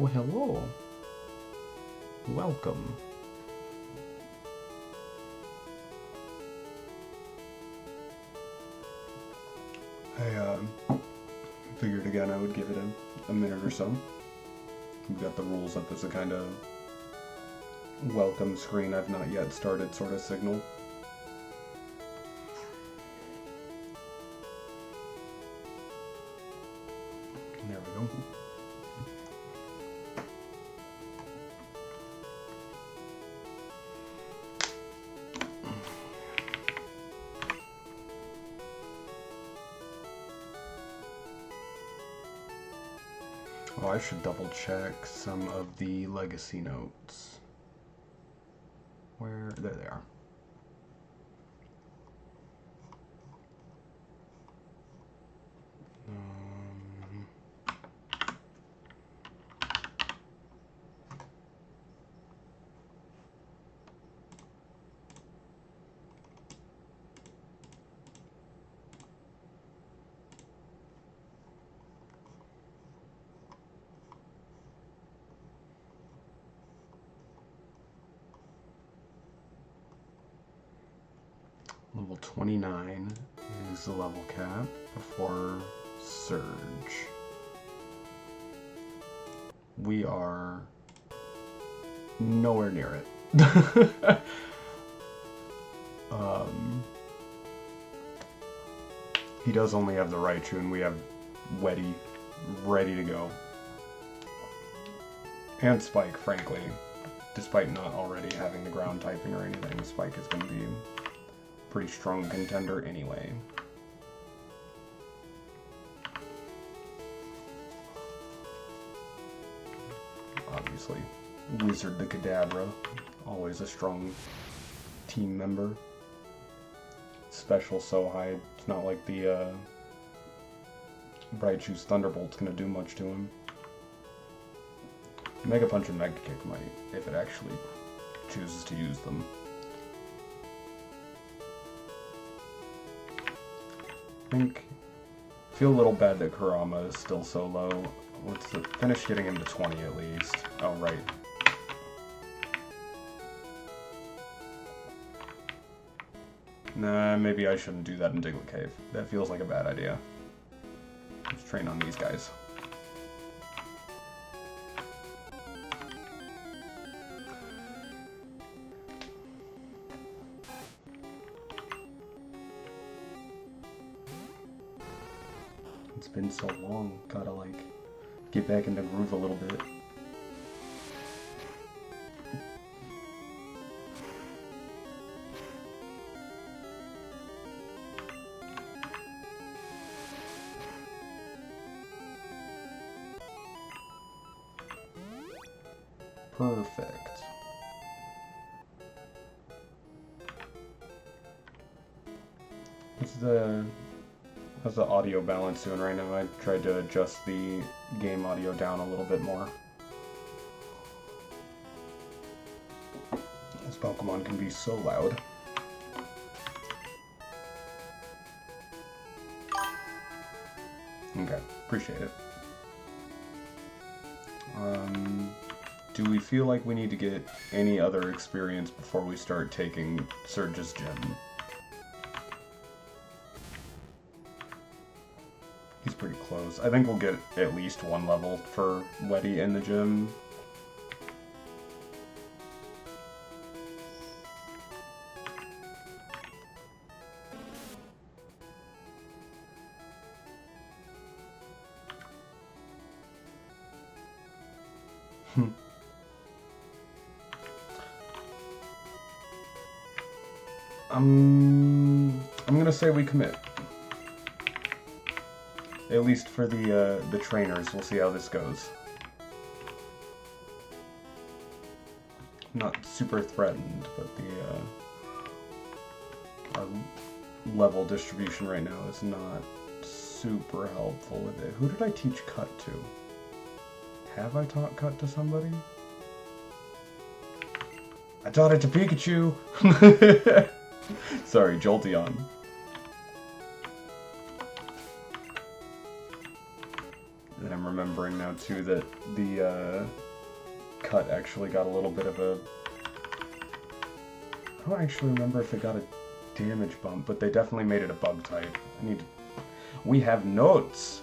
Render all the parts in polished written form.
Well, hello. Welcome. I figured again I would give it a minute or so. We've got the rules up as a kind of welcome screen I've not yet started sort of signal. There we go. Oh, I should double check some of the legacy notes. Where? There they are. Level 29 is the level cap before Surge. We are nowhere near it. He does only have the Raichu, and we have Weddy ready to go. And Spike, frankly. Despite not already having the ground typing or anything, Spike is going to be pretty strong contender anyway. Obviously, Wizard the Kadabra, always a strong team member. Special so high, it's not like the Raichu's Thunderbolt's gonna do much to him. Mega Punch and Mega Kick might, if it actually chooses to use them. I feel a little bad that Kurama is still so low. Let's finish getting him to 20 at least. Oh, right. Nah, maybe I shouldn't do that in Diglett Cave. That feels like a bad idea. Let's train on these guys. It's been so long, gotta like get back in the groove a little bit. Perfect. How's the audio balance doing right now? I tried to adjust the game audio down a little bit more. This Pokemon can be so loud. Okay, appreciate it. Do we feel like we need to get any other experience before we start taking Surge's gym? He's pretty close. I think we'll get at least one level for Weddy in the gym. I'm gonna say we commit. At least for the trainers, we'll see how this goes. Not super threatened, but our level distribution right now is not super helpful with it. Who did I teach Cut to? Have I taught Cut to somebody? I taught it to Pikachu! Sorry, Jolteon. And I'm remembering now too that the cut actually got a little bit of a... I don't actually remember if it got a damage bump, but they definitely made it a bug type. We have notes!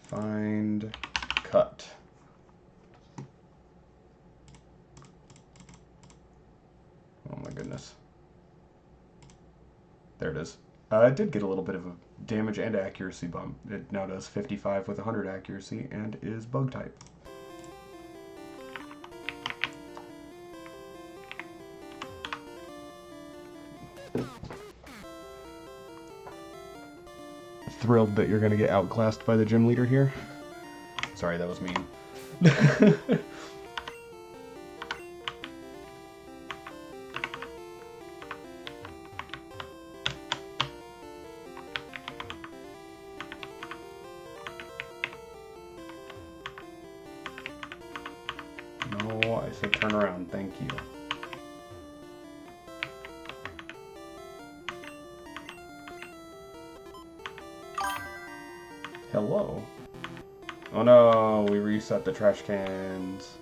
Find cut. Oh my goodness. There it is. It did get a little bit of a damage and accuracy bump. It now does 55 with 100 accuracy and is bug type. Thrilled that you're going to get outclassed by the gym leader here. Sorry, that was mean. No, I said turn around, thank you. Hello. Oh no, we reset the trash cans.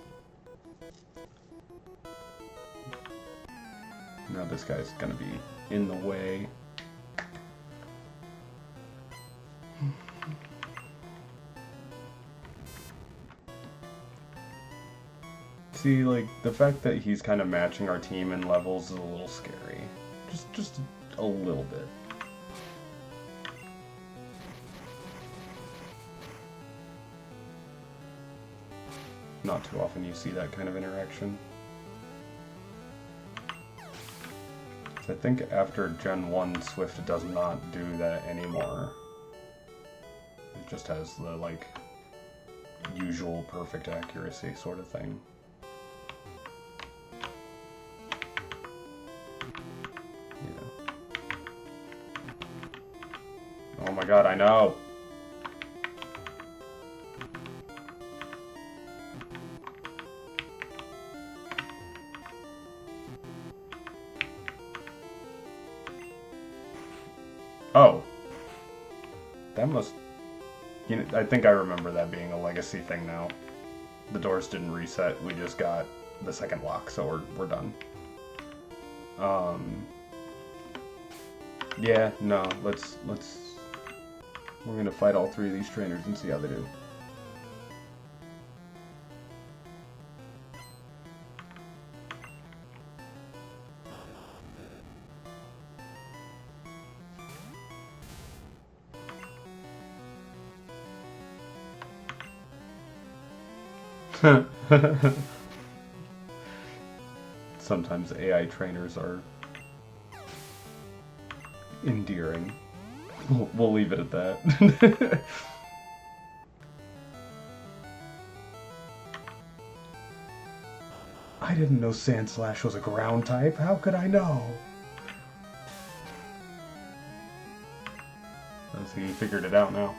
Now this guy's gonna be in the way. See, like, the fact that he's kind of matching our team in levels is a little scary. Just a little bit. Not too often you see that kind of interaction. So I think after Gen 1, Swift does not do that anymore. It just has the, like, usual perfect accuracy sort of thing. Yeah. Oh my god, I know! Oh. That must... You know, I think I remember that being a legacy thing now. The doors didn't reset, we just got the second lock, so we're done. Yeah, no, let's... We're gonna fight all three of these trainers and see how they do. Sometimes AI trainers are endearing. We'll leave it at that. I didn't know Sandslash was a ground type. How could I know? Let's see, you figured it out now.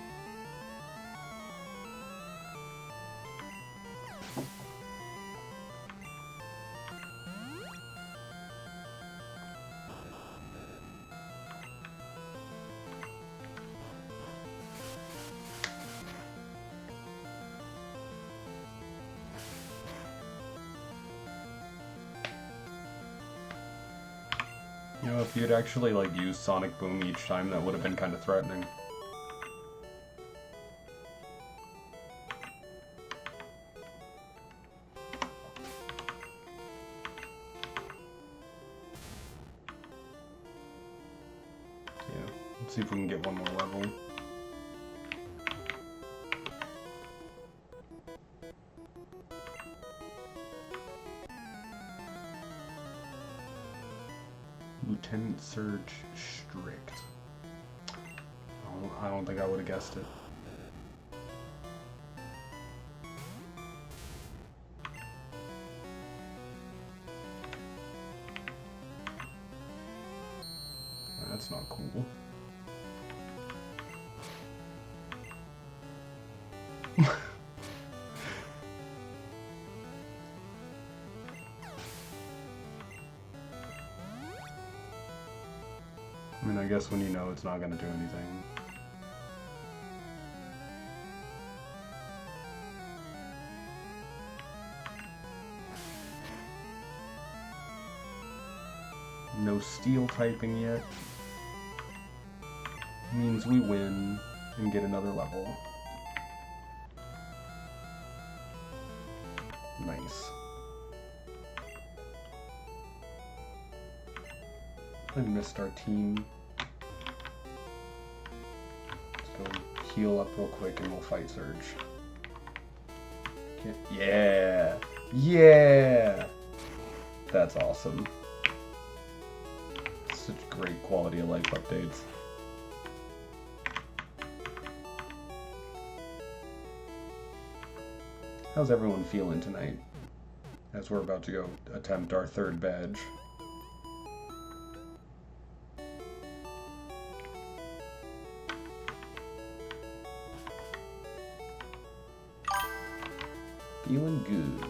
You know, if you'd actually, like, used Sonic Boom each time, that would have been kind of threatening. Yeah, let's see if we can get one more level. Lieutenant Surge Strict. I don't think I would have guessed it. That's not cool. I mean, I guess when you know it's not going to do anything. No steel typing yet. Means we win and get another level. Nice. I missed our team. Let's go heal up real quick and we'll fight Surge. Yeah! Yeah! That's awesome. Such great quality of life updates. How's everyone feeling tonight? As we're about to go attempt our third badge. Feeling good.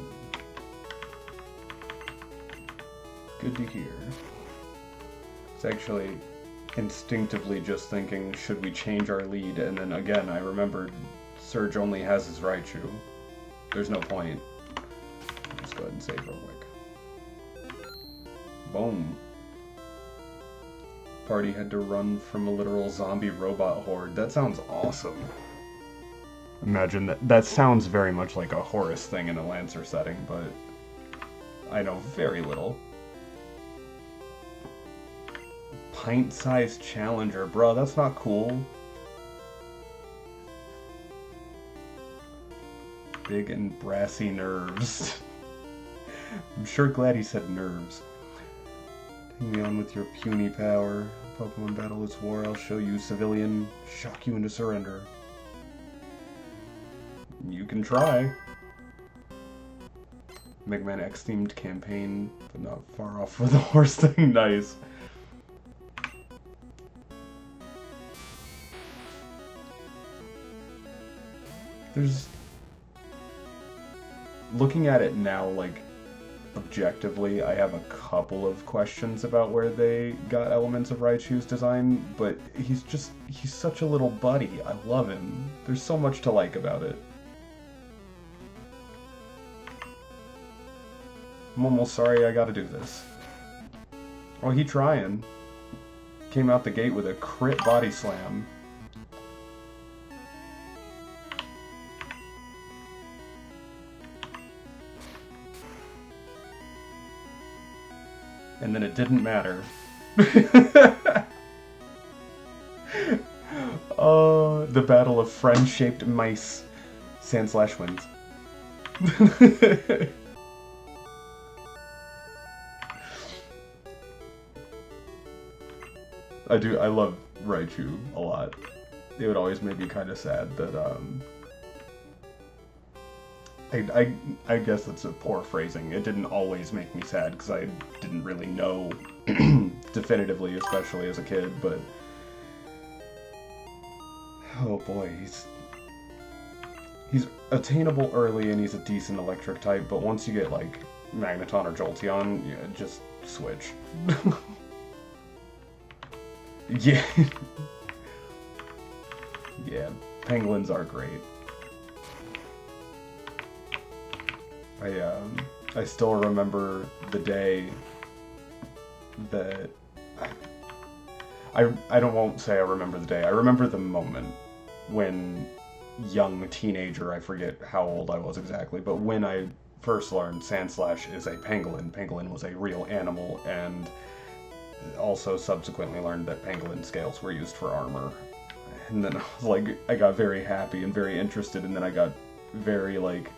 Good to hear. It's actually instinctivally just thinking, should we change our lead? And then again, I remembered Surge only has his Raichu. There's no point. Let's go ahead and save real quick. Boom. Party had to run from a literal zombie robot horde. That sounds awesome. Imagine that. That sounds very much like a Horus thing in a Lancer setting, but I know very little. Pint-sized challenger, bro, that's not cool. Big and brassy nerves. I'm sure glad he said nerves. Take me on with your puny power. Pokemon battle is war, I'll show you civilian, shock you into surrender. You can try. Mega Man X themed campaign, but not far off for the horse thing. Nice. There's... Looking at it now, like, objectively, I have a couple of questions about where they got elements of Raichu's design, but he's such a little buddy. I love him. There's so much to like about it. I'm almost sorry I gotta do this. Oh, he trying. Came out the gate with a crit body slam. And then it didn't matter. The battle of friend-shaped mice. Sandslash wins. I love Raichu a lot. It would always make me kind of sad that, I guess that's a poor phrasing. It didn't always make me sad, because I didn't really know definitively, especially as a kid, but... Oh boy, he's attainable early and he's a decent electric type, but once you get, like, Magneton or Jolteon, yeah, just switch. Yeah. Yeah, penguins are great. I still remember the day that... I won't say I remember the day. I remember the moment when young teenager, I forget how old I was exactly, but when I first learned Sandslash is a pangolin. Pangolin was a real animal, and also subsequently learned that pangolin scales were used for armor. And then I was like, I got very happy and very interested, and then I got very, like,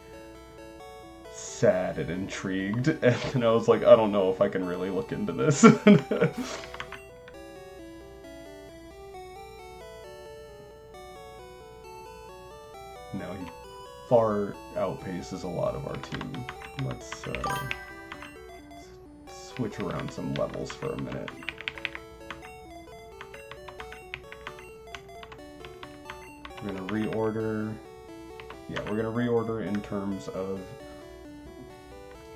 sad and intrigued, and then I was like, I don't know if I can really look into this. No, he far outpaces a lot of our team. Let's switch around some levels for a minute. We're gonna reorder. Yeah, we're gonna reorder in terms of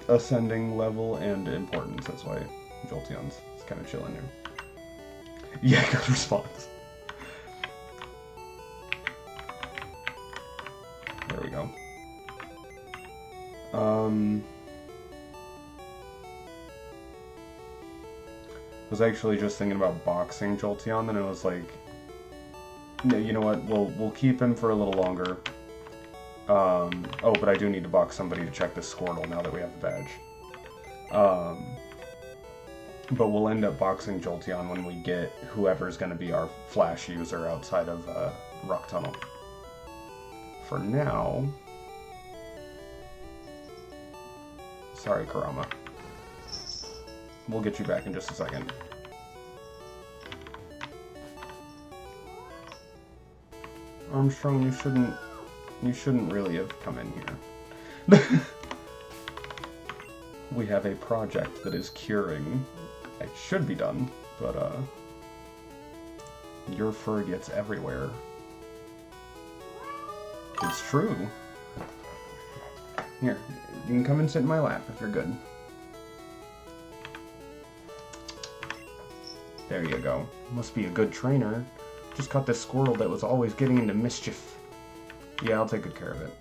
ascending level and importance. That's why Jolteon's kind of chilling here. Yeah, good response. There we go. was actually just thinking about boxing Jolteon, and it was like, you know what, we'll keep him for a little longer. Oh, but I do need to box somebody to check this Squirtle now that we have the badge. But we'll end up boxing Jolteon when we get whoever's going to be our Flash user outside of Rock Tunnel. For now... Sorry, Kurama. We'll get you back in just a second. Armstrong, you shouldn't really have come in here. We have a project that is curing. It should be done, but your fur gets everywhere. It's true. Here, you can come and sit in my lap if you're good. There you go. Must be a good trainer. Just caught this Squirtle that was always getting into mischief. Yeah, I'll take good care of it.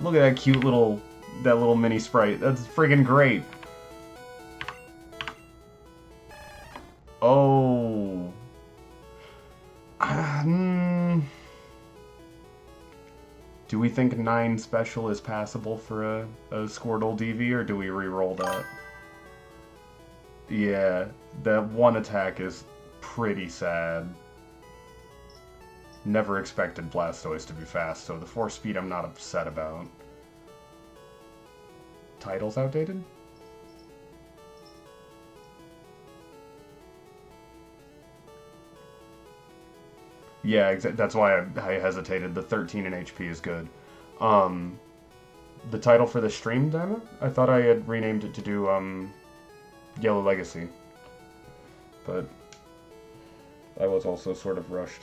Look at that cute little mini sprite. That's friggin' great. Oh. Do we think 9 special is passable for a Squirtle DV, or do we re-roll that? Yeah, that one attack is pretty sad. Never expected Blastoise to be fast, so the 4 speed I'm not upset about. Title's outdated? Yeah, that's why I hesitated. The 13 in HP is good. The title for the stream demo? I thought I had renamed it to do Yellow Legacy. But I was also sort of rushed.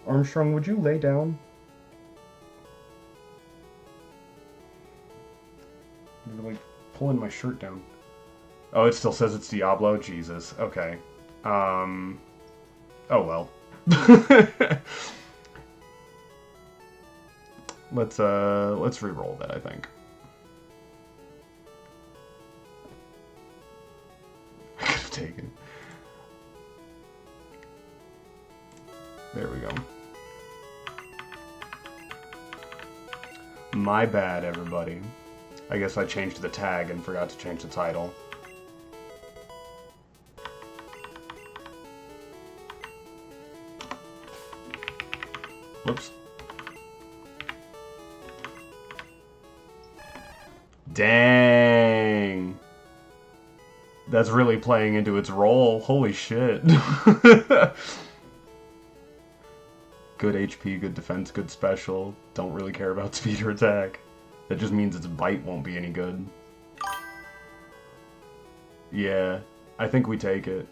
Armstrong, would you lay down? You're like pulling my shirt down. Oh, it still says it's Diablo? Jesus. Okay. Oh well. Let's re-roll that, I think. I could have taken. There we go. My bad, everybody. I guess I changed the tag and forgot to change the title. Whoops. Dang. That's really playing into its role. Holy shit. Good HP, good defense, good special. Don't really care about speed or attack. That just means its bite won't be any good. Yeah, I think we take it.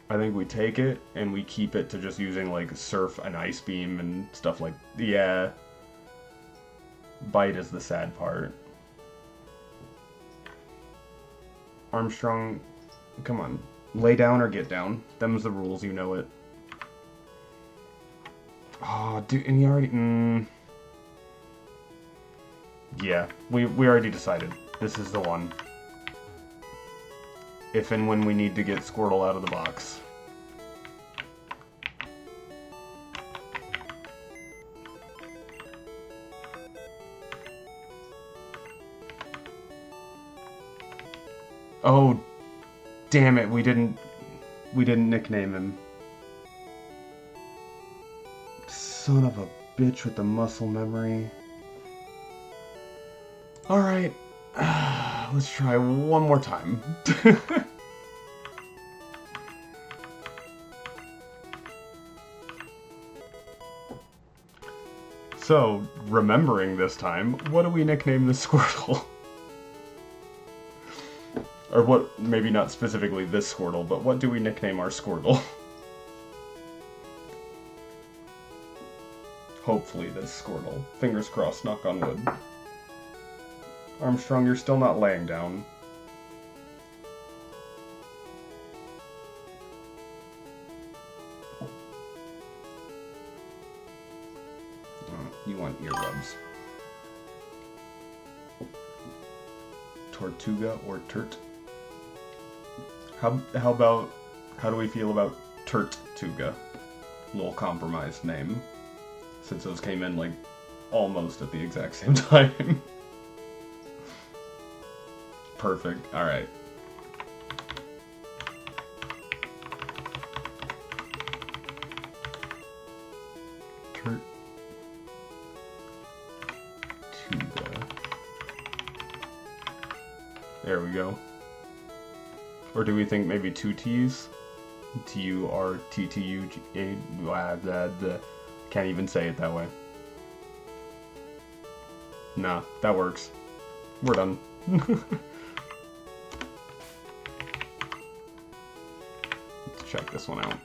I think we take it, and we keep it to just using, like, Surf and Ice Beam and stuff like... Yeah. Bite is the sad part. Armstrong, come on. Lay down or get down. Them's the rules, you know it. Oh, dude, and you already... Yeah, we already decided. This is the one. If and when we need to get Squirtle out of the box. Oh, damn it, we didn't nickname him. Son of a bitch with the muscle memory. Alright, let's try one more time. So, remembering this time, what do we nickname the Squirtle? Or what, maybe not specifically this Squirtle, but what do we nickname our Squirtle? Hopefully this Squirtle. Fingers crossed, knock on wood. Armstrong, you're still not laying down. You want earlobes. Tortuga or Turt? How do we feel about Turtuga? Little compromised name. Since those came in, like, almost at the exact same time. Perfect. Alright. Turtuga. There we go. Or do we think maybe two T's? Turttuga. Can't even say it that way. Nah, that works. We're done. Let's check this one out.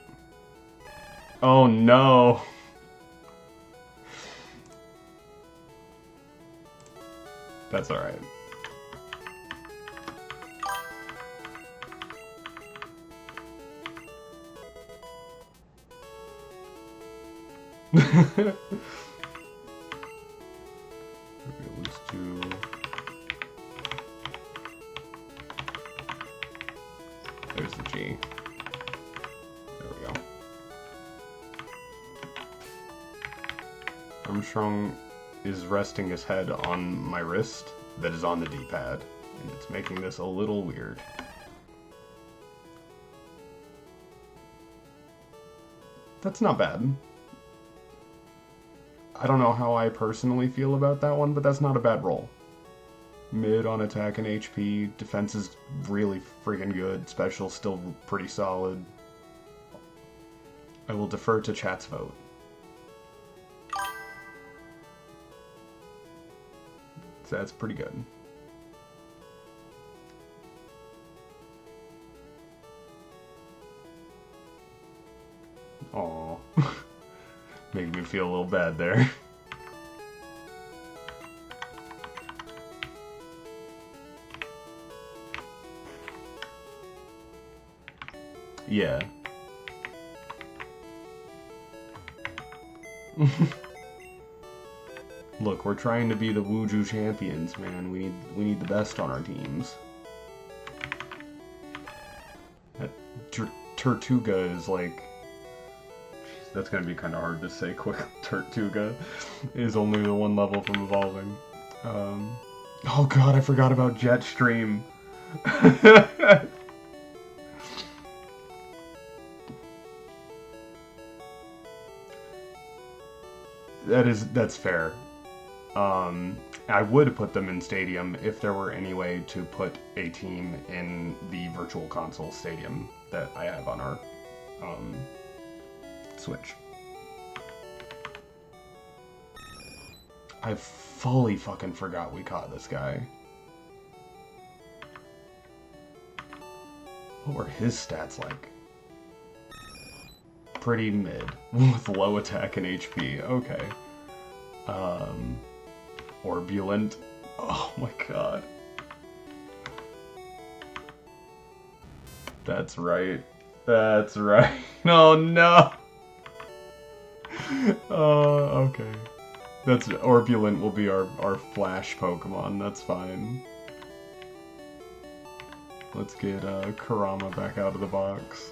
Oh no! That's alright. Okay, let's do... There's the G. There we go. Armstrong is resting his head on my wrist that is on the D-pad, and it's making this a little weird. That's not bad. I don't know how I personally feel about that one, but that's not a bad roll. Mid on attack and HP, defense is really freaking good, special still pretty solid. I will defer to chat's vote. So that's pretty good. Aww. Made me feel a little bad there. Yeah. Look, we're trying to be the Wuju champions, man. We need the best on our teams. That Tortuga is like... That's gonna be kind of hard to say quick. Tortuga is only the one level from evolving. Oh god, I forgot about Jetstream. That's fair. I would put them in Stadium if there were any way to put a team in the Virtual Console Stadium that I have on our Switch. I fully fucking forgot we caught this guy. What were his stats like? Pretty mid, with low attack and HP. Okay. Orbulent. Oh my god. That's right. That's right. Oh no! Okay. That's Orbulent will be our Flash Pokemon, that's fine. Let's get Kurama back out of the box.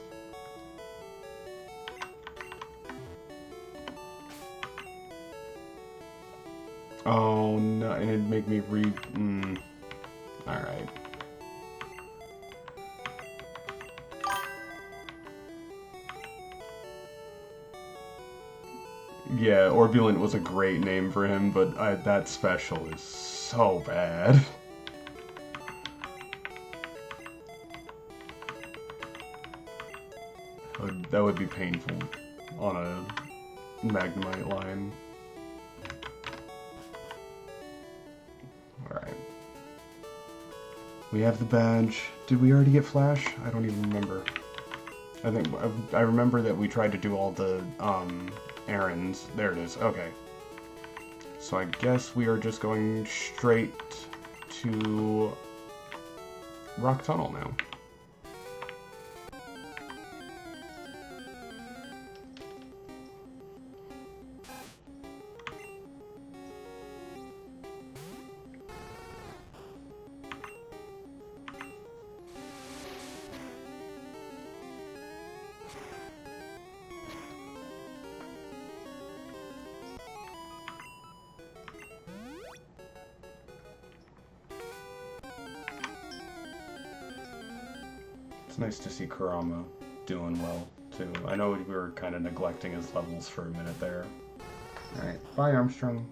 Oh no, and it'd make me read... Alright. Yeah, Orbulent was a great name for him, but that special is so bad. That would be painful on a Magnemite line. Alright. We have the badge. Did we already get Flash? I don't even remember. I remember that we tried to do all the errands. There it is. Okay. So I guess we are just going straight to Rock Tunnel now. It's nice to see Kurama doing well, too. I know we were kind of neglecting his levels for a minute there. Alright, bye Armstrong.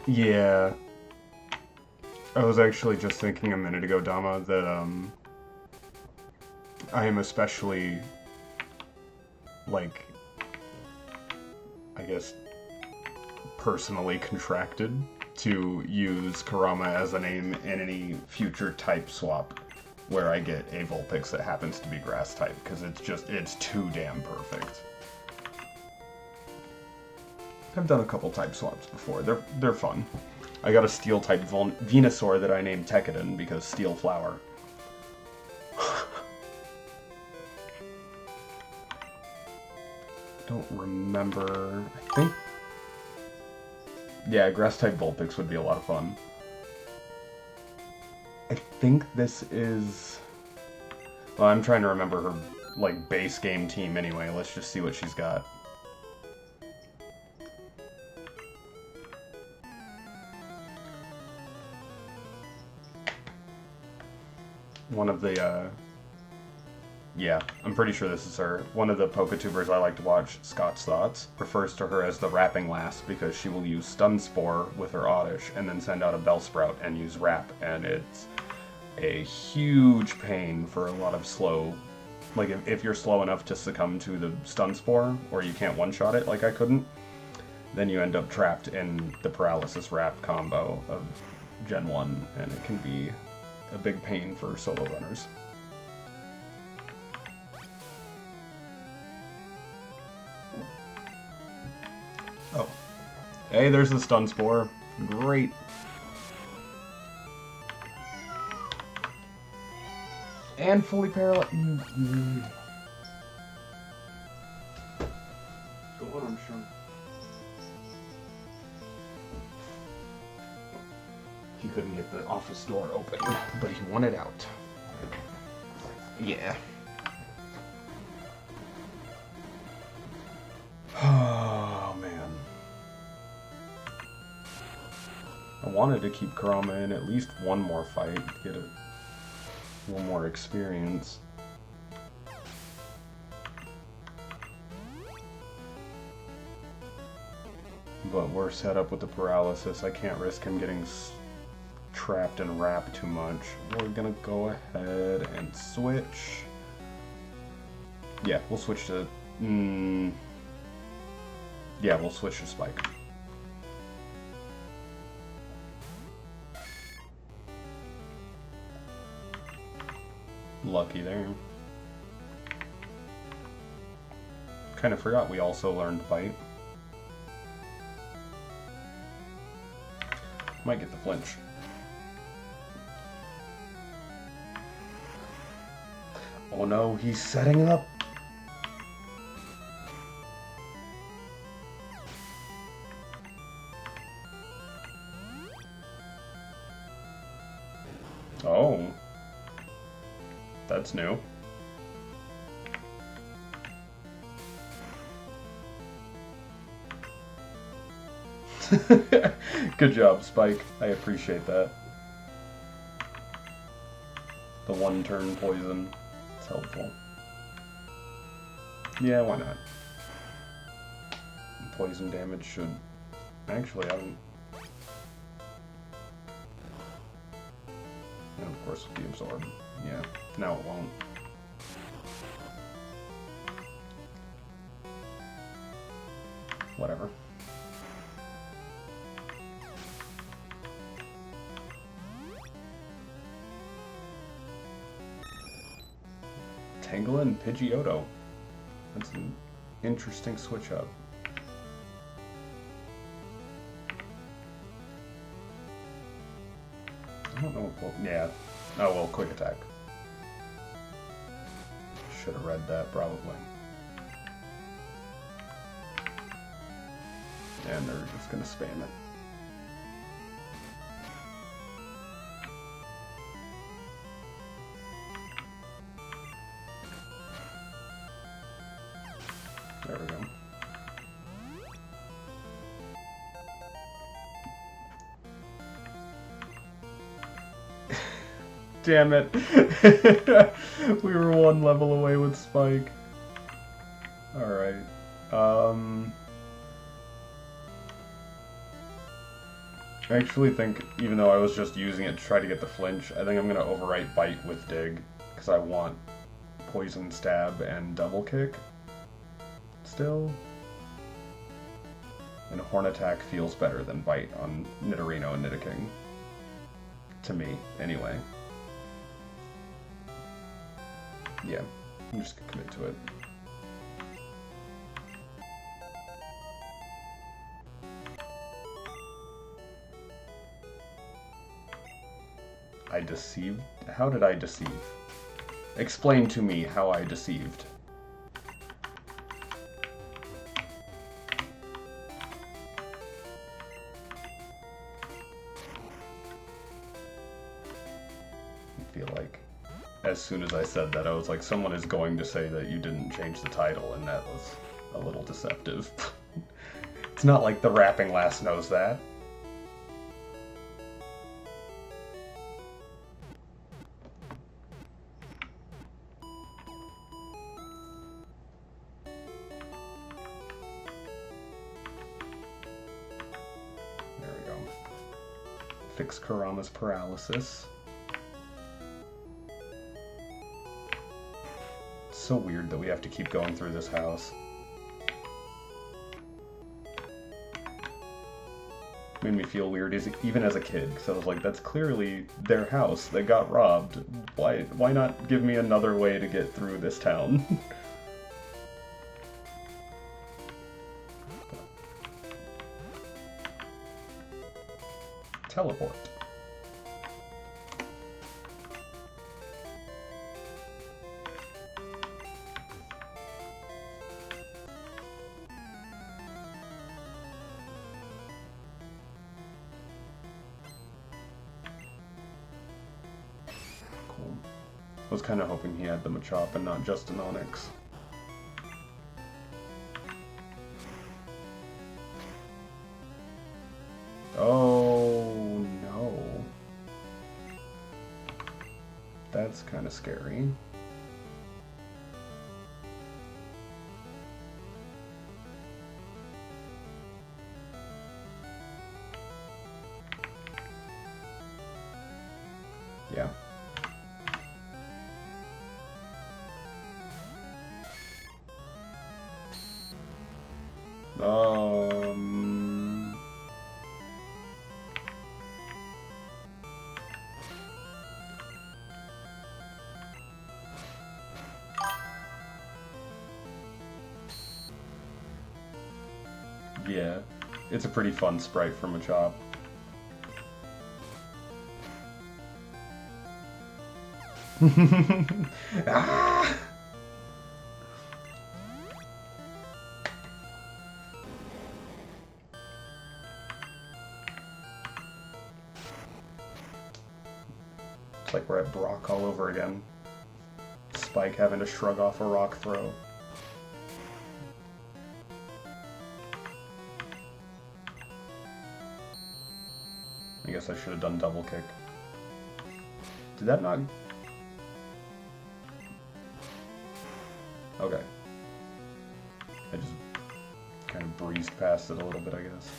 Yeah. I was actually just thinking a minute ago, Dama, that, I am especially, like, I guess, personally contracted to use Kurama as a name in any future type swap where I get a Vulpix that happens to be grass type, because it's too damn perfect. I've done a couple type swaps before. They're fun. I got a steel type Venusaur that I named Tekkadan because steel flower. Don't remember. I think. Yeah, grass type Vulpix would be a lot of fun. I think this is. Well, I'm trying to remember her like base game team anyway. Let's just see what she's got. One of the, yeah, I'm pretty sure this is her. One of the PokeTubers I like to watch, Scott's Thoughts, refers to her as the Rapping Lass because she will use Stun Spore with her Oddish and then send out a Bellsprout and use Rap, and it's a huge pain for a lot of slow, like if you're slow enough to succumb to the Stun Spore, or you can't one-shot it like I couldn't, then you end up trapped in the Paralysis Rap combo of Gen 1, and it can be a big pain for solo runners. Oh. Hey, there's the Stun Spore. Great. And fully paralyzed. Go on, Armstrong. He couldn't get the office door open, but he wanted out. Yeah. Oh, man. I wanted to keep Kurama in at least one more fight to get a little more experience. But we're set up with the paralysis. I can't risk him getting trapped and wrapped too much. We're gonna go ahead and switch. Yeah, we'll switch to... yeah, we'll switch to Spike. Lucky there. Kind of forgot we also learned Bite. Might get the flinch. Oh no, he's setting up. Oh. That's new. Good job, Spike. I appreciate that. The one-turn poison. It's helpful. Yeah, why not? Poison damage should... Actually, I don't... And of course, with the absorb. Yeah, now it won't. Whatever. Tangela and Pidgeotto. That's an interesting switch up. I don't know if we'll... Yeah. Oh, well, quick attack. should have read that, probably. And they're just gonna spam it. There we go. Damn it. We were one level away with Spike. Alright. I actually think, even though I was just using it to try to get the flinch, I think I'm going to overwrite Bite with Dig, because I want Poison Stab and Double Kick still. And Horn Attack feels better than Bite on Nidorino and Nidoking. To me, anyway. Yeah, I'm just gonna commit to it. I deceived? How did I deceive? Explain to me how I deceived. I feel like as soon as I said that, I was like, someone is going to say that you didn't change the title, and that was a little deceptive. It's not like the rapping lass knows that. There we go. Fix Kurama's paralysis. So weird that we have to keep going through this house. Made me feel weird even as a kid, because I was like, that's clearly their house. They got robbed. Why not give me another way to get through this town? Teleport. I was kind of hoping he had the Machop and not just an Onix. Oh no. That's kind of scary. Yeah. Yeah, it's a pretty fun sprite from Machop. Ah! It's like we're at Brock all over again. Spike having to shrug off a rock throw. I guess I should have done double kick. Did that not... Okay. I just kind of breezed past it a little bit, I guess.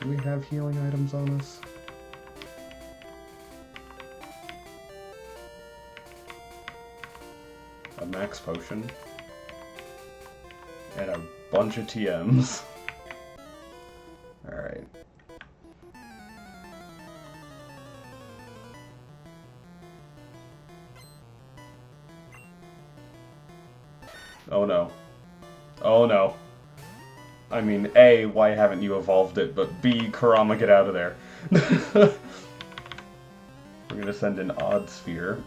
Do we have healing items on us? A max potion. And a bunch of TMs. Alright. Oh no. Oh no. I mean, A, why haven't you evolved it, but B, Kurama, get out of there. We're gonna send an Odd Sphere,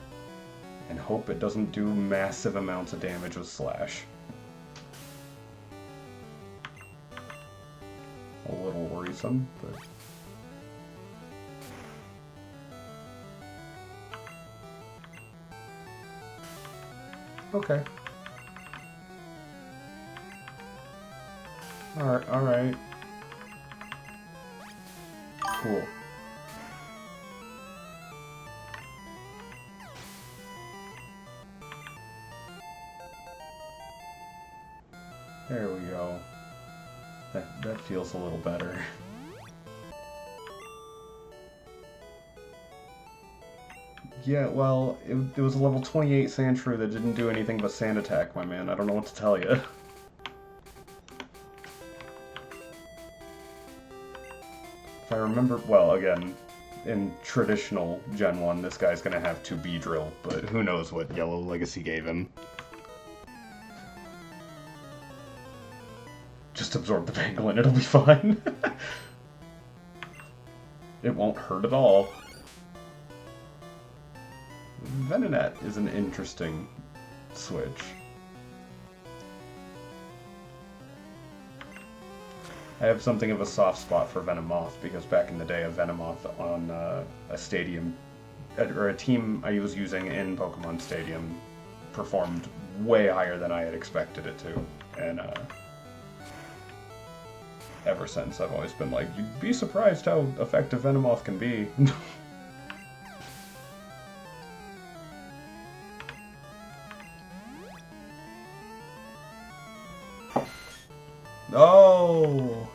and hope it doesn't do massive amounts of damage with Slash. A little worrisome, but... Okay. Alright. Cool. There we go. That feels a little better. Yeah, well, it was a level 28 Sandshrew that didn't do anything but Sand Attack, my man. I don't know what to tell you. If I remember, well, again, in traditional Gen 1, this guy's gonna have to Beedrill, but who knows what Yellow Legacy gave him. Just absorb the Pangolin, it'll be fine. It won't hurt at all. Venonat is an interesting switch. I have something of a soft spot for Venomoth, because back in the day, a Venomoth on a stadium, or a team I was using in Pokemon Stadium, performed way higher than I had expected it to, and ever since I've always been like, you'd be surprised how effective Venomoth can be. Oh!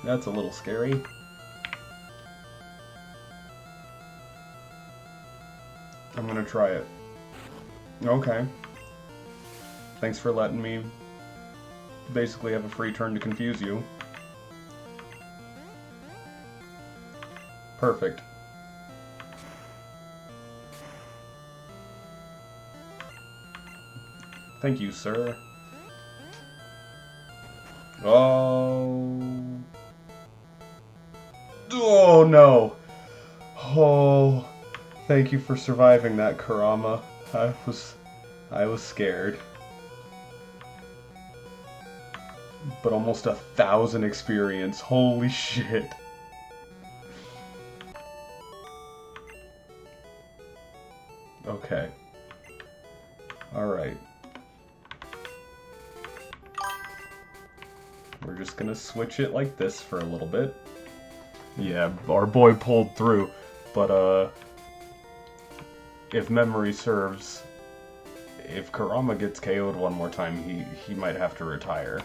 That's a little scary. I'm gonna try it. Okay. Thanks for letting me basically have a free turn to confuse you. Perfect. Thank you, sir. Oh. Oh no. Oh. Thank you for surviving that, Kurama. I was scared. But almost 1,000 experience. Holy shit. Okay. Alright. We're just gonna switch it like this for a little bit. Yeah, our boy pulled through, but if memory serves, if Kurama gets KO'd one more time, he might have to retire.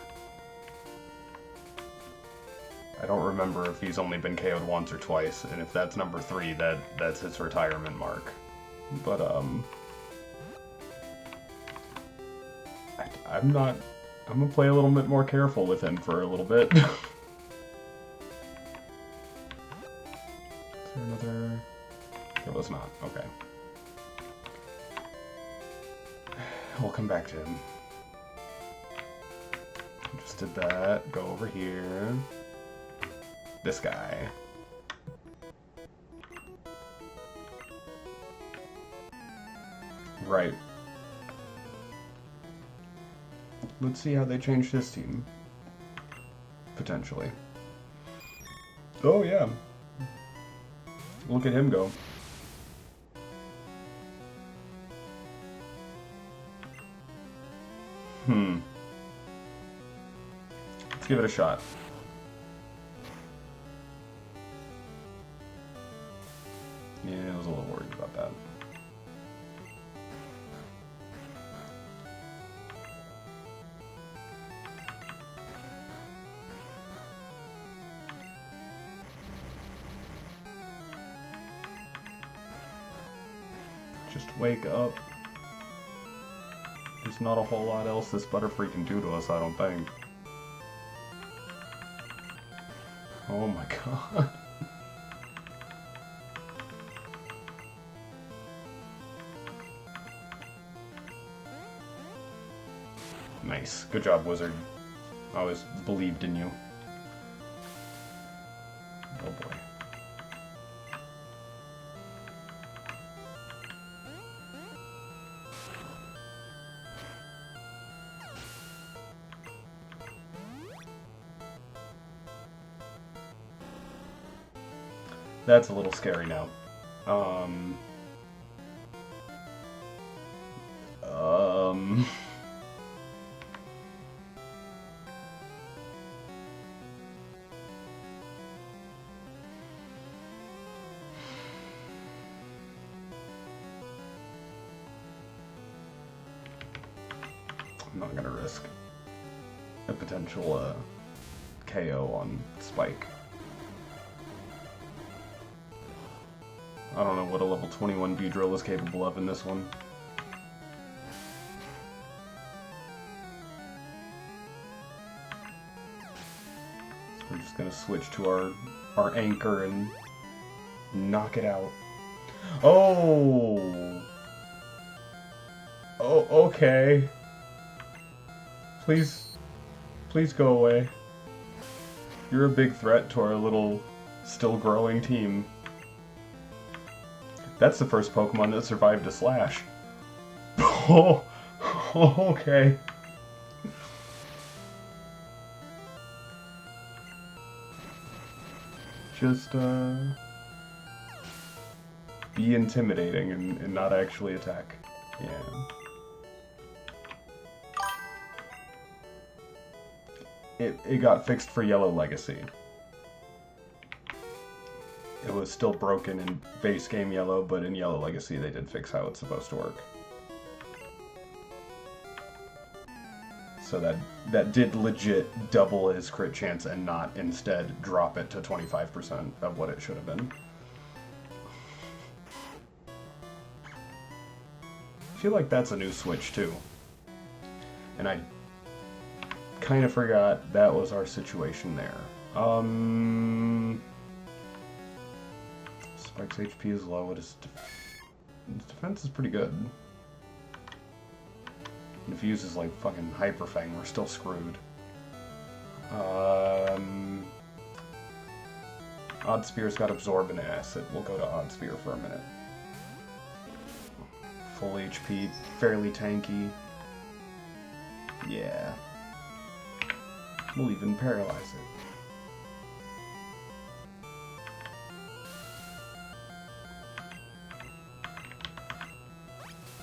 I don't remember if he's only been KO'd once or twice, and if that's number 3, that's his retirement mark. But I'm gonna play a little bit more careful with him for a little bit. Is there another? There was not. Okay. We'll come back to him. Just did that. Go over here. This guy. Right. Let's see how they changed his team. Potentially. Oh, yeah. Look at him go. Let's give it a shot. Yeah, I was a little worried about that. Just wake up. Just There's not a whole lot else this Butterfree can do to us, I don't think. Oh my god. Nice. Good job, Wizard. I always believed in you. Oh boy. That's a little scary now. I'm not gonna risk a potential KO on Spike. I don't know what a level 21 Beedrill is capable of in this one. So we're just gonna switch to our anchor and knock it out. Oh! Oh, okay. Please go away. You're a big threat to our little, still growing team. That's the first Pokemon that survived a slash. Oh, okay. Just, be intimidating and not actually attack. Yeah. It got fixed for Yellow Legacy. It was still broken in base game Yellow, but in Yellow Legacy they did fix how it's supposed to work. So that did legit double his crit chance and not instead drop it to 25% of what it should have been. I feel like that's a new switch too. And I kind of forgot that was our situation there. Spike's HP is low, his defense is pretty good. And if he uses like fucking Hyper Fang, we're still screwed. Odd Spear's got Absorb and Acid. We'll go to Odd Spear for a minute. Full HP, fairly tanky. Yeah. We'll even paralyze it.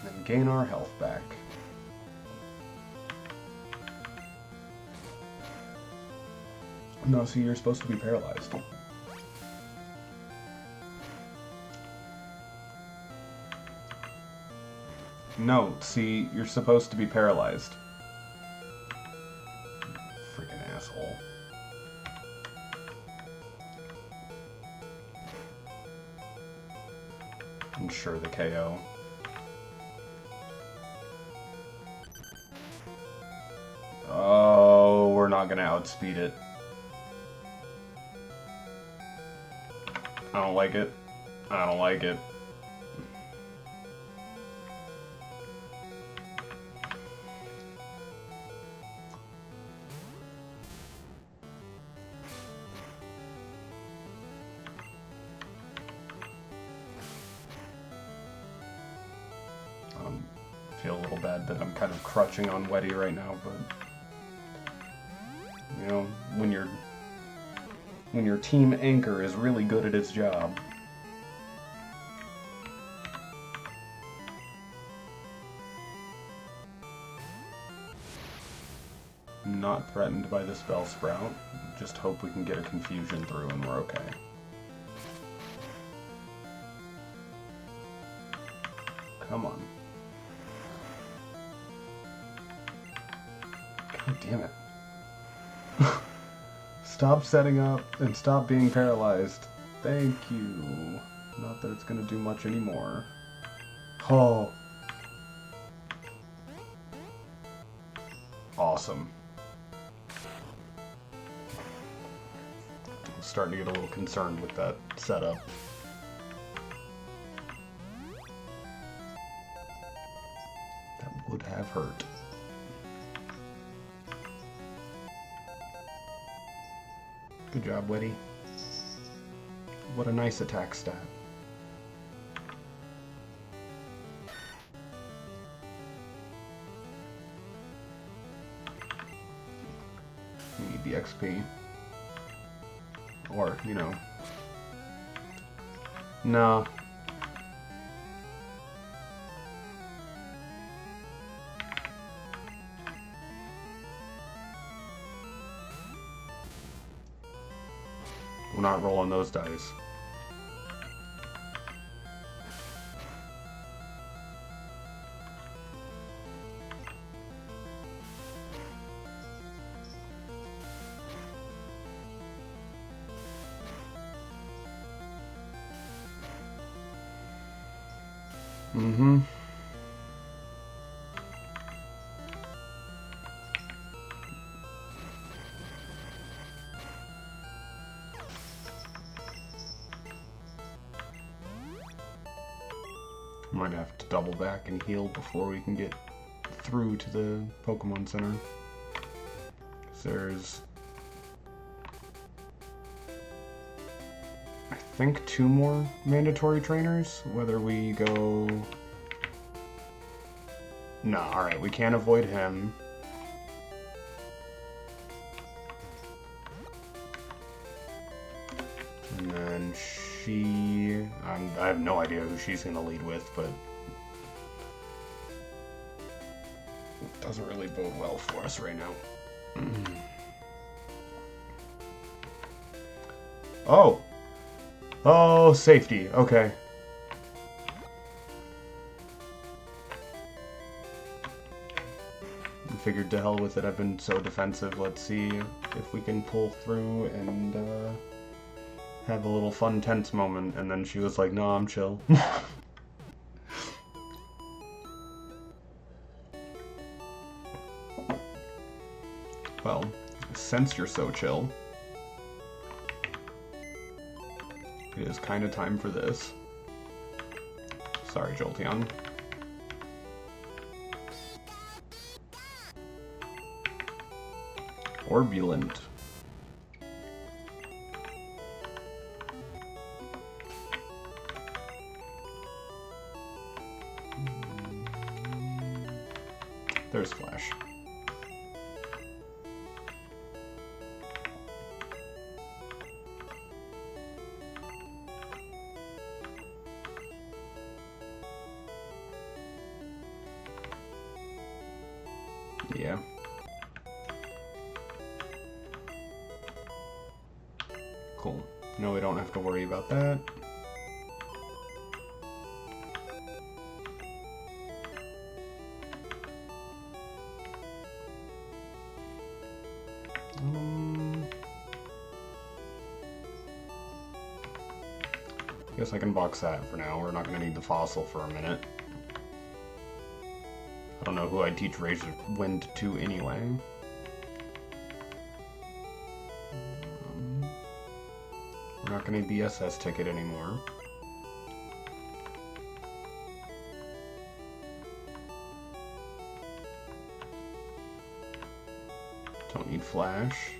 And then gain our health back. No, see, you're supposed to be paralyzed. No, see, you're supposed to be paralyzed. Freaking asshole. I'm sure the KO. Oh, we're not gonna outspeed it. I don't like it. I don't like it. I feel a little bad that I'm kind of crutching on Weddy right now, but you know, when your team anchor is really good at its job. Not threatened by the Bellsprout. Just hope we can get a confusion through and we're okay. Come on. God damn it. Stop setting up and stop being paralyzed. Thank you. Not that it's gonna do much anymore. Oh. Awesome. I'm starting to get a little concerned with that setup. That would have hurt. Good job, Weddy. What a nice attack stat. We need the XP. Or, you know. Nah. We're not rolling those dice. Mm-hmm. Might have to double back and heal before we can get through to the Pokemon Center. There's, I think, 2 more mandatory trainers. Whether we go... No, alright, we can't avoid him. And then she... I have no idea who she's going to lead with, but... It doesn't really bode well for us right now. Oh! Oh, safety. Okay. I figured to hell with it. I've been so defensive. Let's see if we can pull through and have a little fun tense moment. And then she was like, no, I'm chill. Well, since you're so chill, it is kind of time for this. Sorry, Jolteon. Orbulant. There's Flash. Yeah. Cool. No, we don't have to worry about that. Guess I can box that for now. We're not going to need the fossil for a minute. I don't know who I'd teach Razor Wind to anyway. We're not going to need the SS ticket anymore. Don't need Flash.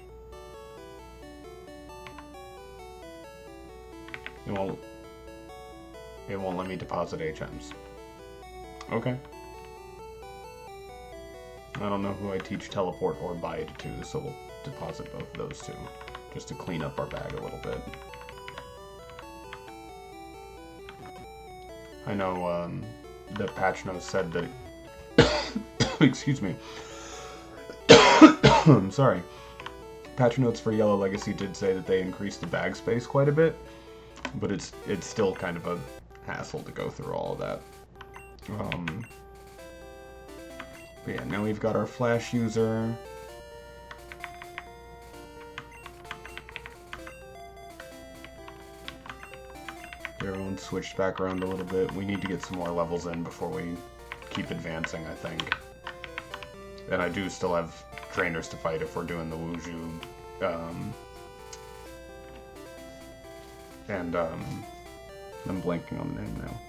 It won't let me deposit HMs. Okay. I don't know who I teach Teleport or Bide to, so we'll deposit both of those two, just to clean up our bag a little bit. I know that Patch Notes said that excuse me. I'm sorry. Patch Notes for Yellow Legacy did say that they increased the bag space quite a bit, but it's still kind of a hassle to go through all of that. But yeah, now we've got our Flash user. Everyone switched back around a little bit. We need to get some more levels in before we keep advancing, I think. And I do still have trainers to fight if we're doing the Wuju. I'm blanking on the name now.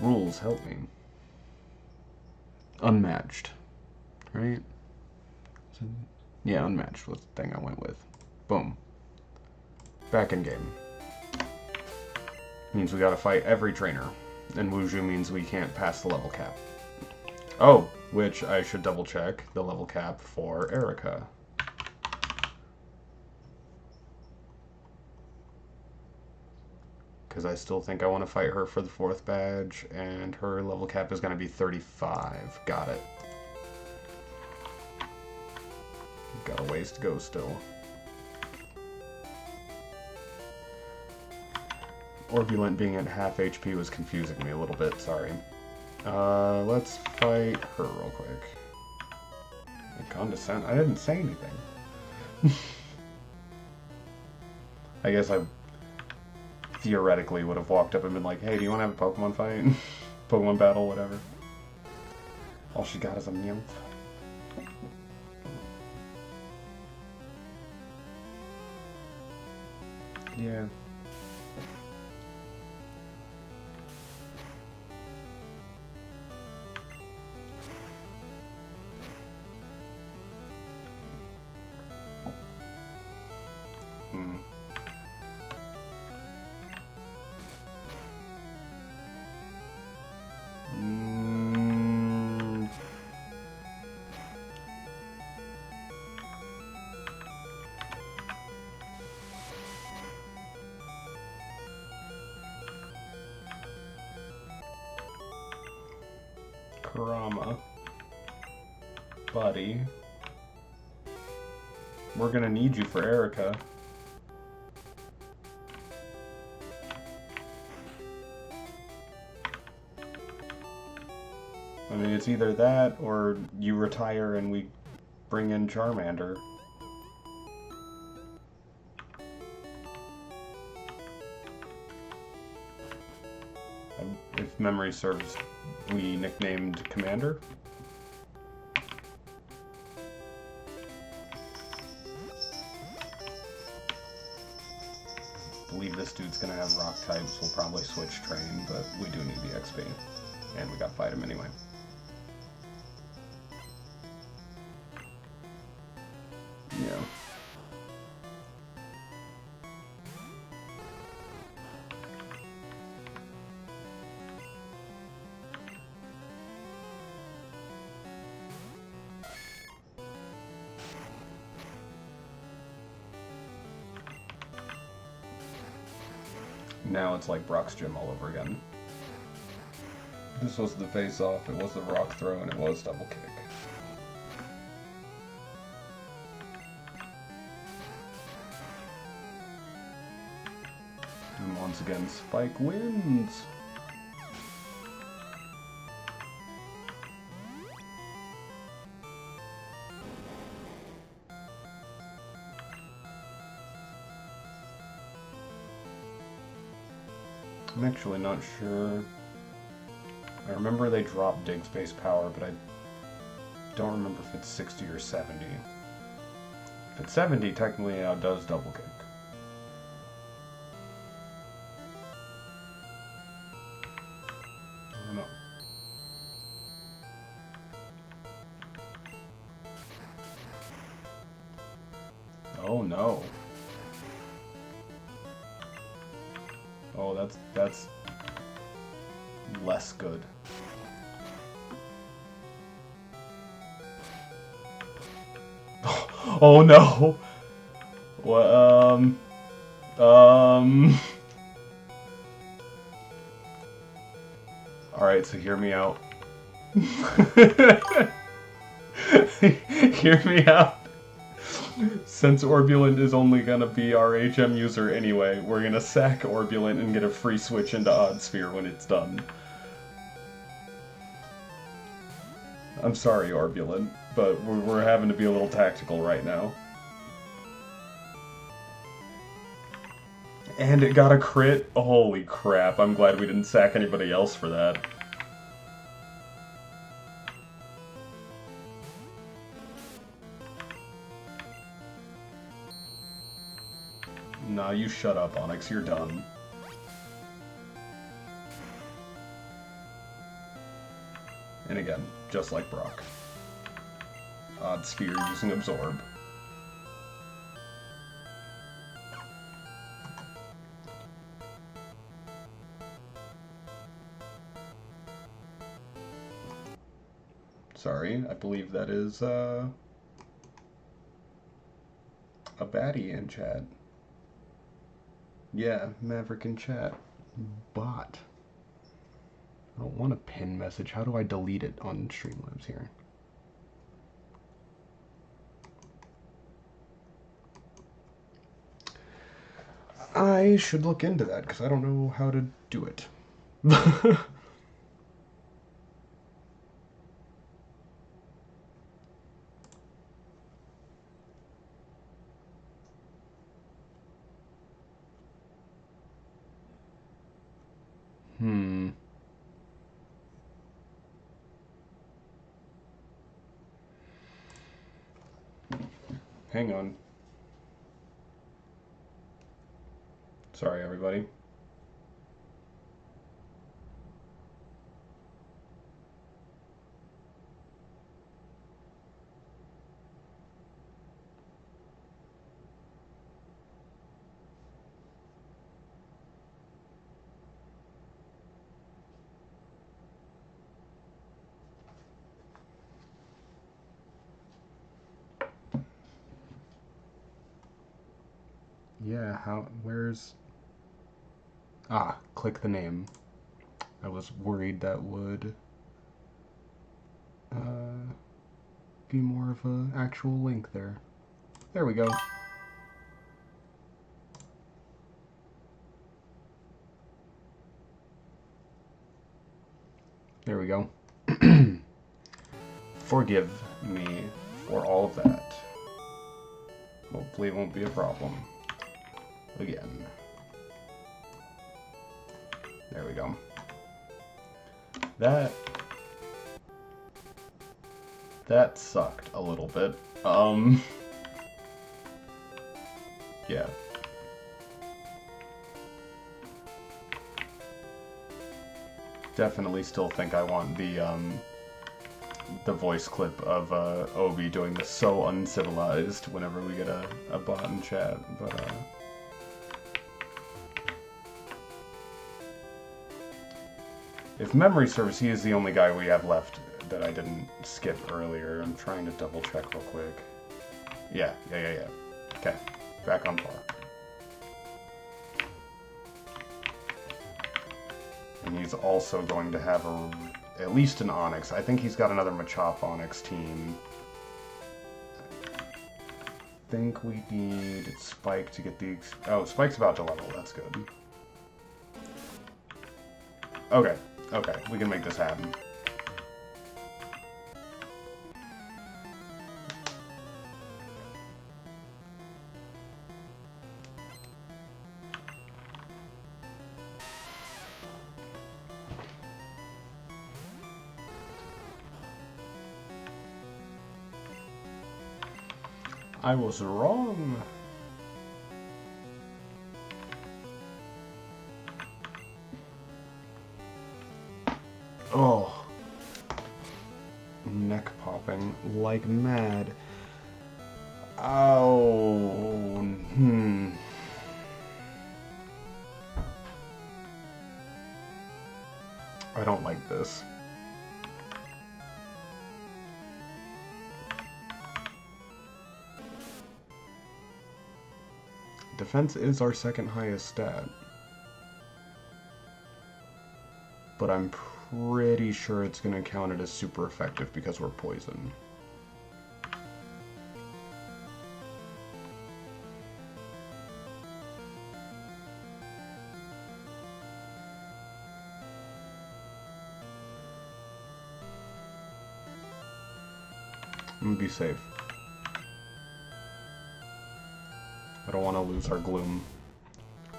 Rules, help me. Unmatched, right? Yeah, unmatched was the thing I went with. Boom. Back in game. Means we gotta fight every trainer. And Wuju means we can't pass the level cap. Oh, which I should double check the level cap for Erica. Because I still think I want to fight her for the 4th badge, and her level cap is going to be 35. Got it. Got a ways to go still. Orbulent being at half HP was confusing me a little bit, sorry. Let's fight her real quick. Condescend? I didn't say anything. I guess I theoretically would have walked up and been like, hey, do you want to have a Pokemon fight? Pokemon battle, whatever. All she got is a Meowth. Yeah. Kurama. Buddy. We're gonna need you for Erica. I mean, it's either that or you retire and we bring in Charmander. If memory serves, we nicknamed Commander. I believe this dude's gonna have rock types. We'll probably switch train, but we do need the XP. And we gotta fight him anyway. Yeah. Now it's like Brock's gym all over again. This was the face-off, it was the rock throw, and it was double kick. And once again, Spike wins! I'm actually not sure. I remember they dropped Dig Space Power, but I don't remember if it's 60 or 70. If it's 70, technically it outdoes double kick. I don't know. Oh no. Oh, that's less good. Oh no. Well, Alright, so hear me out. Hear me out. Since Orbulent is only gonna be our HM user anyway, we're gonna sack Orbulent and get a free switch into Oddsphere when it's done. I'm sorry, Orbulent, but we're having to be a little tactical right now. And it got a crit? Holy crap, I'm glad we didn't sack anybody else for that. Nah, you shut up, Onyx. You're done. And again, just like Brock. Odd Sphere using Absorb. Sorry, I believe that is a baddie in chat. Yeah, Maverick in chat. Bot. I don't want a pin message. How do I delete it on Streamlabs here? I should look into that because I don't know how to do it. Hang on. Sorry, everybody. Yeah, where's... Ah, click the name. I was worried that would be more of an actual link there. There we go. There we go. Forgive me for all of that. Hopefully it won't be a problem. Again. There we go. That sucked a little bit. Yeah. Definitely still think I want the voice clip of Obi doing this so uncivilized whenever we get a bot in chat, but if memory serves, he is the only guy we have left that I didn't skip earlier. I'm trying to double check real quick. Yeah. Okay, back on par. And he's also going to have at least an Onyx. I think he's got another Machop Onyx team. I think we need Spike to get the... Oh, Spike's about to level. That's good. Okay, we can make this happen. I was wrong. Oh. Neck popping like mad. Oh. I don't like this. Defense is our second highest stat. But I'm pretty sure it's going to count it as super effective because we're poison. I'm going to be safe. I don't want to lose our Gloom.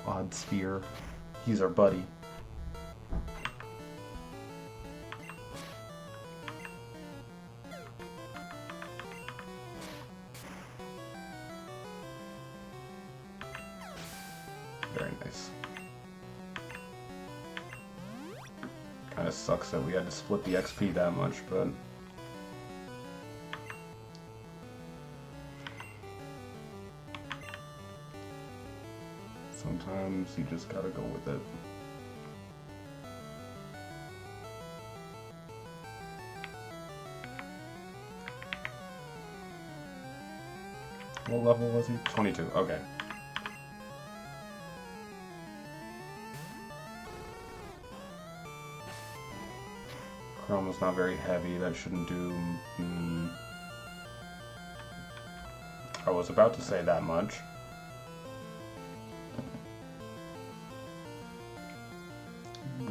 Odd Sphere. He's our buddy. Very nice. Kind of sucks that we had to split the XP that much, but... sometimes you just gotta go with it. What level was he? 22, okay. Chroma's not very heavy, that shouldn't do... I was about to say that much.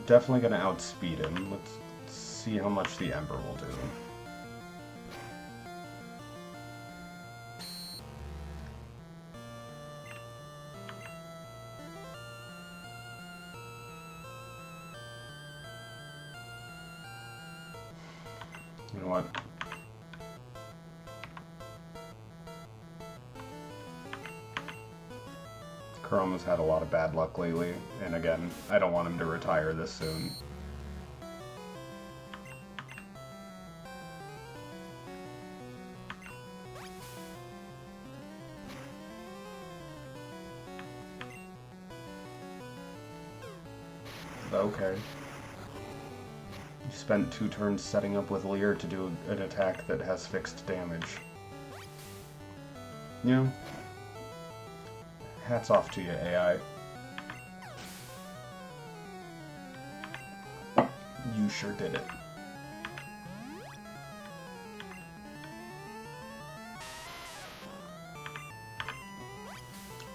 Definitely gonna outspeed him. Let's see how much the Ember will do. You know what? Chroma's had a lot of bad luck lately, and again, I don't want him to retire this soon. Okay. You spent 2 turns setting up with Leer to do an attack that has fixed damage. You know, hats off to you, AI. You sure did it.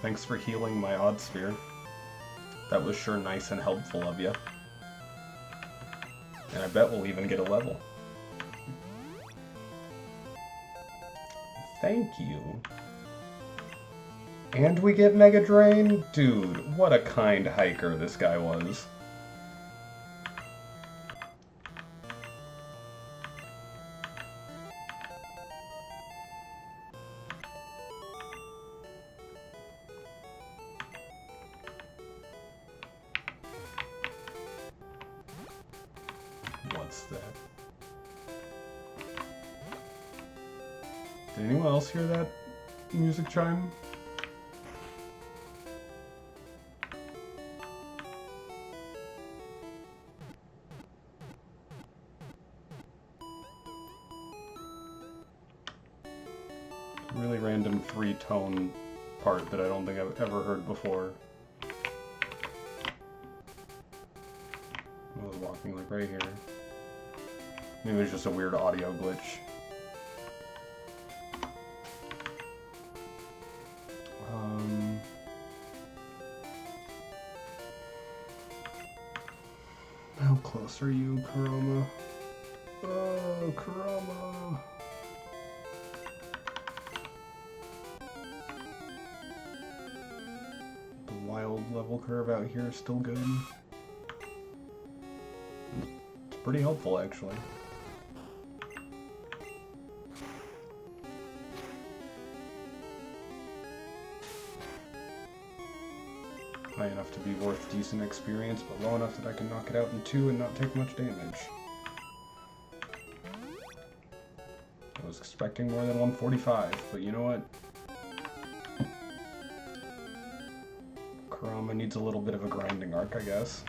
Thanks for healing my Odd Sphere. That was sure nice and helpful of you. And I bet we'll even get a level. Thank you. And we get Mega Drain? Dude, what a kind hiker this guy was. What's that? Did anyone else hear that music chime? Really random 3-tone part that I don't think I've ever heard before. I was walking like right here. Maybe it was just a weird audio glitch. How close are you, Kurama? Oh, Kurama! The wild level curve out here is still good. It's pretty helpful, actually. High enough to be worth decent experience, but low enough that I can knock it out in 2 and not take much damage. I was expecting more than 145, but you know what? Kurama needs a little bit of a grinding arc, I guess.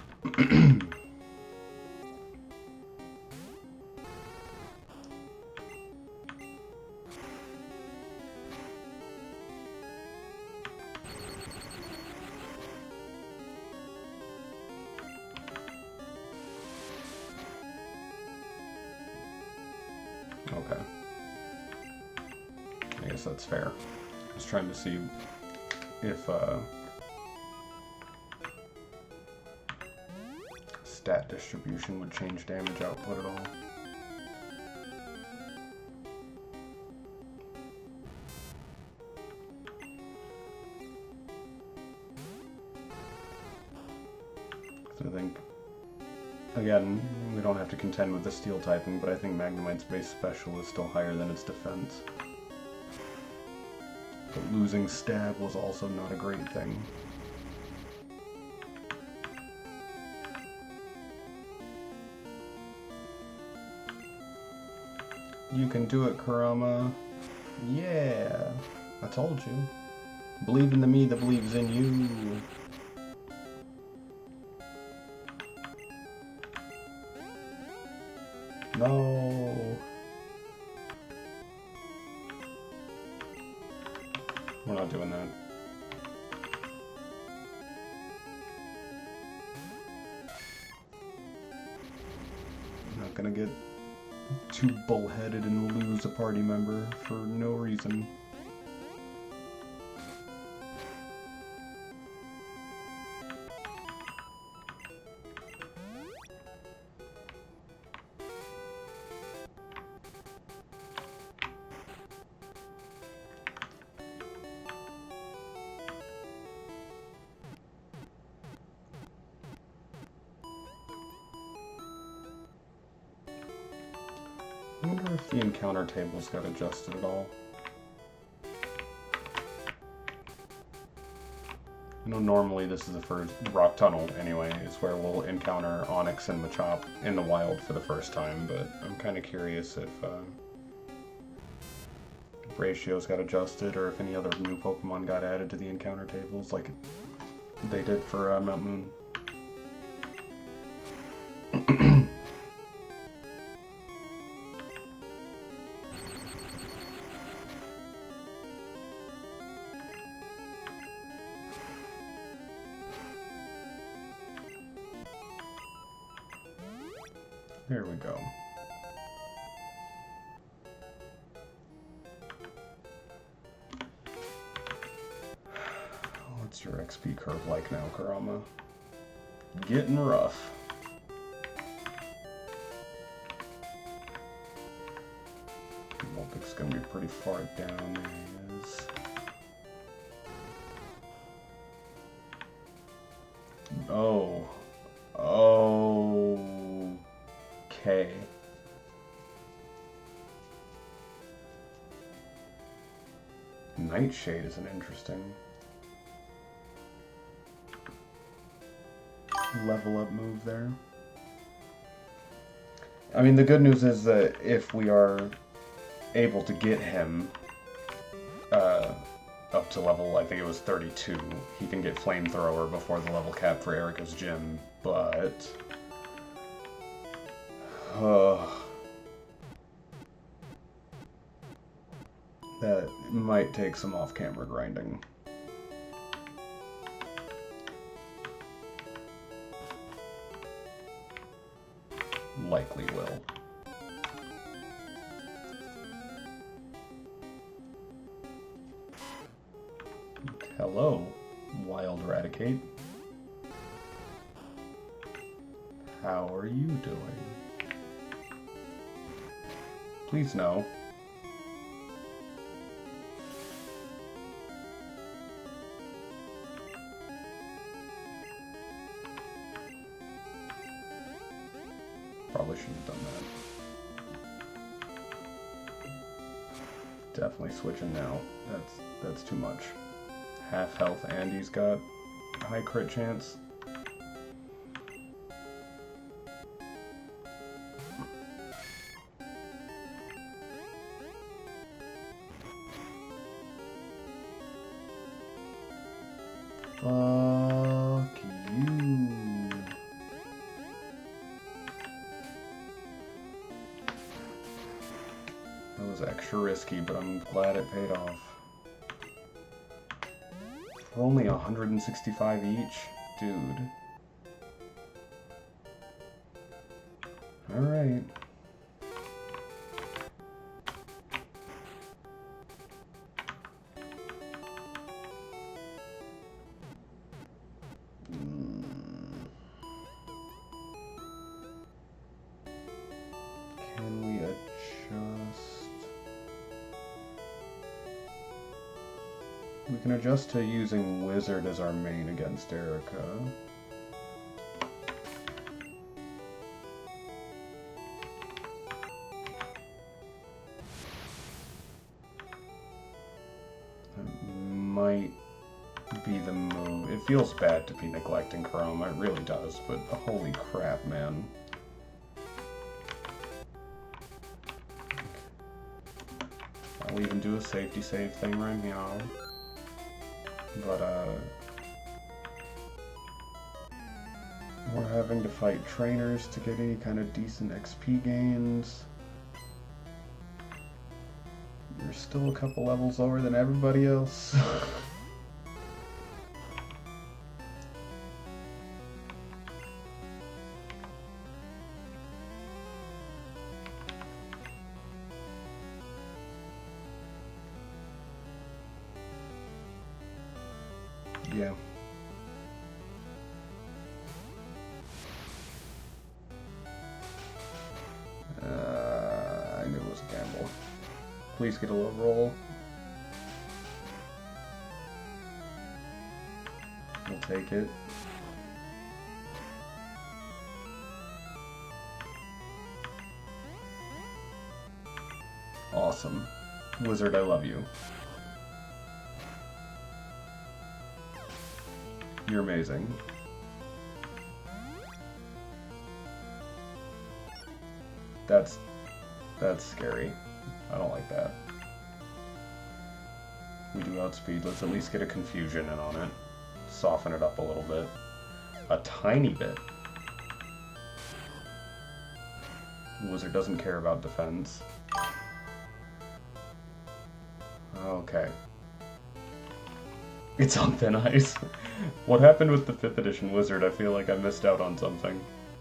Okay. I guess that's fair. I was trying to see if stat distribution would change damage output at all. So I think, again, we don't have to contend with the steel typing, but I think Magnemite's base special is still higher than its defense. But losing stab was also not a great thing. You can do it, Kurama. Yeah. I told you. Believe in the me that believes in you. No. We're not doing that. I'm not gonna get too bullheaded and lose a party member for no reason. I wonder if the encounter tables got adjusted at all. I know normally this is the first rock tunnel anyway, is where we'll encounter Onyx and Machop in the wild for the first time, but I'm kind of curious if ratios got adjusted or if any other new Pokemon got added to the encounter tables like they did for Mount Moon. There we go. What's your XP curve like now, Kurama? Getting rough. Vulpix's gonna be pretty far down. There he is. Oh. Okay. Nightshade is an interesting level up move there. I mean, the good news is that if we are able to get him up to level, I think it was 32, he can get Flamethrower before the level cap for Erica's gym, but that might take some off-camera grinding. Likely will. Hello, Wild Raticate. How are you doing? Please no. Probably shouldn't have done that. Definitely switching now. That's too much. Half health and he's got high crit chance. Fuck you. That was extra risky, but I'm glad it paid off. For only 165 each? Dude. Alright. Can we adjust? We can adjust to using Wizard as our main against Erica. That might be the move. It feels bad to be neglecting Kurama, it really does, but holy crap, man. I'll even do a safety save thing right now. But, we're having to fight trainers to get any kind of decent XP gains. You're still a couple levels lower than everybody else. Yeah. I knew it was a gamble. Please get a low roll. We'll take it. Awesome. Wizard, I love you. You're amazing. That's scary. I don't like that. We do outspeed. Let's at least get a confusion in on it. Soften it up a little bit. A tiny bit. Wizard doesn't care about defense. Okay. It's on thin ice. What happened with the 5th edition Wizard? I feel like I missed out on something.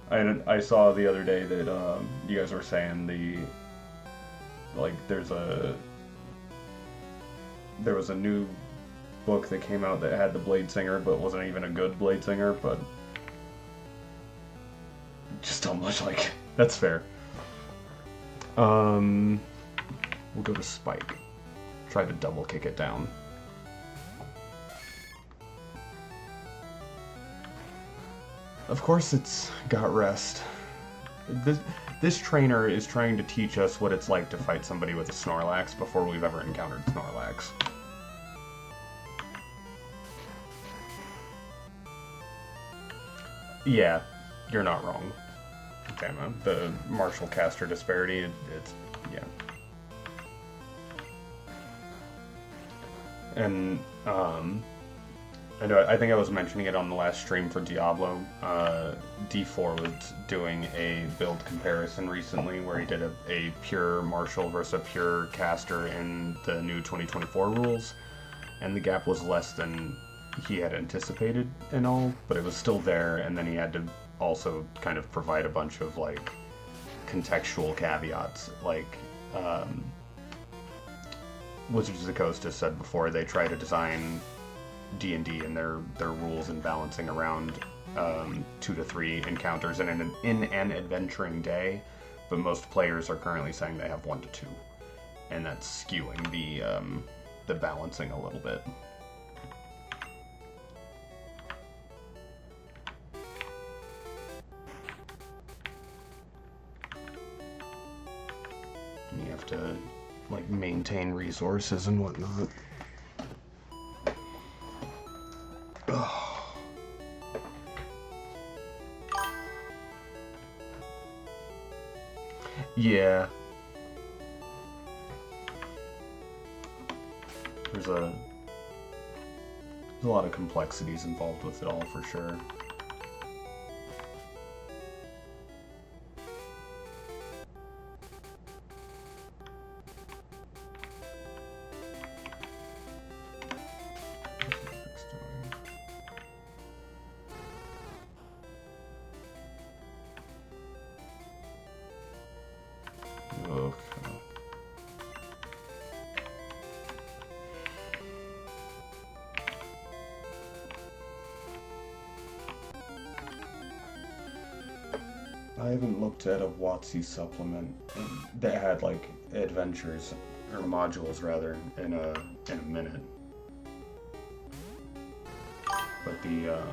I saw the other day that you guys were saying there was a new book that came out that had the Blade Singer, but wasn't even a good Blade Singer, but just don't much like it. That's fair. We'll go to Spike. Try to double kick it down. Of course it's got rest. This trainer is trying to teach us what it's like to fight somebody with a Snorlax before we've ever encountered Snorlax. Yeah, you're not wrong. Okay, man. The martial caster disparity, it's yeah. And, I think I was mentioning it on the last stream for Diablo. D4 was doing a build comparison recently where he did a pure martial versus a pure caster in the new 2024 rules, and the gap was less than he had anticipated and all, but it was still there, and then he had to also kind of provide a bunch of, like, contextual caveats, like, Wizards of the Coast has said before, they try to design D&D and their rules and balancing around 2 to 3 encounters in an adventuring day, but most players are currently saying they have 1 to 2, and that's skewing the balancing a little bit. And you have to, like, maintain resources and whatnot. Yeah. There's a lot of complexities involved with it all, for sure. I haven't looked at a WotC supplement that had, like, adventures, or modules rather, in a minute. But the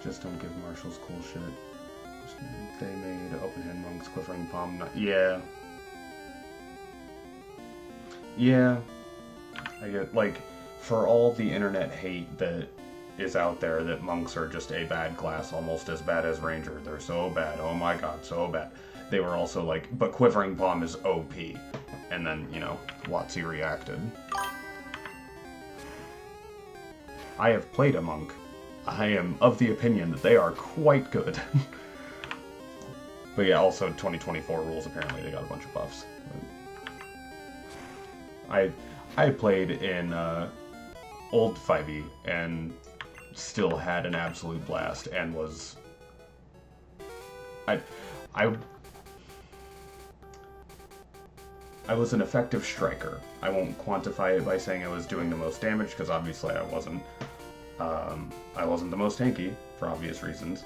just don't give marshals cool shit. They made open hand monks, quivering palm. Yeah. Yeah. I get, like, for all the internet hate that is out there that monks are just a bad class, almost as bad as ranger. They're so bad. Oh my god, so bad. They were also like, but Quivering Palm is OP. And then, you know, WotC reacted. I have played a monk. I am of the opinion that they are quite good. But yeah, also 2024 rules, apparently they got a bunch of buffs. I played in old 5e and still had an absolute blast and was... I was an effective striker. I won't quantify it by saying I was doing the most damage, because obviously I wasn't. I wasn't the most tanky, for obvious reasons.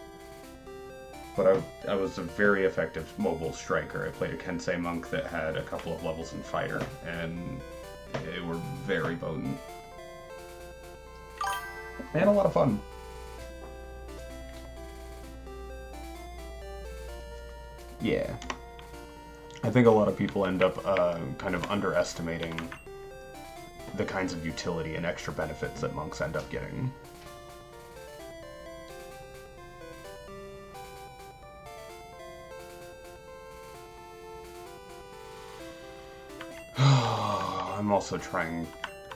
But I was a very effective mobile striker. I played a Kensei monk that had a couple of levels in fighter, and they were very potent. And a lot of fun. Yeah. I think a lot of people end up kind of underestimating the kinds of utility and extra benefits that monks end up getting. I'm also trying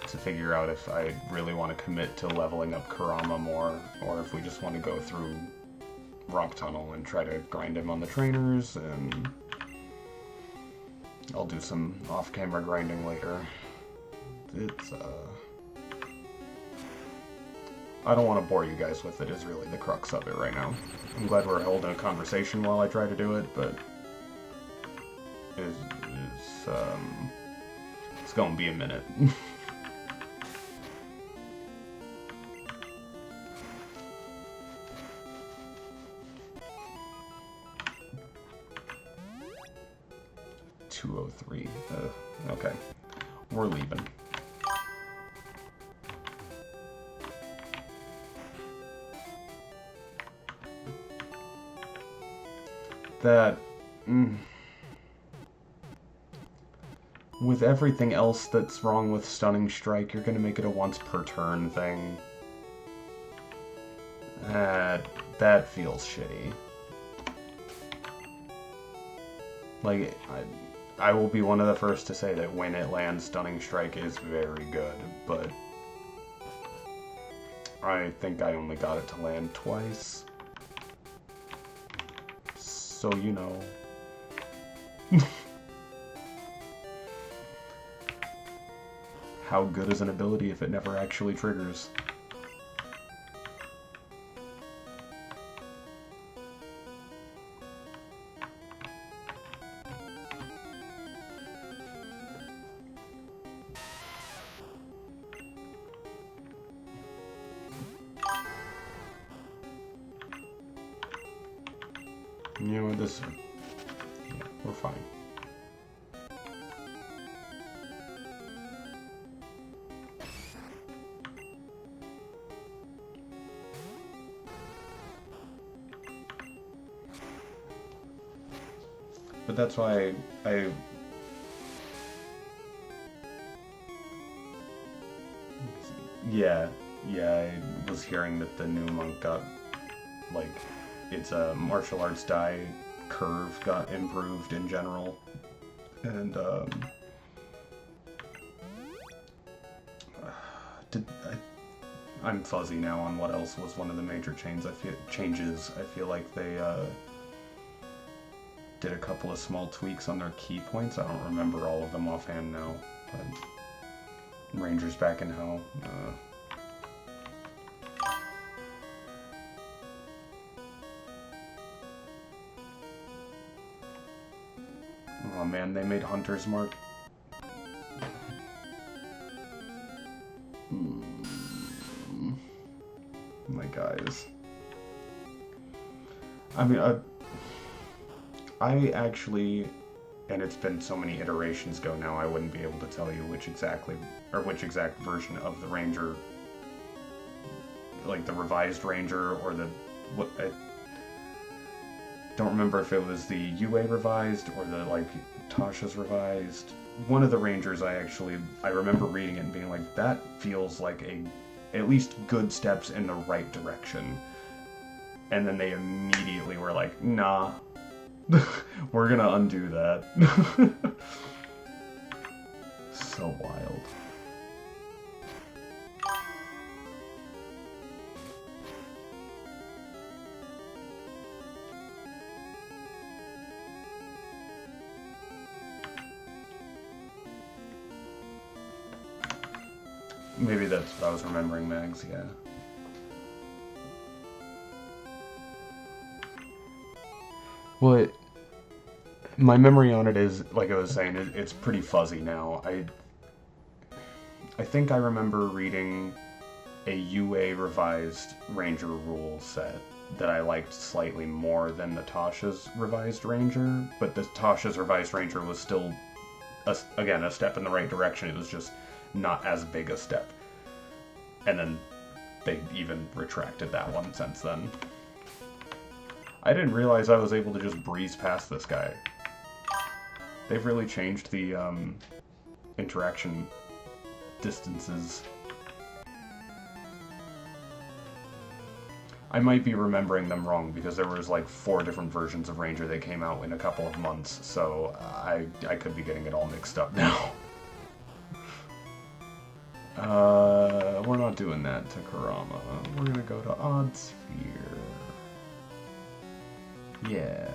to figure out if I really want to commit to leveling up Kurama more, or if we just want to go through Rock Tunnel and try to grind him on the trainers, and I'll do some off-camera grinding later. It's, I don't want to bore you guys with it, is really the crux of it right now. I'm glad we're holding a conversation while I try to do it, but it's gonna be a minute. $203. Okay. We're leaving. That... With everything else that's wrong with Stunning Strike, you're gonna make it a once per turn thing. That feels shitty. Like, I will be one of the first to say that when it lands, Stunning Strike is very good, but I think I only got it to land twice. So, you know. How good is an ability if it never actually triggers? You know what, this... Yeah, we're fine. But that's why I... Yeah, I was hearing that the new monk got, like, its martial arts die curve got improved in general, and I'm fuzzy now on what else was one of the major changes. I feel like they did a couple of small tweaks on their key points. I don't remember all of them offhand now, but Ranger's back in hell. Oh man, they made Hunter's Mark. My guys. I mean, I actually, and it's been so many iterations ago now, I wouldn't be able to tell you which exact version of the Ranger, like the revised Ranger or the, what, I don't remember if it was the UA revised or the, like, Tasha's revised. One of the Rangers I remember reading it and being like, that feels like a at least good steps in the right direction. And then they immediately were like, nah, we're gonna undo that. So wild. Maybe that's what I was remembering, Mags, yeah. Well, my memory on it is, like I was saying, it's pretty fuzzy now. I think I remember reading a UA revised Ranger rule set that I liked slightly more than the Tasha's revised Ranger, but the Tasha's revised Ranger was still, again, a step in the right direction. It was just not as big a step. And then they even retracted that one since then. I didn't realize I was able to just breeze past this guy. They've really changed the interaction distances. I might be remembering them wrong because there was like 4 different versions of Ranger that came out in a couple of months, so I could be getting it all mixed up now. We're not doing that to Kurama. We're gonna go to Odd Sphere. Yeah.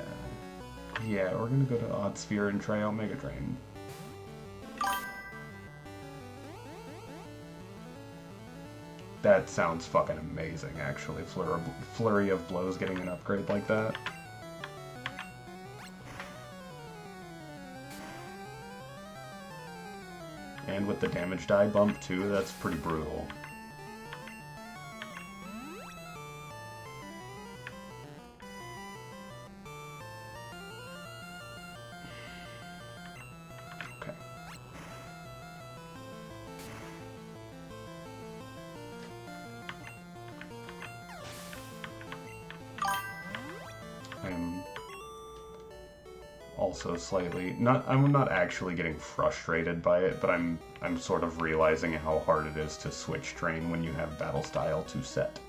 Yeah, we're gonna go to Odd Sphere and try out Mega Drain. That sounds fucking amazing, actually. Flurry of Blows getting an upgrade like that. And with the damage die bump, too, that's pretty brutal. Okay. I'm also slightly I'm not actually getting frustrated by it, but I'm sort of realizing how hard it is to switch train when you have battle style to set.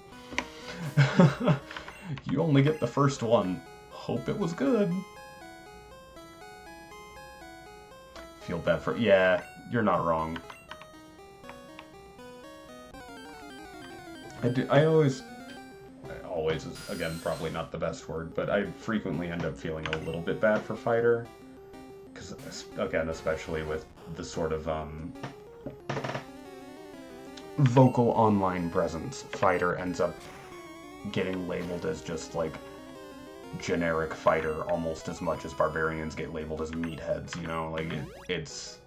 You only get the first one. Hope it was good. Feel bad for... Yeah, you're not wrong. I always is, again, probably not the best word, but I frequently end up feeling a little bit bad for Fighter. Because, again, especially with the sort of, vocal online presence, Fighter ends up getting labeled as just, like, generic fighter almost as much as barbarians get labeled as meatheads, you know? Like, it's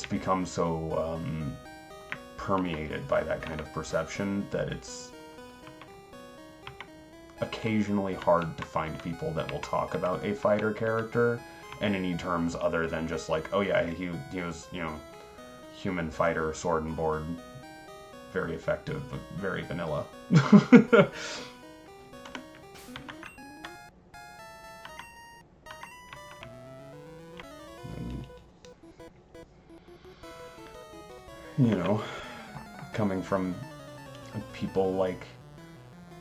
become so, permeated by that kind of perception that it's occasionally hard to find people that will talk about a fighter character in any terms other than just like, oh yeah, he was, you know, human fighter, sword and board, very effective, but very vanilla. You know, coming from people like...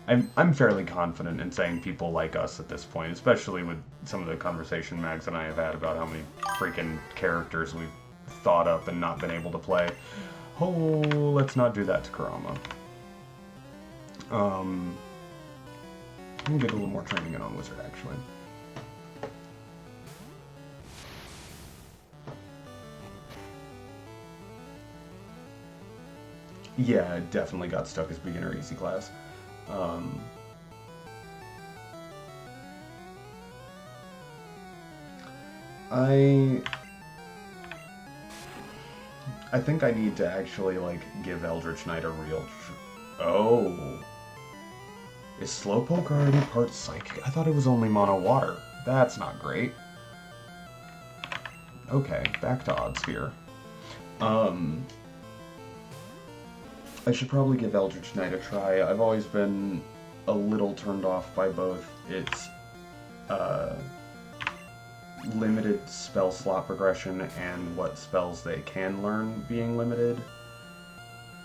I'm fairly confident in saying people like us at this point, especially with some of the conversation Mags and I have had about how many freaking characters we've thought up and not been able to play. Oh, let's not do that to Kurama. I'm gonna get a little more training in on Wizard, actually. Yeah, I definitely got stuck as beginner easy class. I think I need to actually, like, give Eldritch Knight a real... Oh. Is Slowpoke already part Psychic? I thought it was only Mono Water. That's not great. Okay, back to Odd Sphere. I should probably give Eldritch Knight a try. I've always been a little turned off by both its limited spell slot progression and what spells they can learn being limited.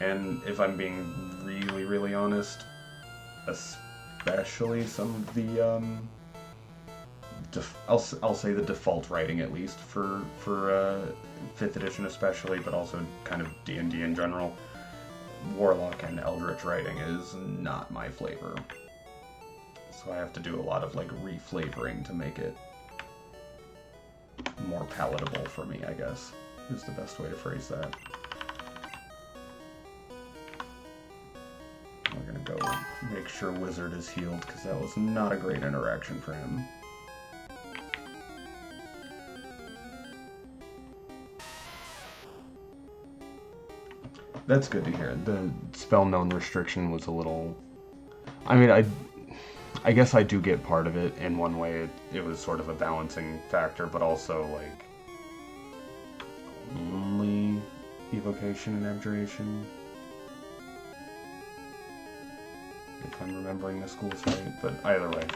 And if I'm being really, really honest, especially some of the I'll say the default writing at least for 5th edition especially, but also kind of D&D in general. Warlock and Eldritch writing is not my flavor, so I have to do a lot of like reflavoring to make it more palatable for me, I guess, is the best way to phrase that. We're gonna go make sure Wizard is healed, because that was not a great interaction for him. That's good to hear. The spell known restriction was a little... I mean, I guess I do get part of it in one way. It was sort of a balancing factor, but also, like, only evocation and abjuration. If I'm remembering the schools right, but either way.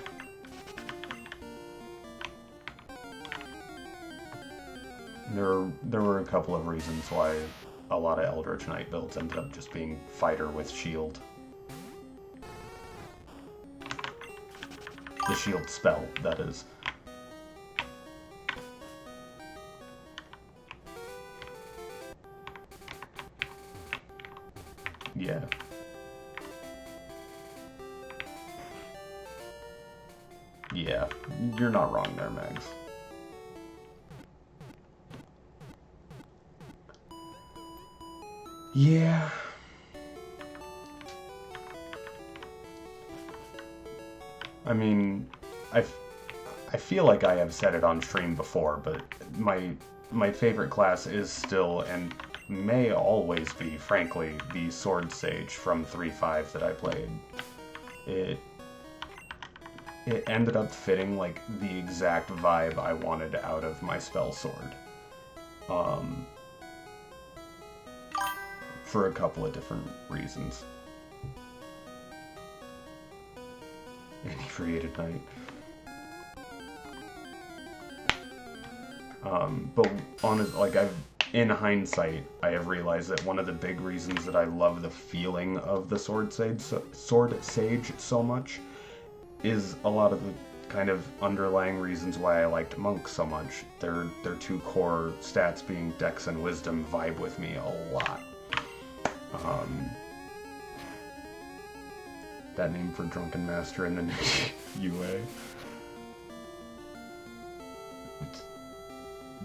There were a couple of reasons why a lot of Eldritch Knight builds ended up just being fighter with shield. The shield spell, that is. Yeah. Yeah, you're not wrong there, Mags. Yeah. I mean, I feel like I have said it on stream before, but my favorite class is still, and may always be, frankly, the Sword Sage from 3.5 that I played. It ended up fitting, like, the exact vibe I wanted out of my spell sword. For a couple of different reasons. Inebriated Knight. But like, in hindsight, I have realized that one of the big reasons that I love the feeling of the Sword Sage so much is a lot of the kind of underlying reasons why I liked Monk so much. Their two core stats being Dex and Wisdom vibe with me a lot. That name for Drunken Master in the new UA.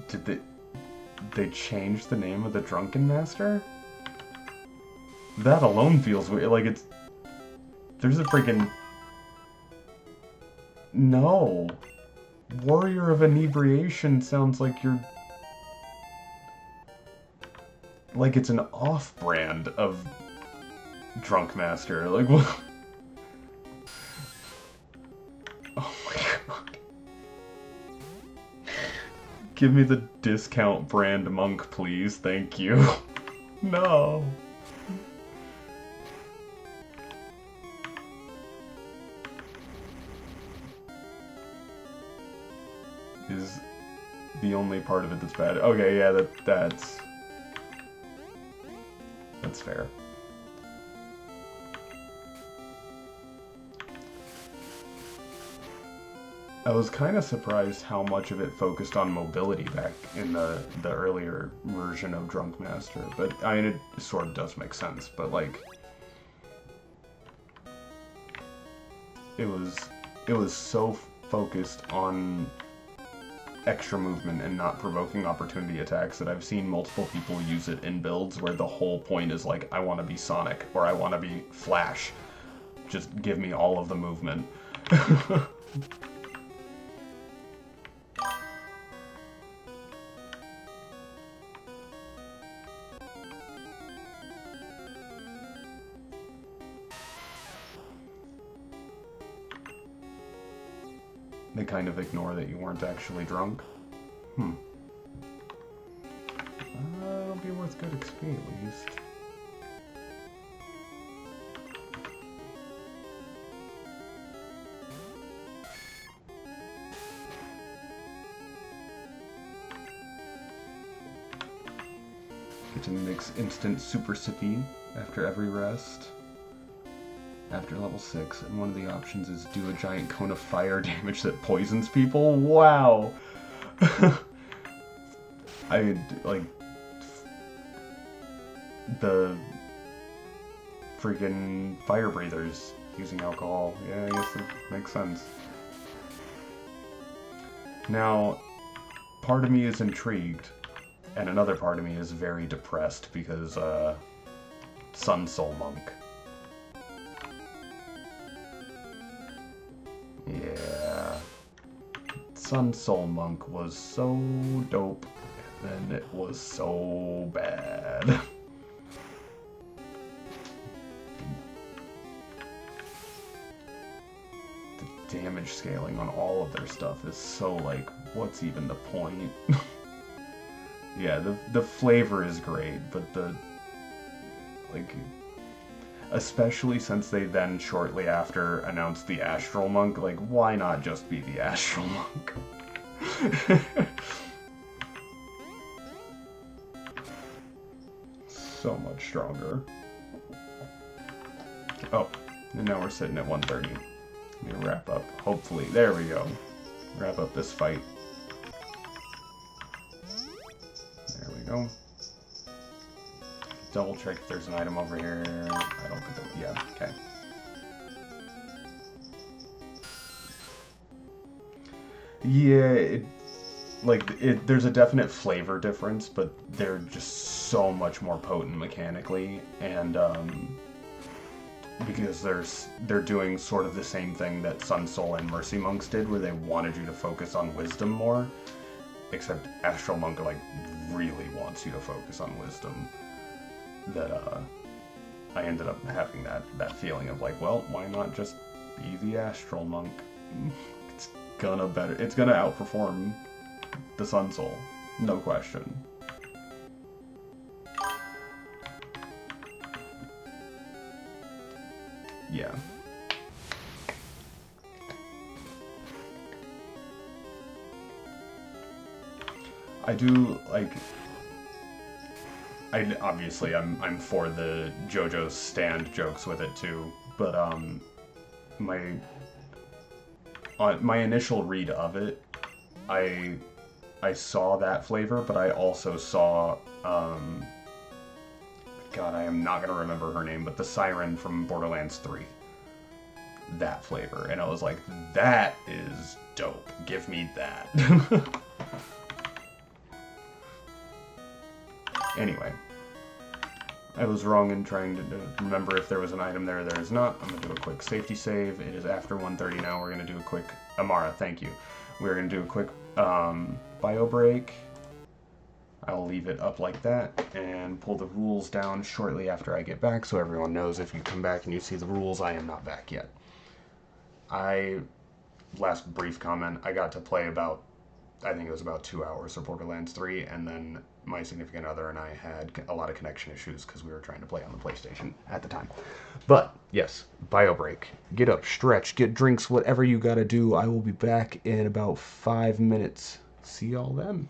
Did they change the name of the Drunken Master? That alone feels weird. Like, there's a freaking... No. Warrior of Inebriation sounds like you're... Like it's an off-brand of Drunk Master. Like, what? Oh my god. Give me the discount brand Monk, please. Thank you. No. Is the only part of it that's bad. Okay, yeah, that's fair. I was kind of surprised how much of it focused on mobility back in the earlier version of Drunk Master, but I mean, it sort of does make sense, but like, it was so focused on extra movement and not provoking opportunity attacks that I've seen multiple people use it in builds where the whole point is like, I want to be Sonic, or I want to be Flash. Just give me all of the movement. They kind of ignore that you weren't actually drunk. It'll be worth good XP at least. Get to mix instant super sippy after every rest. After level 6, and one of the options is do a giant cone of fire damage that poisons people. Wow! I, like, the freaking fire breathers using alcohol. Yeah, I guess it makes sense. Now, part of me is intrigued, and another part of me is very depressed because, Sun Soul Monk. Yeah. Sun Soul Monk was so dope, and it was so bad. The damage scaling on all of their stuff is so, like, what's even the point? Yeah, the flavor is great, but the, like, especially since they then shortly after announced the Astral Monk, like, why not just be the Astral Monk? So much stronger. Oh, and now we're sitting at 130. Let me wrap up. Hopefully, there we go. Wrap up this fight. There we go. Double check if there's an item over here. I don't think that. Yeah, okay. Yeah, there's a definite flavor difference, but they're just so much more potent mechanically, and because they're doing sort of the same thing that Sun Soul and Mercy Monks did, where they wanted you to focus on wisdom more, except Astral Monk, like, really wants you to focus on wisdom. That I ended up having that feeling of like, well, why not just be the Astral Monk? It's gonna outperform the Sun Soul, no question. Yeah. I do like. Obviously I'm for the JoJo's stand jokes with it too, but my initial read of it, I saw that flavor, but I also saw God, I am not gonna remember her name, but the Siren from Borderlands 3. That flavor, and I was like, that is dope. Give me that. Anyway, I was wrong in trying to remember if there was an item there. There is not. I'm going to do a quick safety save. It is after 1:30 now. We're going to do a quick... Amara, thank you. We're going to do a quick bio break. I'll leave it up like that and pull the rules down shortly after I get back so everyone knows if you come back and you see the rules, I am not back yet. Last brief comment, I got to play about, I think it was about 2 hours of Borderlands 3, and then my significant other and I had a lot of connection issues because we were trying to play on the PlayStation at the time. But, yes, bio break. Get up, stretch, get drinks, whatever you gotta do. I will be back in about 5 minutes. See y'all then.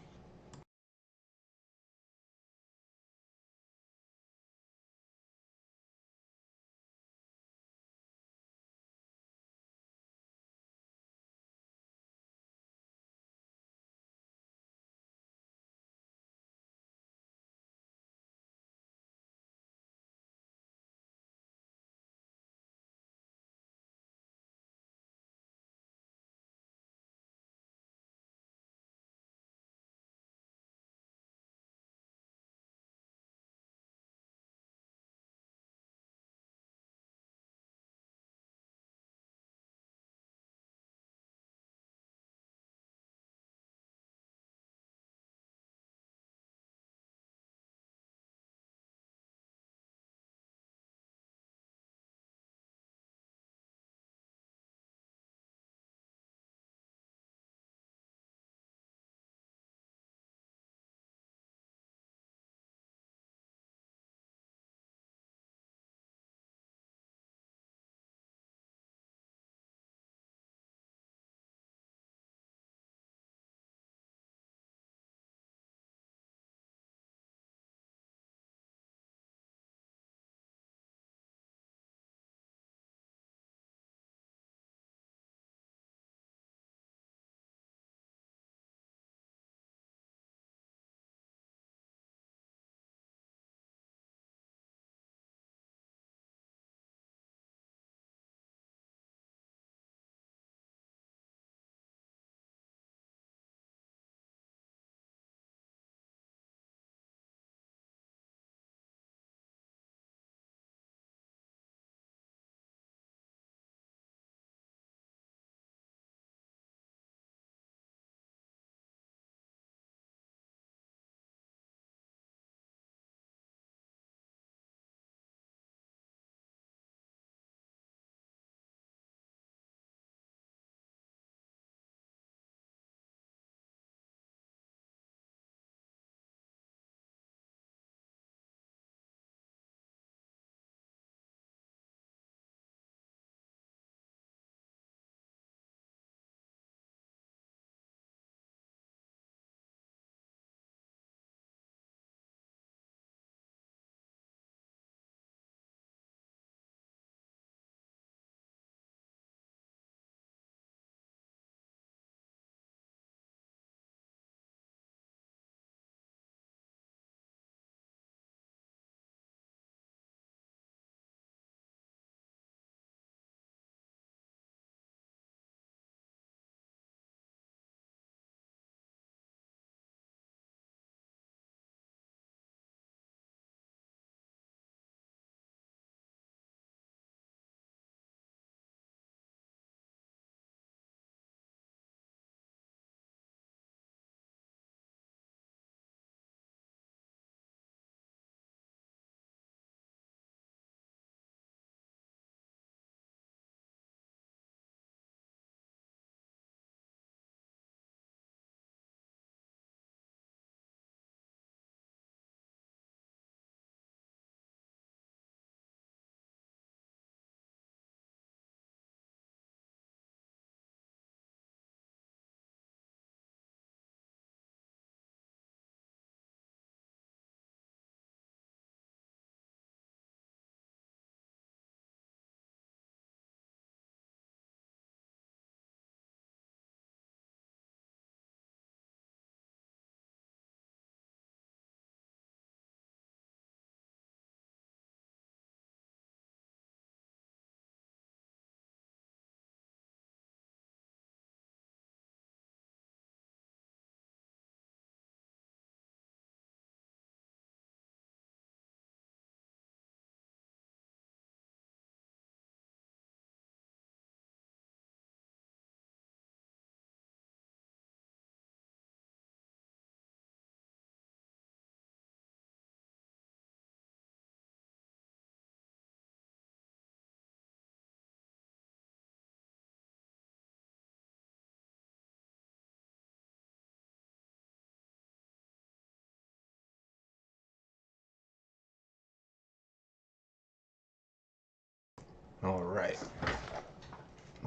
Alright.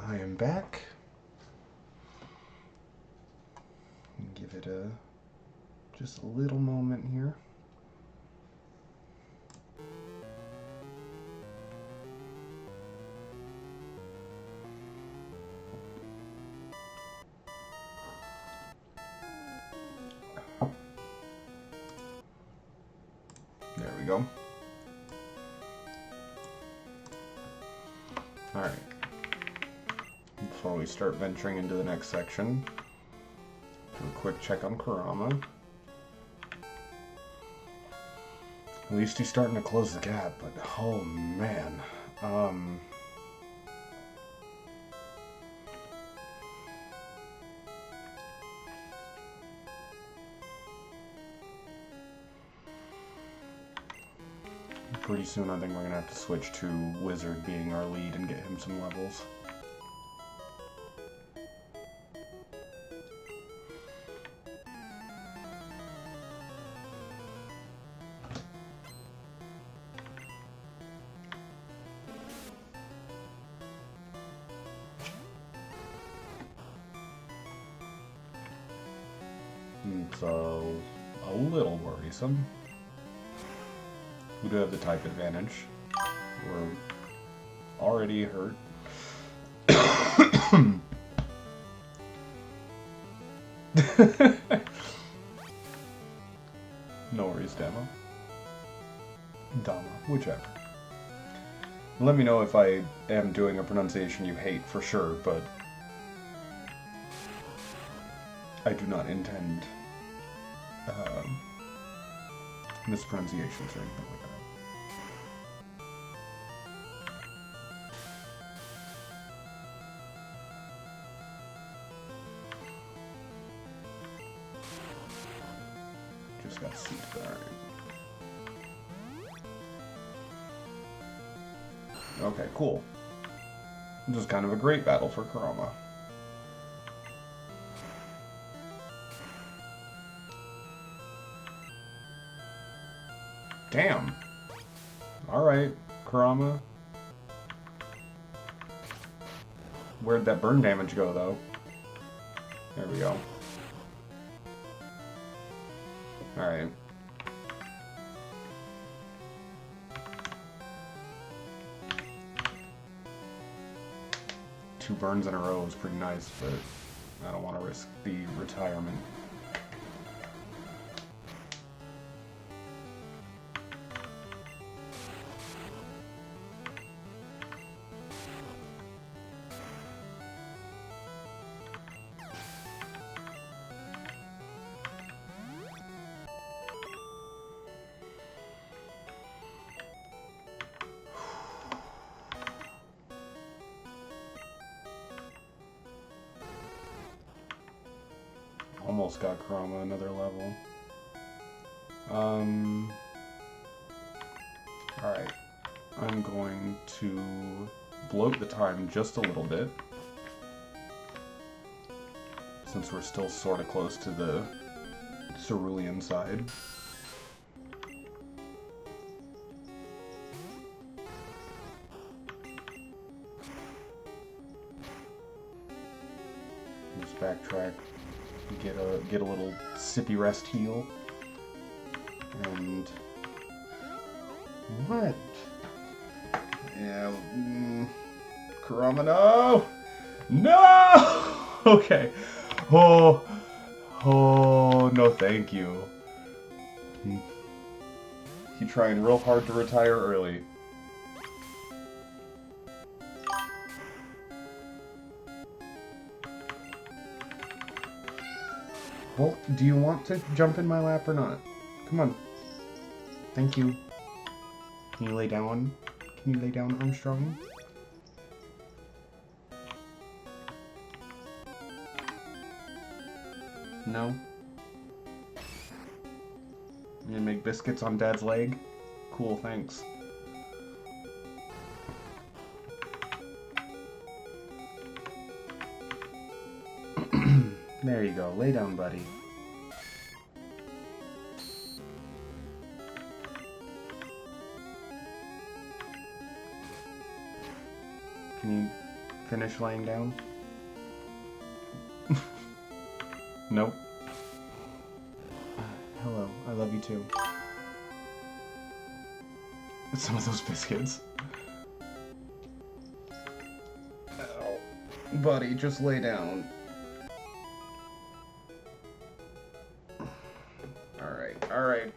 I am back. Give it just a little moment here. There we go. Alright. Before we start venturing into the next section, do a quick check on Kurama. At least he's starting to close the gap, but oh man. Pretty soon I think we're gonna have to switch to Wizard being our lead and get him some levels. It's a little worrisome. We do have the type advantage. We're already hurt. No worries, Dama. Dama, whichever. Let me know if I am doing a pronunciation you hate for sure, but I do not intend mispronunciations or anything like that. Just got seated, alright. Okay, cool. This is kind of a great battle for Kurama. Damn. Alright, Kurama. Where'd that burn damage go, though? There we go. Alright. Two burns in a row is pretty nice, but I don't want to risk the retirement. Almost got Kurama another level. Alright. I'm going to bloat the time just a little bit, since we're still sort of close to the cerulean side. Just backtrack. Get a little sippy rest heal. And what? Yeah, Kurama, no! No! Okay. Oh, no, thank you. He trying real hard to retire early. Well, do you want to jump in my lap or not? Come on. Thank you. Can you lay down? Can you lay down, Armstrong? No? You gonna make biscuits on Dad's leg? Cool, thanks. There you go. Lay down, buddy. Can you finish laying down? Nope. Hello, I love you too. Some of those biscuits. Ow. Buddy, just lay down. Alright, alright.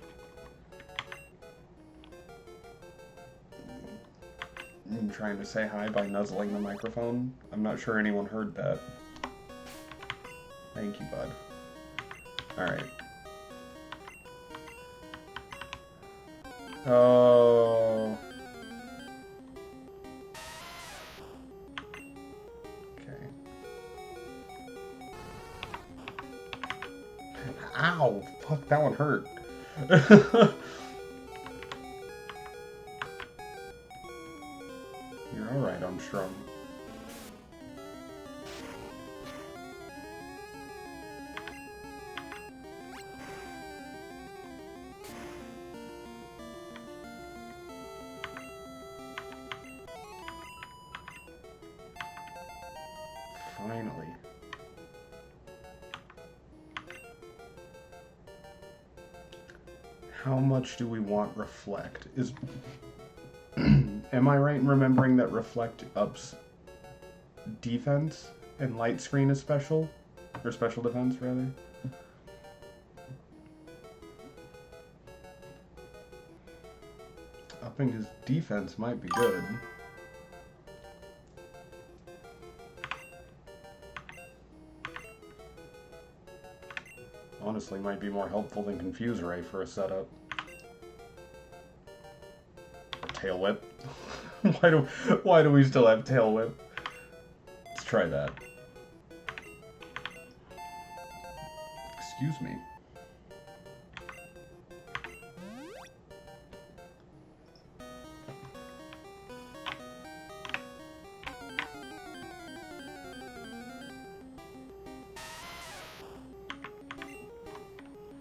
I'm trying to say hi by nuzzling the microphone. I'm not sure anyone heard that. Thank you, bud. Alright. Oh. Okay. Ow! Fuck, that one hurt. You're alright, Armstrong. Finally. How much do we want Reflect? Am I right in remembering that Reflect ups defense and Light Screen is special? Or special defense, rather? Upping his defense might be good. Honestly, might be more helpful than Confuse Ray for a setup. Tail Whip. Why do we still have Tail Whip? Let's try that. Excuse me.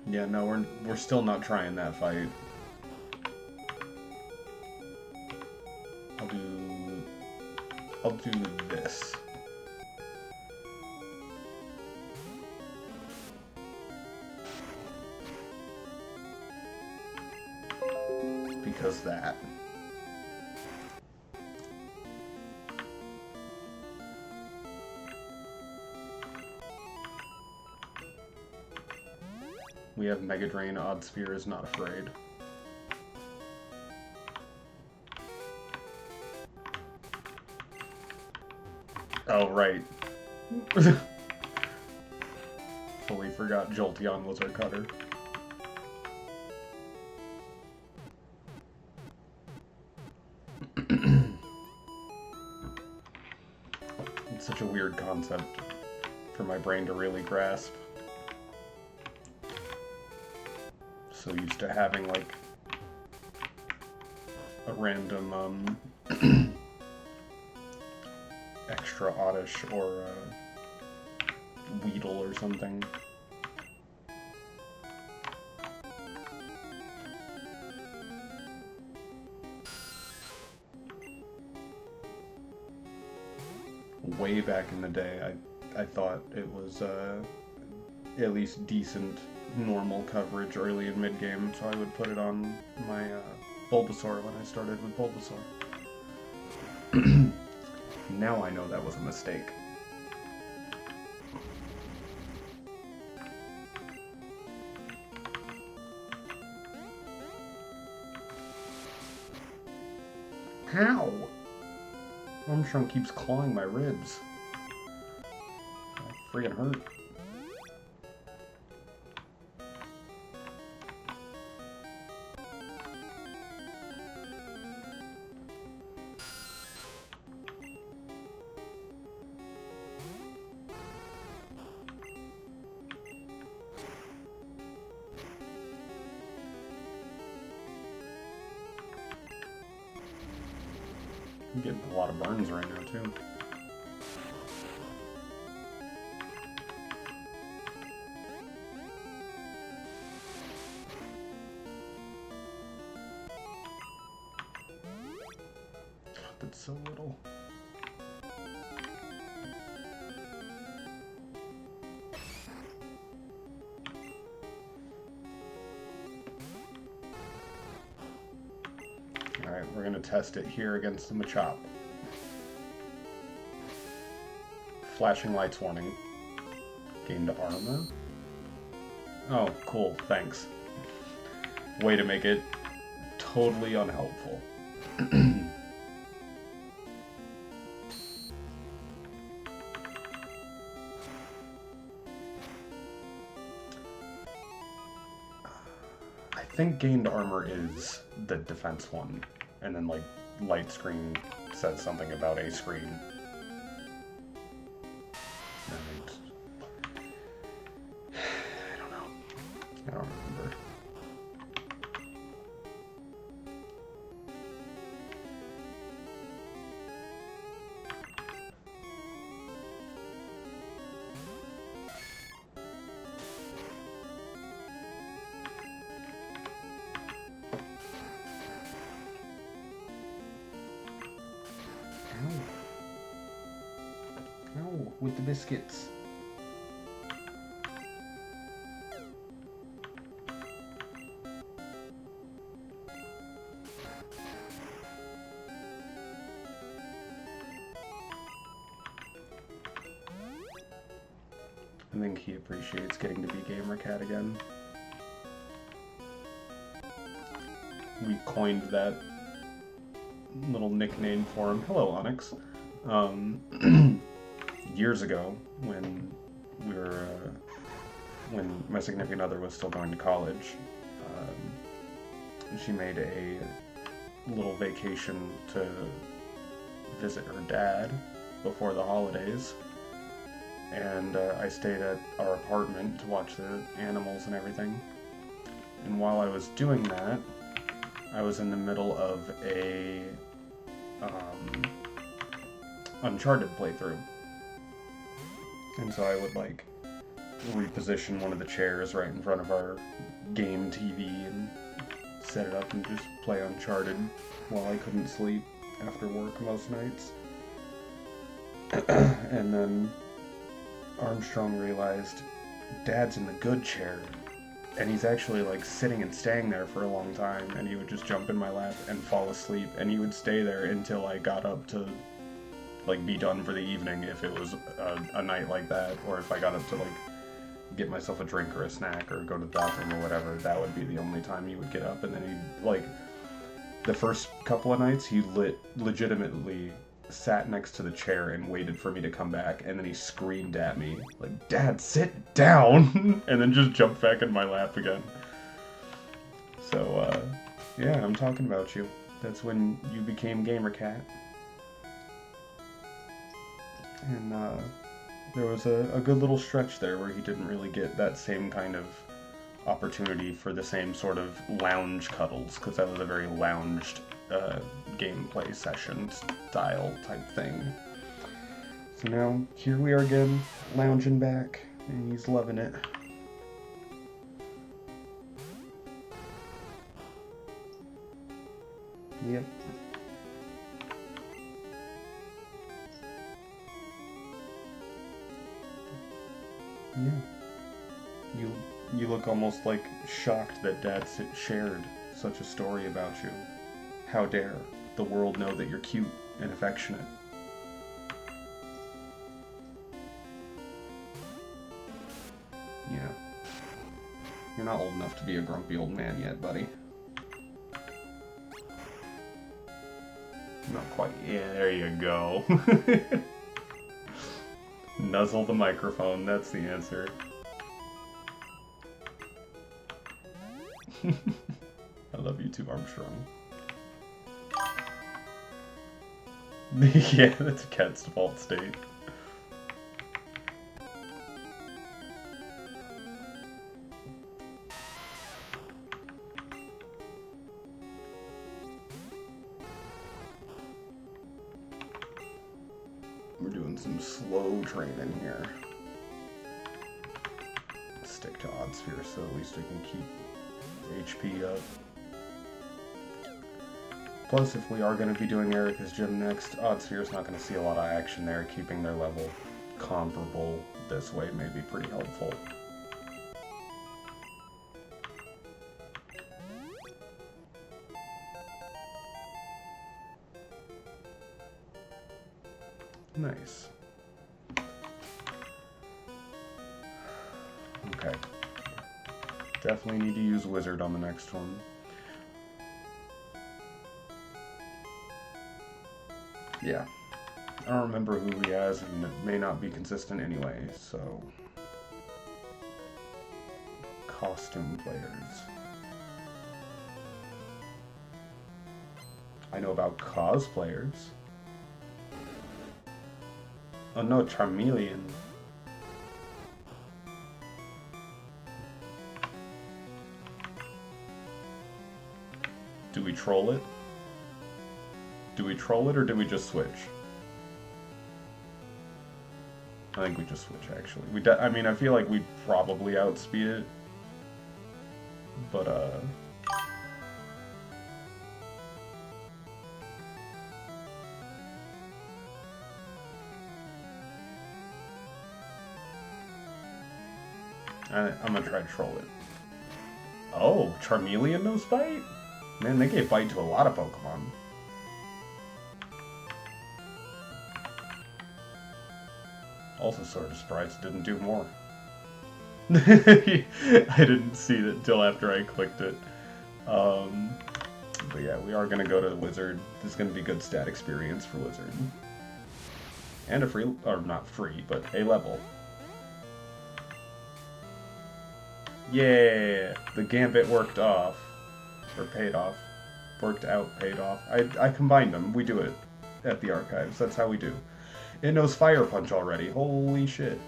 Yeah, no, we're still not trying that fight. I'll do this. Because that. We have Mega Drain, Odd Sphere is not afraid. Oh, right. Fully forgot Jolteon was our cutter. It's such a weird concept for my brain to really grasp. So used to having, like, a random, extra Oddish or, Weedle or something. Way back in the day, I thought it was, at least decent normal coverage early and mid-game, so I would put it on my Bulbasaur when I started with Bulbasaur. Now I know that was a mistake. How? Armstrong keeps clawing my ribs. That friggin' hurt. I'm getting a lot of burns right now, too. God, that's so little. We're gonna test it here against the Machop. Flashing lights warning. Gained armor. Oh, cool, thanks. Way to make it totally unhelpful. I think gained armor is the defense one, and then like light screen says something about a screen. And I don't know. I don't remember. No, with the biscuits. I think he appreciates getting to be GamerCat again. We coined that little nickname for him. Hello, Onyx. Years ago, when we were, when my significant other was still going to college, she made a little vacation to visit her dad before the holidays, and I stayed at our apartment to watch the animals and everything. And while I was doing that, I was in the middle of a Uncharted playthrough. And so I would like reposition one of the chairs right in front of our game TV and set it up and just play Uncharted while I couldn't sleep after work most nights. And then Armstrong realized Dad's in the good chair, and he's actually like sitting and staying there for a long time, and he would just jump in my lap and fall asleep, and he would stay there until I got up to like be done for the evening if it was a night like that, or if I got up to like get myself a drink or a snack or go to the bathroom or whatever. That would be the only time he would get up. And then he like the first couple of nights he legitimately sat next to the chair and waited for me to come back, and then he screamed at me like, "Dad, sit down!" and then just jumped back in my lap again. So yeah, I'm talking about you. That's when you became GamerCat. And there was a good little stretch there where he didn't really get that same kind of opportunity for the same sort of lounge cuddles, because that was a very lounged gameplay session style type thing. So now, here we are again, lounging back, and he's loving it. Yep. Yeah. You look almost like shocked that Dad shared such a story about you. How dare the world know that you're cute and affectionate. Yeah. You're not old enough to be a grumpy old man yet, buddy. Not quite. Yeah, there you go. Nuzzle the microphone, that's the answer. I love you too, Armstrong. Yeah, that's a cat's default state. We're doing some slow training here. Stick to Odd Sphere so at least we can keep HP up. Plus, if we are going to be doing Erica's gym next, Odd Sphere's not going to see a lot of action there. Keeping their level comparable this way may be pretty helpful. Nice. Okay. Definitely need to use Wizard on the next one. Yeah. I don't remember who he has, and it may not be consistent anyway, so... Costume players. I know about cosplayers. Oh no, Charmeleon. Do we troll it? Do we troll it or do we just switch? I think we just switch, actually. I mean, I feel like we'd probably outspeed it. But, I'm gonna try to troll it. Oh, Charmeleon knows Bite? Man, they gave Bite to a lot of Pokemon. Also, Sword of Sprites didn't do more. I didn't see it until after I clicked it. But yeah, we are gonna go to the Wizard. This is gonna be good stat experience for Wizard. And a free, or not free, but a level. Yeah, the Gambit worked off. Or paid off. Worked out, paid off. I combined them. We do it at the archives. That's how we do. It knows Fire Punch already. Holy shit.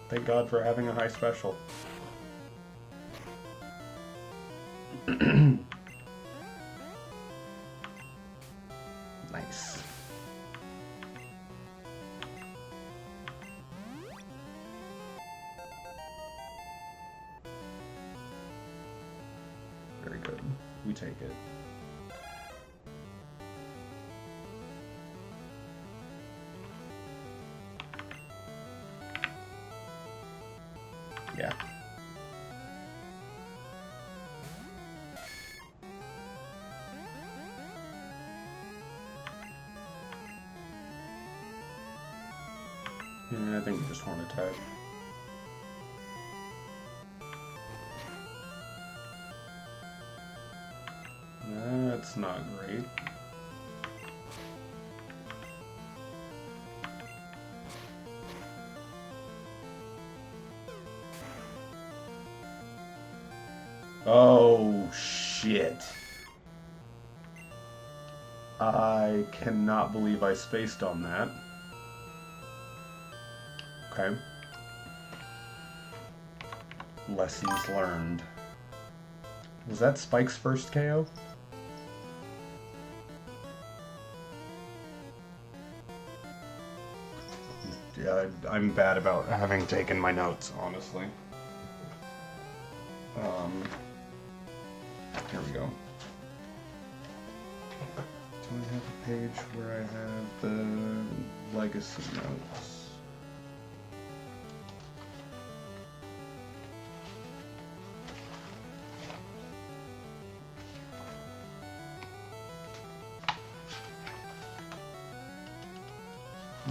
Thank God for having a high special. Nice. Very good. We take it. Yeah. Yeah, I think we just Horn Attack. That's not great. Oh, shit. I cannot believe I spaced on that. Okay. Lessons learned. Was that Spike's first KO? Yeah, I'm bad about having taken my notes, honestly. Here we go. Do I have a page where I have the legacy notes?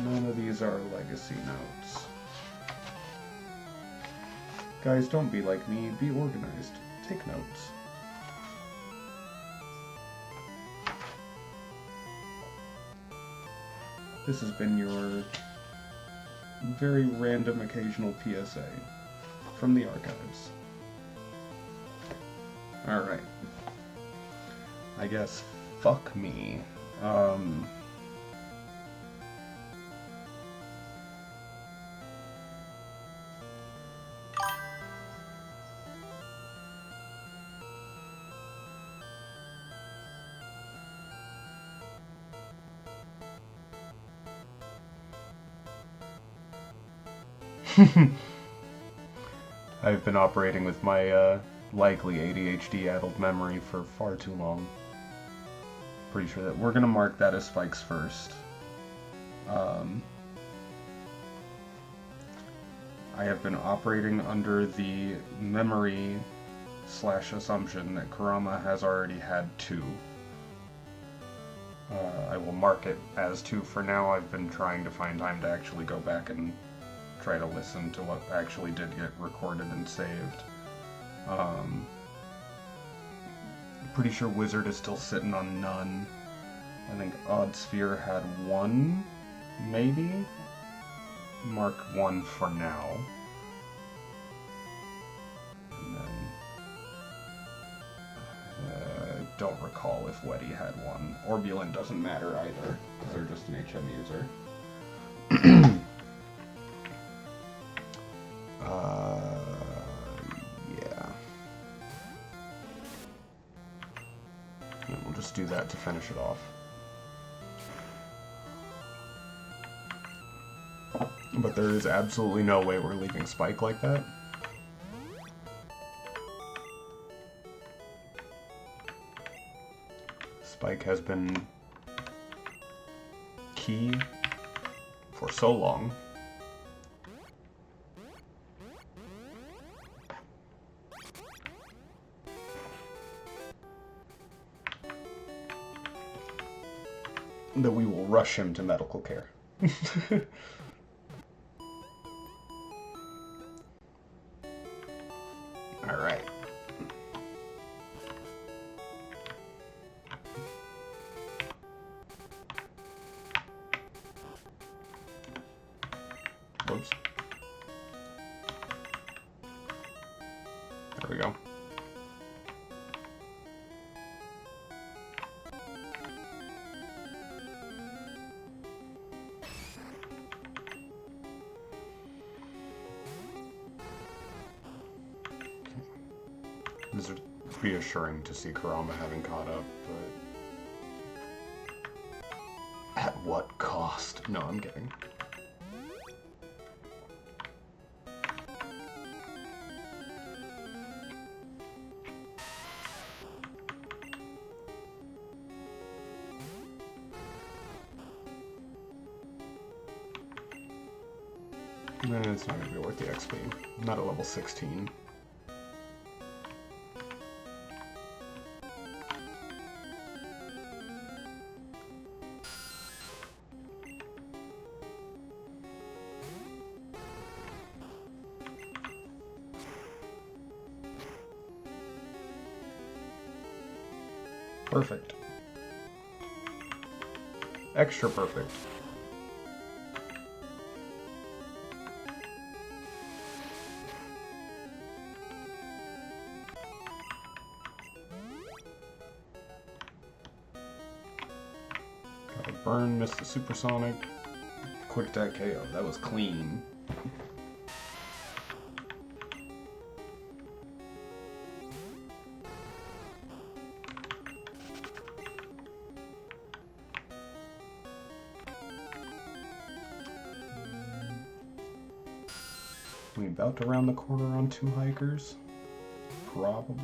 None of these are legacy notes. Guys, don't be like me. Be organized. Take notes. This has been your very random occasional PSA from the archives. Alright. I guess fuck me. I've been operating with my likely ADHD-addled memory for far too long. Pretty sure that we're gonna mark that as Spike's first. I have been operating under the memory / assumption that Kurama has already had 2. I will mark it as 2 for now. I've been trying to find time to actually go back and try to listen to what actually did get recorded and saved. Pretty sure Wizard is still sitting on none. I think Odd Sphere had 1, maybe? Mark 1 for now. And then... don't recall if Weddy had 1. Orbulent doesn't matter either, because they're just an HM user. Yeah. And we'll just do that to finish it off. But there is absolutely no way we're leaving Spike like that. Spike has been key for so long. That we will rush him to medical care. All right. Whoops. There we go. It is reassuring to see Kurama having caught up, but at what cost? No, I'm kidding. It's not going to be worth the XP. Not at level 16. Perfect. Extra perfect. Got a burn, missed the supersonic. Quick attack KO. That was clean. We about to round the corner on 2 hikers? Probably.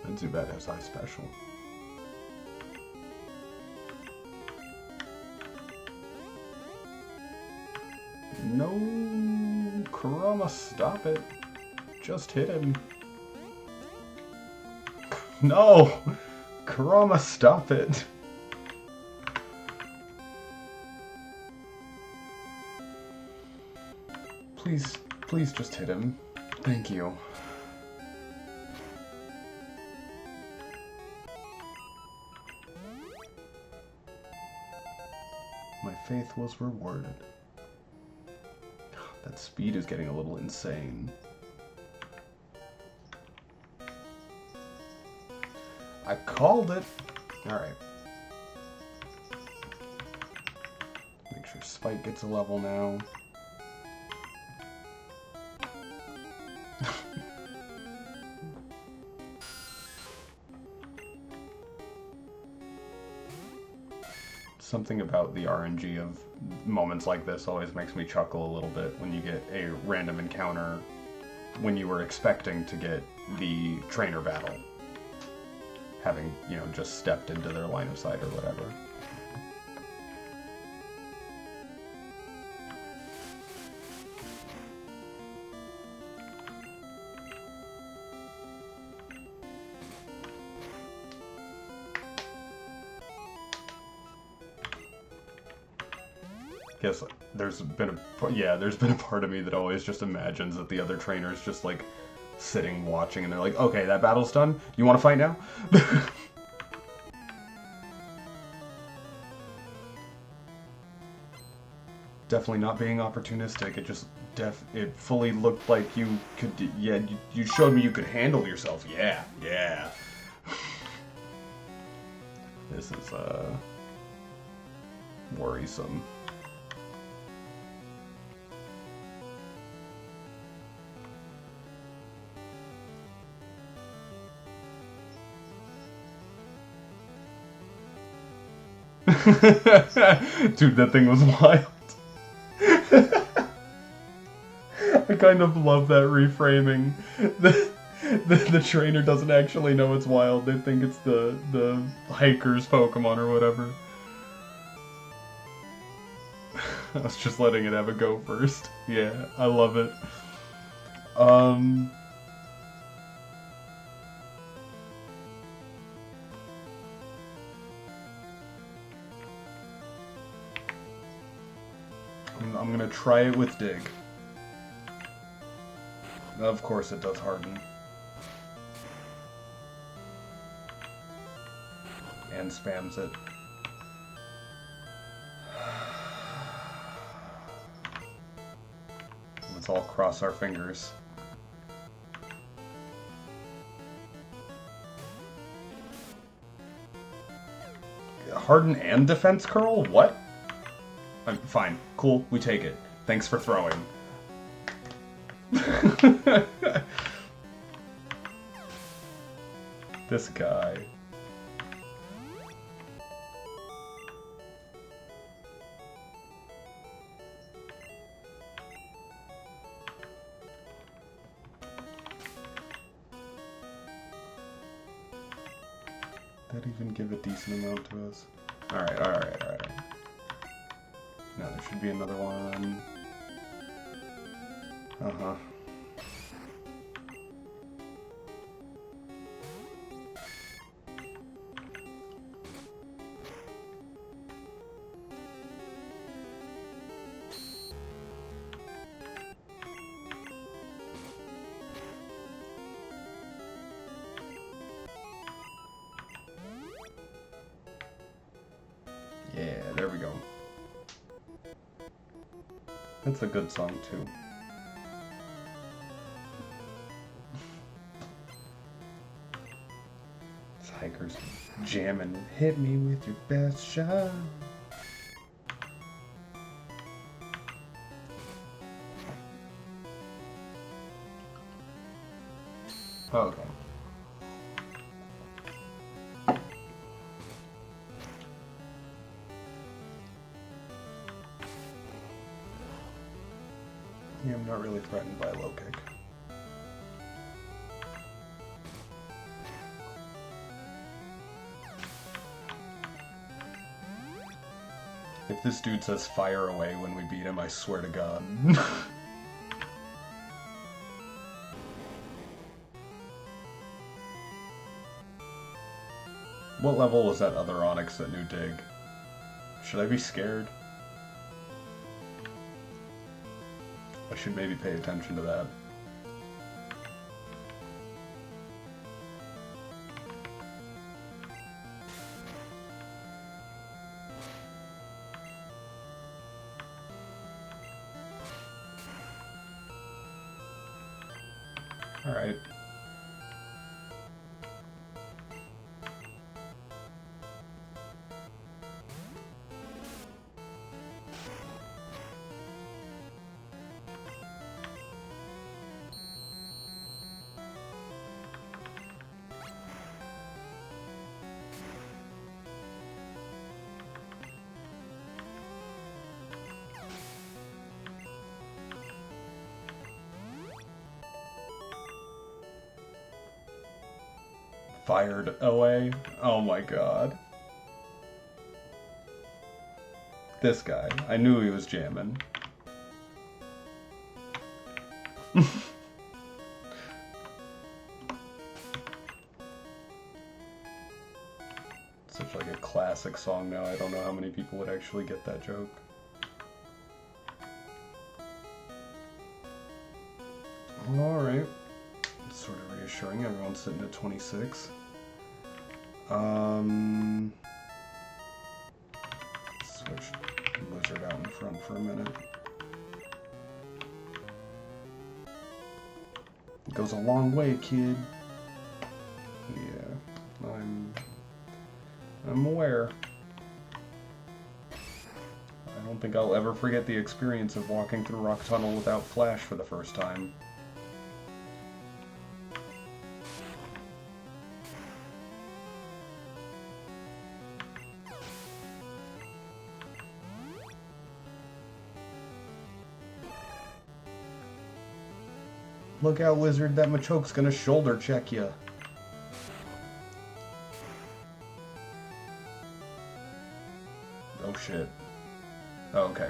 And Zubat has high special. No, Kurama, stop it. Just hit him. No! Kurama, stop it. Please just hit him. Thank you. My faith was rewarded. That speed is getting a little insane. I called it! Alright. Make sure Spike gets a level now. Something about the RNG of moments like this always makes me chuckle a little bit when you get a random encounter when you were expecting to get the trainer battle. Having, you know, just stepped into their line of sight or whatever. Guess there's been a part of me that always just imagines that the other trainer's just like sitting watching and they're like, okay, that battle's done. You want to fight now? Definitely not being opportunistic. It just it fully looked like you could. Yeah, you showed me you could handle yourself. Yeah, yeah. This is worrisome. Dude, that thing was wild. I kind of love that reframing. The trainer doesn't actually know it's wild. They think it's the hiker's Pokemon or whatever. I was just letting it have a go first. Yeah, I love it. I'm gonna try it with Dig. Of course it does harden. And spams it. Let's all cross our fingers. Harden and defense curl? What? Fine. Cool. We take it. Thanks for throwing. This guy. That even give a decent amount to us? Alright, alright, alright. Now there should be another one. Uh-huh. Yeah, there we go. That's a good song, too. This hiker's jamming. Hit me with your best shot. Oh, okay. Yeah, I'm not really threatened by low kick. If this dude says fire away when we beat him, I swear to God. What level was that other Onix that knew Dig? Should I be scared? I should maybe pay attention to that. Alright. Fired away? Oh my God. This guy. I knew he was jamming. Such like a classic song now. I don't know how many people would actually get that joke. Alright. It's sort of reassuring. Everyone's sitting at 26. Switch Blizzard out in front for a minute. It goes a long way, kid. Yeah, I'm aware. I don't think I'll ever forget the experience of walking through Rock Tunnel without Flash for the first time. Look out, Wizard, that Machoke's gonna shoulder check you. Oh shit. Oh, okay.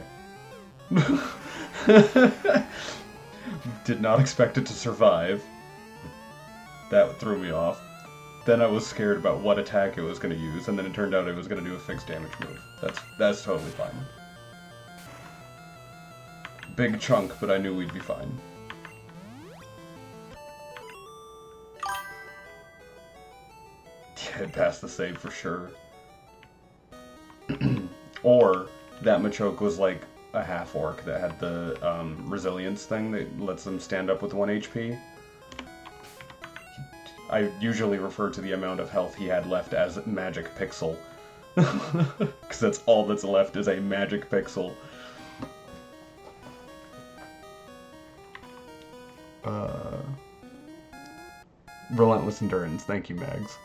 Did not expect it to survive. That threw me off. Then I was scared about what attack it was gonna use, and then it turned out it was gonna do a fixed damage move. That's totally fine. Big chunk, but I knew we'd be fine. Yeah, it passed the save for sure. Or that Machoke was like a half-orc that had the resilience thing that lets them stand up with 1 HP. I usually refer to the amount of health he had left as magic pixel. Because that's all that's left is a magic pixel. Relentless Endurance, thank you, Mags.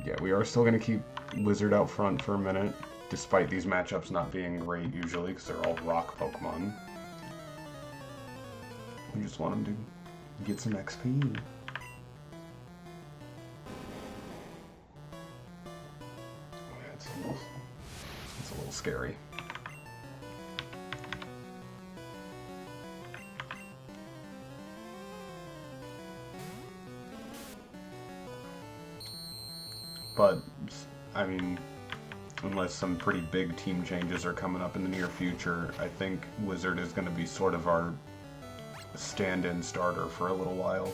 Yeah, we are still going to keep Lizard out front for a minute, despite these matchups not being great usually, because they're all rock Pokemon. We just want them to get some XP. It's a little scary. But, I mean, unless some pretty big team changes are coming up in the near future, I think Wizard is going to be sort of our stand-in starter for a little while.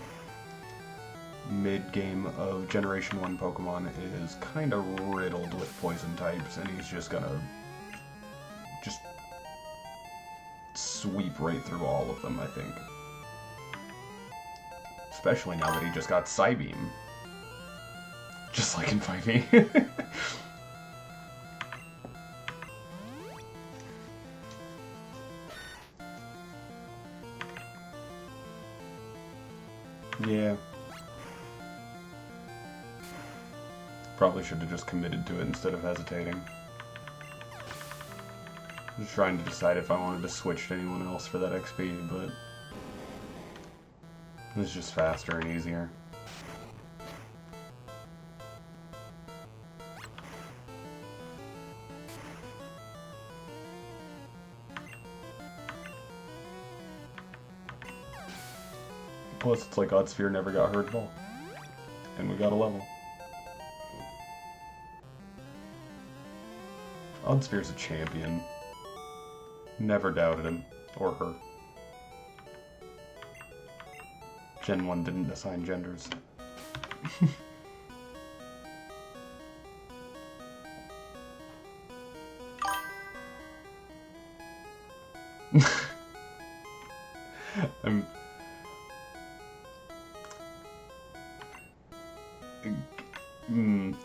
Mid-game of Generation 1 Pokemon is kind of riddled with poison types, and he's just going to just sweep right through all of them, I think. Especially now that he just got Psybeam. Just like in 5e. Yeah. Probably should have just committed to it instead of hesitating. Just trying to decide if I wanted to switch to anyone else for that XP, but it's just faster and easier. Plus, it's like Oddsphere never got hurt at all. And we got a level. Oddsphere's a champion. Never doubted him. Or her. Gen 1 didn't assign genders.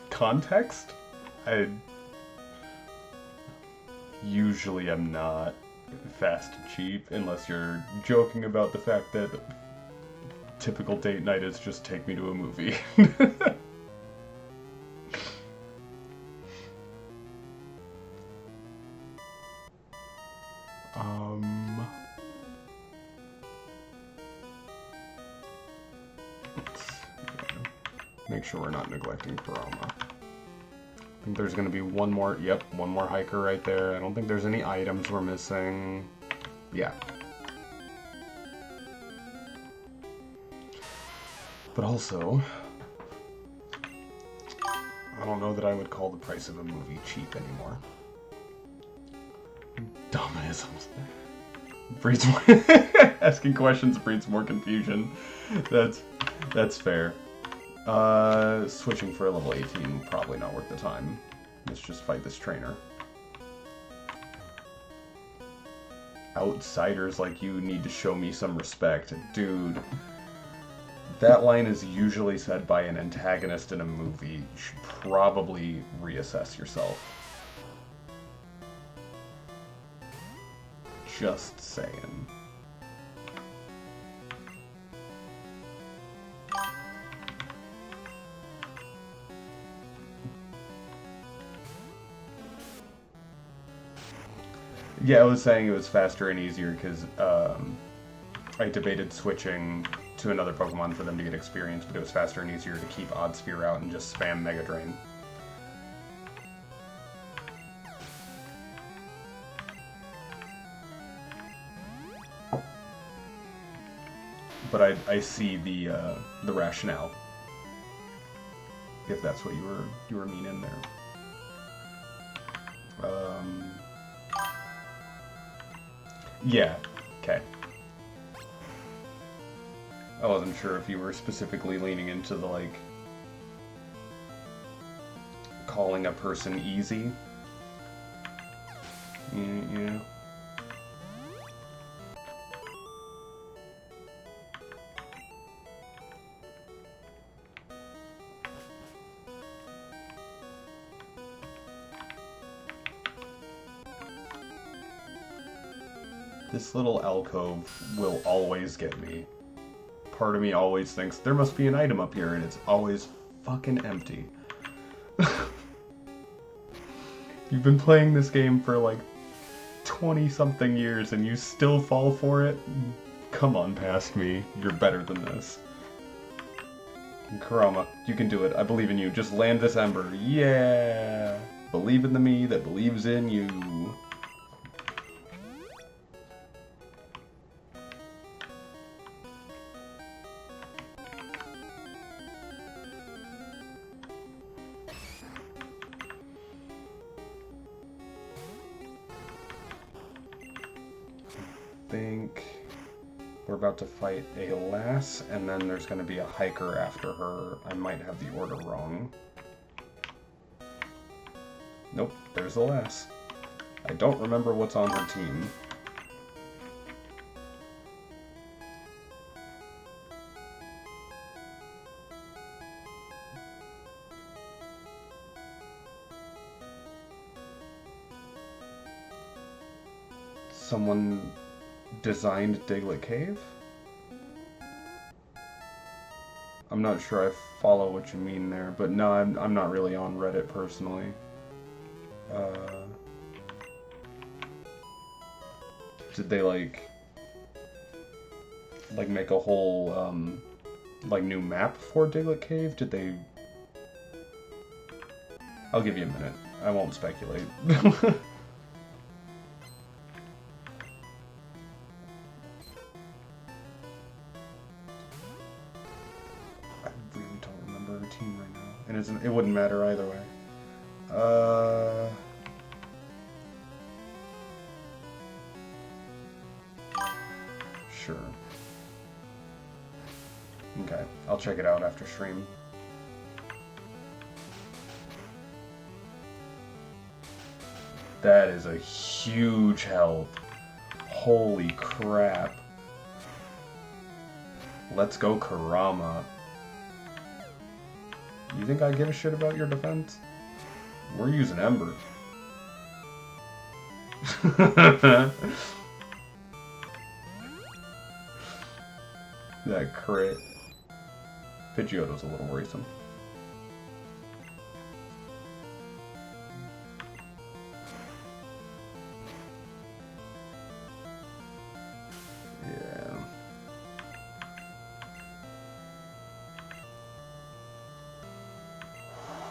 Context? I usually am not fast and cheap unless you're joking about the fact that typical date night is just take me to a movie. Make sure we're not neglecting Kurama. I think there's going to be one more, yep, one more hiker right there. I don't think there's any items we're missing. Yeah. But also, I don't know that I would call the price of a movie cheap anymore. Dumb-isms. Breeds more asking questions breeds more confusion. That's fair. Switching for a level 18, probably not worth the time. Let's just fight this trainer. Outsiders like you need to show me some respect. Dude, that line is usually said by an antagonist in a movie. You should probably reassess yourself. Just saying. Yeah, I was saying it was faster and easier because I debated switching to another Pokemon for them to get experience, but it was faster and easier to keep Odd Sphere out and just spam Mega Drain. But I see the rationale, if that's what you were meaning there. Yeah, okay. I wasn't sure if you were specifically leaning into the, like, calling a person easy. Yeah. This little alcove will always get me. Part of me always thinks there must be an item up here, and it's always fucking empty. You've been playing this game for like 20-something years and you still fall for it? Come on past me. You're better than this. Kurama, you can do it. I believe in you. Just land this ember. Yeah! Believe in the me that believes in you. Think we're about to fight a lass, and then there's going to be a hiker after her. I might have the order wrong. Nope, there's the lass. I don't remember what's on her team. Someone designed Diglett Cave? I'm not sure I follow what you mean there, but no, I'm not really on Reddit personally. Did they like make a whole like new map for Diglett Cave? Did they? I'll give you a minute. I won't speculate. Team right now, and it wouldn't matter either way. Sure. Okay, I'll check it out after stream. That is a huge help. Holy crap. Let's go, Kurama. You think I give a shit about your defense? We're using Ember. That crit. Pidgeotto's a little worrisome.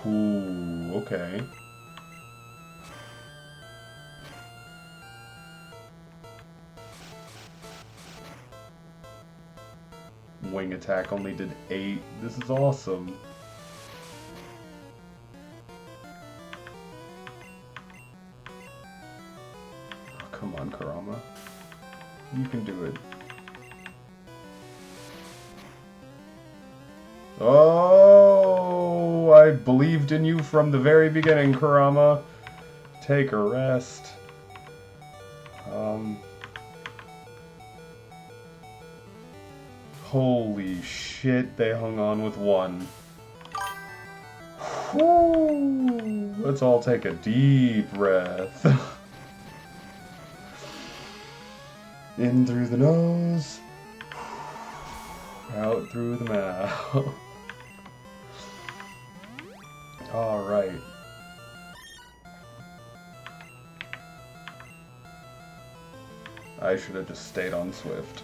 Ooh, okay. Wing attack only did 8. This is awesome. Oh, come on, Kurama. You can do it. Oh, I believed in you from the very beginning, Kurama. Take a rest. Holy shit, they hung on with one. Whew. Let's all take a deep breath. In through the nose. Out through the mouth. Alright. I should have just stayed on Swift.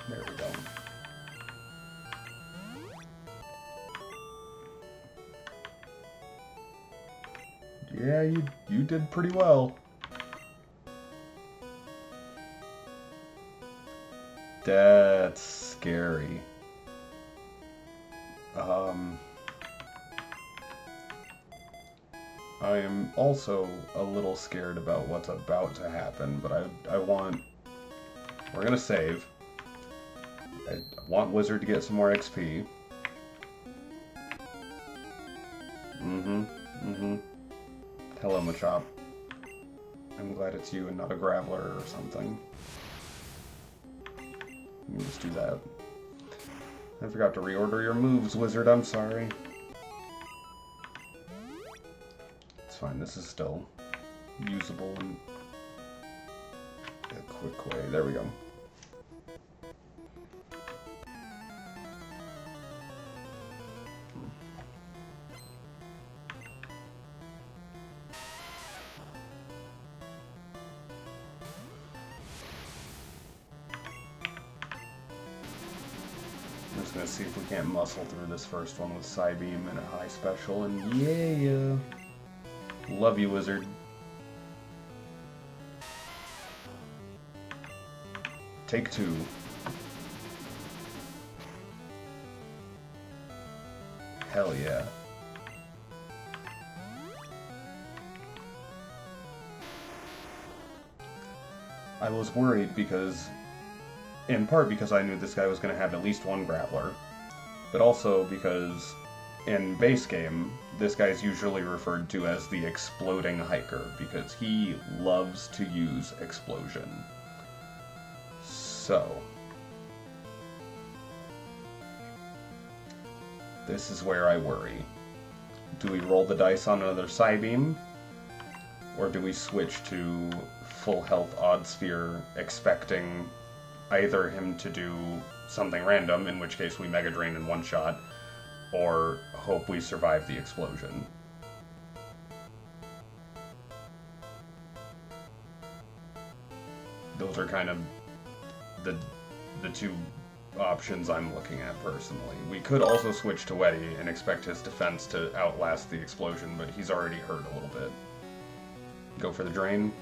There we go. Yeah, you did pretty well. That's scary. I am also a little scared about what's about to happen, but we're gonna save. I want Wizard to get some more XP. Hello, Machop. I'm glad it's you and not a Graveler or something. Let me just do that. I forgot to reorder your moves, Wizard. I'm sorry. It's fine. This is still usable in a quick way. There we go. I'm just gonna see if we can't muscle through this first one with Psybeam and a high special, and yeah! Love you, Wizard. Take two. Hell yeah. I was worried because, in part because I knew this guy was going to have at least one Grappler, but also because in base game, this guy is usually referred to as the Exploding Hiker because he loves to use Explosion. So, this is where I worry. Do we roll the dice on another Psybeam? Or do we switch to full health Odd Sphere, expecting either him to do something random, in which case we Mega Drain in one shot, or hope we survive the explosion? Those are kind of the two options I'm looking at personally. We could also switch to Weddy and expect his defense to outlast the explosion, but he's already hurt a little bit. Go for the drain.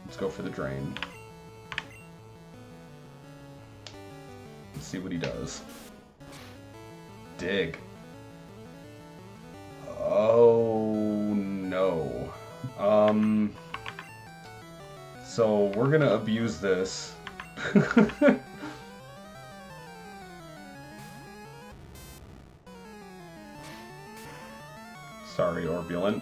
Let's go for the drain. Let's see what he does. Dig. Oh no. So we're gonna abuse this. Sorry, Orbulent.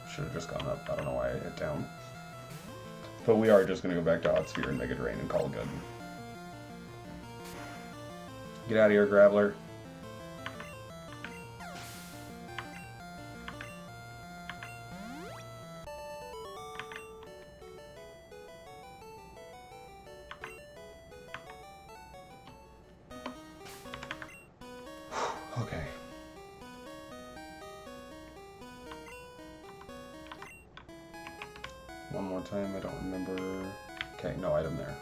Should have just gone up. I don't know why I hit down. But we are just going to go back to Odd Sphere and Mega Drain and call it good. Get out of here, Graveler. Okay. One more time, I don't remember. Okay, no item there.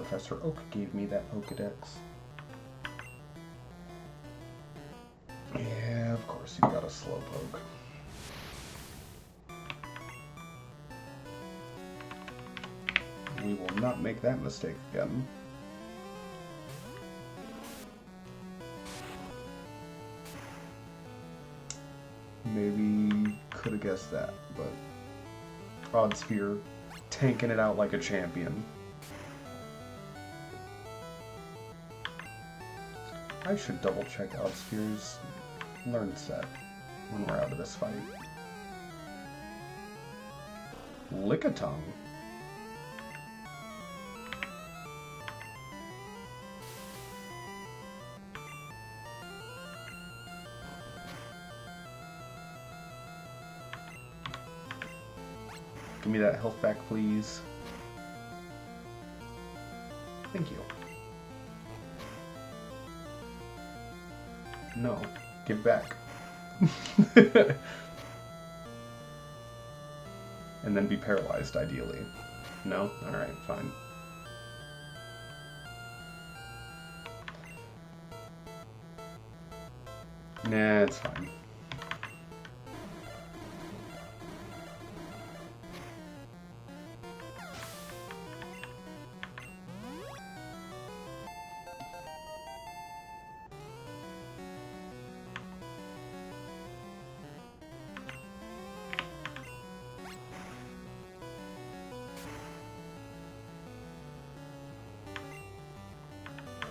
Professor Oak gave me that Pokedex. Yeah, of course, you got a Slowpoke. We will not make that mistake again. Maybe could have guessed that, but Oddsphere tanking it out like a champion. I should double check Oddsphere's learn set when we're out of this fight. Lickitung. Give me that health back, please. Thank you. No, give back. And then be paralyzed, ideally. No? Alright, fine. Nah, it's fine.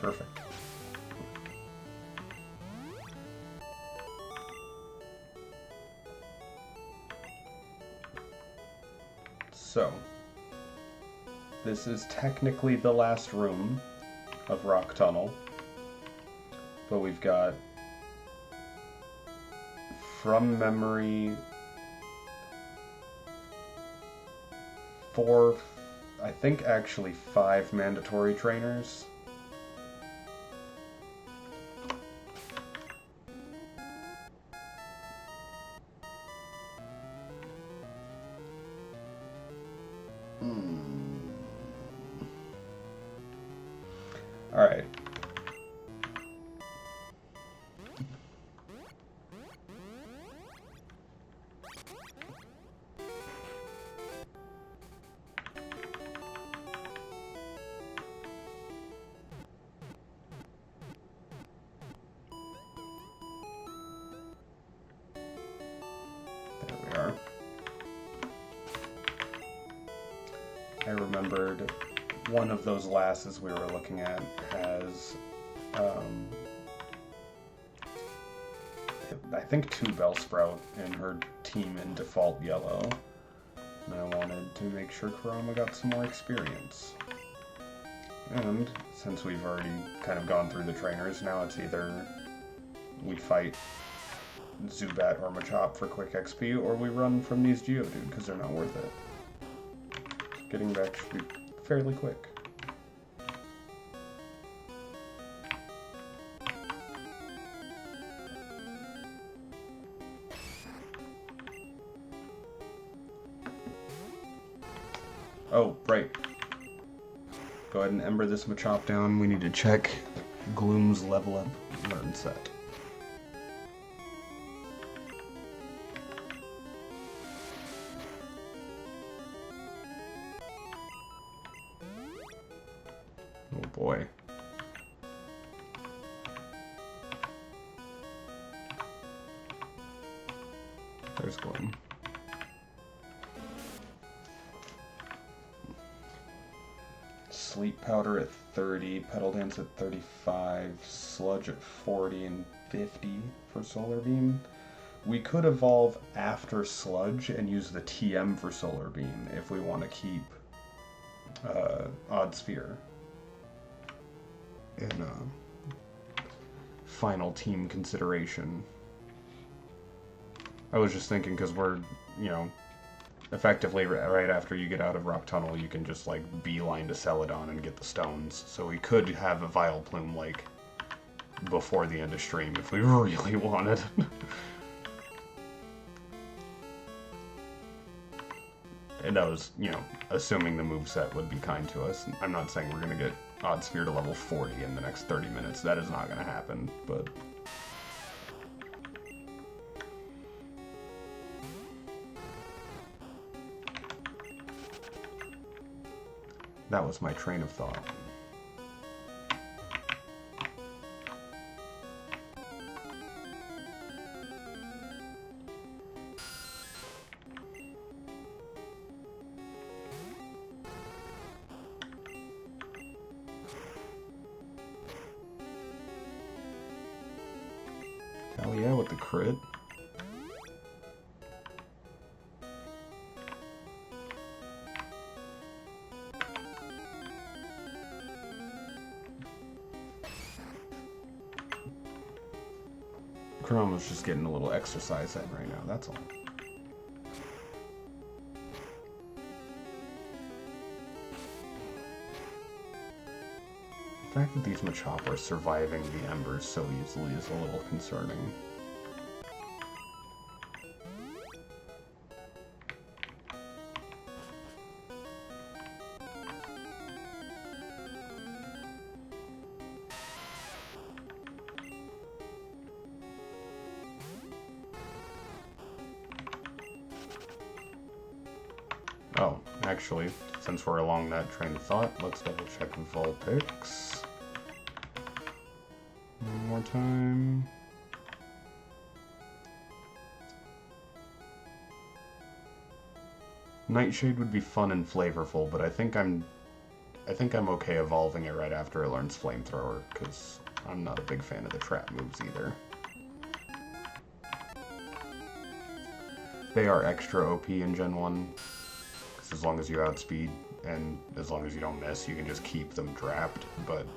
Perfect. So, this is technically the last room of Rock Tunnel, but we've got, from memory, 4, I think actually 5 mandatory trainers. Alright. There we are. I remembered one of those lasses we were looking at has, I think 2 Bellsprout in her team in default yellow, and I wanted to make sure Kurama got some more experience. And since we've already kind of gone through the trainers, now it's either we fight Zubat or Machop for quick XP, or we run from these Geodude because they're not worth it. Getting back should be fairly quick. Oh, right. Go ahead and Ember this Machop down. We need to check Gloom's level up learn set. Oh boy. There's Gloom. Sleep Powder at 30, Petal Dance at 35, Sludge at 40 and 50 for Solar Beam. We could evolve after Sludge and use the TM for Solar Beam if we want to keep Oddsphere in final team consideration. I was just thinking because we're, you know, effectively right after you get out of Rock Tunnel, you can just like beeline to Celadon and get the stones. So we could have a Vileplume like before the end of stream if we really wanted. And that was, you know, assuming the moveset would be kind to us. I'm not saying we're going to get Odd Sphere to level 40 in the next 30 minutes. That is not going to happen, but... That was my train of thought. Hell yeah, with the crit. Kurama's just getting a little exercise in right now, that's all. The fact that these Machop are surviving the embers so easily is a little concerning. Oh, actually, since we're along that train of thought, let's double check Vulpix. One more time. Nightshade would be fun and flavorful, but I think I'm okay evolving it right after it learns Flamethrower, because I'm not a big fan of the trap moves either. They are extra OP in Gen 1. As long as you outspeed and as long as you don't miss, you can just keep them trapped, but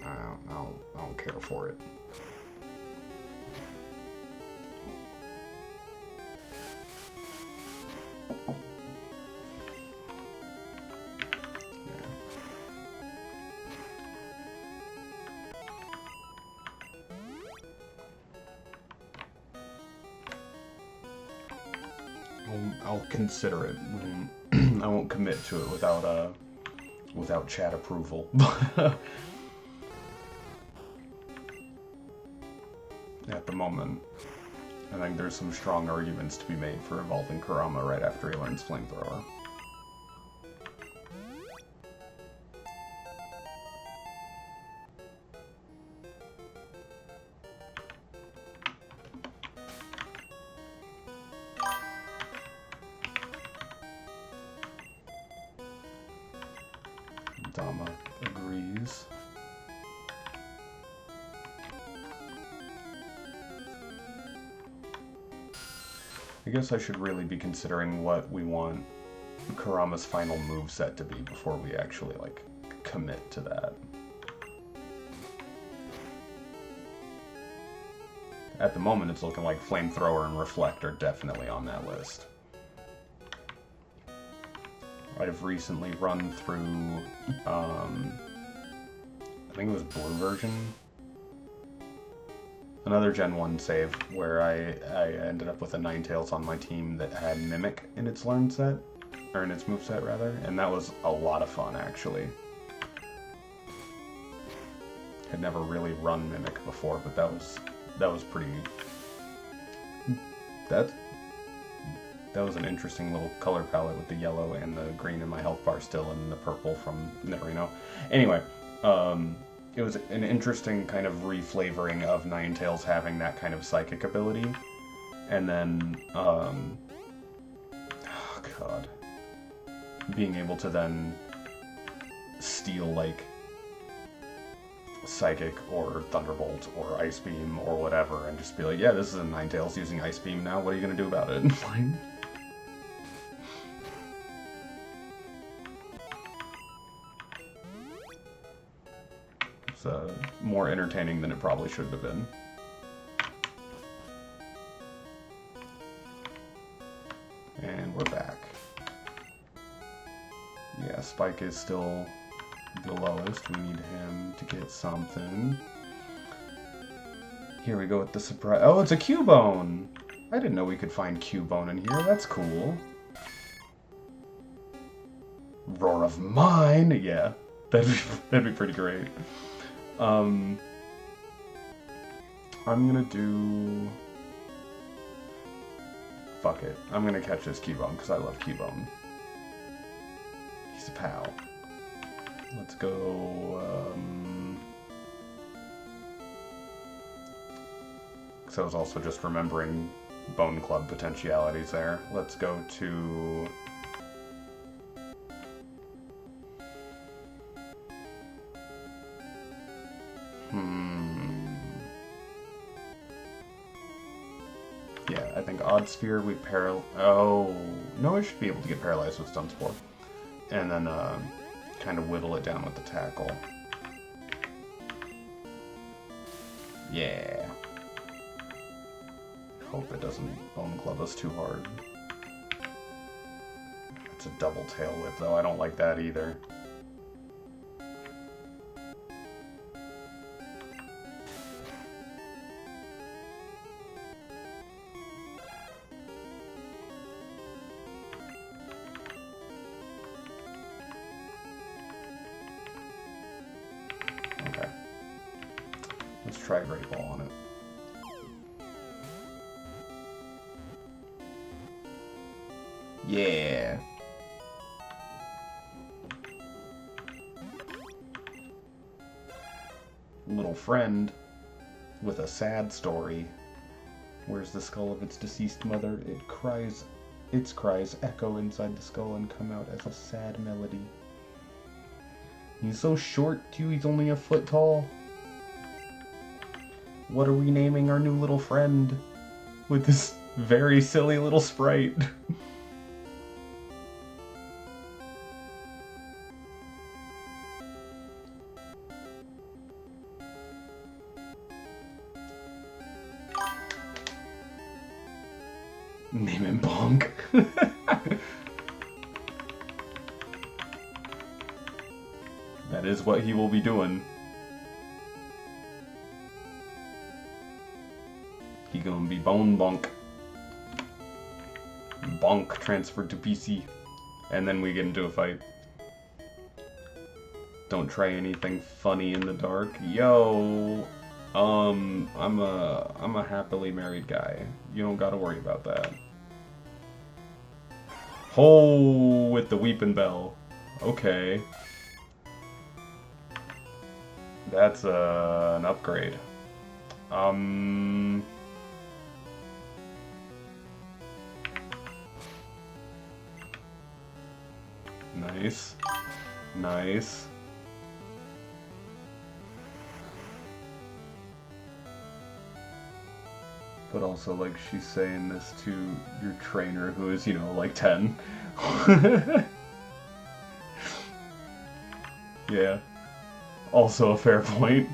I don't care for it. I'll consider it. I won't commit to it without chat approval. At the moment, I think there's some strong arguments to be made for evolving Kurama right after he learns Flamethrower. Dama agrees. I guess I should really be considering what we want Kurama's final moveset to be before we actually, like, commit to that. At the moment, it's looking like Flamethrower and Reflect are definitely on that list. I've recently run through, I think it was Blue version, another Gen 1 save, where I ended up with a Ninetales on my team that had Mimic in its learn set, or in its moveset rather, and that was a lot of fun actually. Had never really run Mimic before, but that was pretty, that was an interesting little color palette with the yellow and the green in my health bar still, and the purple from Nidorino. Anyway, it was an interesting kind of reflavoring of Ninetales having that kind of psychic ability. And then, oh god, being able to then steal, like, Psychic or Thunderbolt or Ice Beam or whatever, and just be like, yeah, this is a Ninetales using Ice Beam now, what are you gonna do about it? It's more entertaining than it probably should have been. And we're back. Yeah, Spike is still the lowest. We need him to get something. Here we go with the surprise. Oh, it's a Cubone! I didn't know we could find Cubone in here. That's cool. Roar of Mine! Yeah, that'd be pretty great. I'm gonna do... Fuck it. I'm gonna catch this Cubone, because I love Cubone. He's a pal. Let's go, So I was also just remembering Bone Club potentialities there. Let's go to... Yeah, I think Odd Sphere we Oh, no, I should be able to get paralyzed with Stun Spore. And then, kind of whittle it down with the Tackle. Yeah. Hope it doesn't Bone Club us too hard. It's a double Tail Whip, though. I don't like that either. Okay. Let's try Great Ball on it. Yeah. Little friend with a sad story. Where's the skull of its deceased mother? Its cries echo inside the skull and come out as a sad melody. He's so short, too. He's only a foot tall. What are we naming our new little friend? With this very silly little sprite. Name him Bonk. That is what he will be doing. He gonna be Bone Bonk. Bonk transferred to PC. And then we get into a fight. Don't try anything funny in the dark. Yo, I'm a happily married guy. You don't gotta worry about that. Ho with the Weepin' Bell. Okay. That's an upgrade. Nice. Nice. But also, like, she's saying this to your trainer who is, you know, like 10. Yeah. Also a fair point.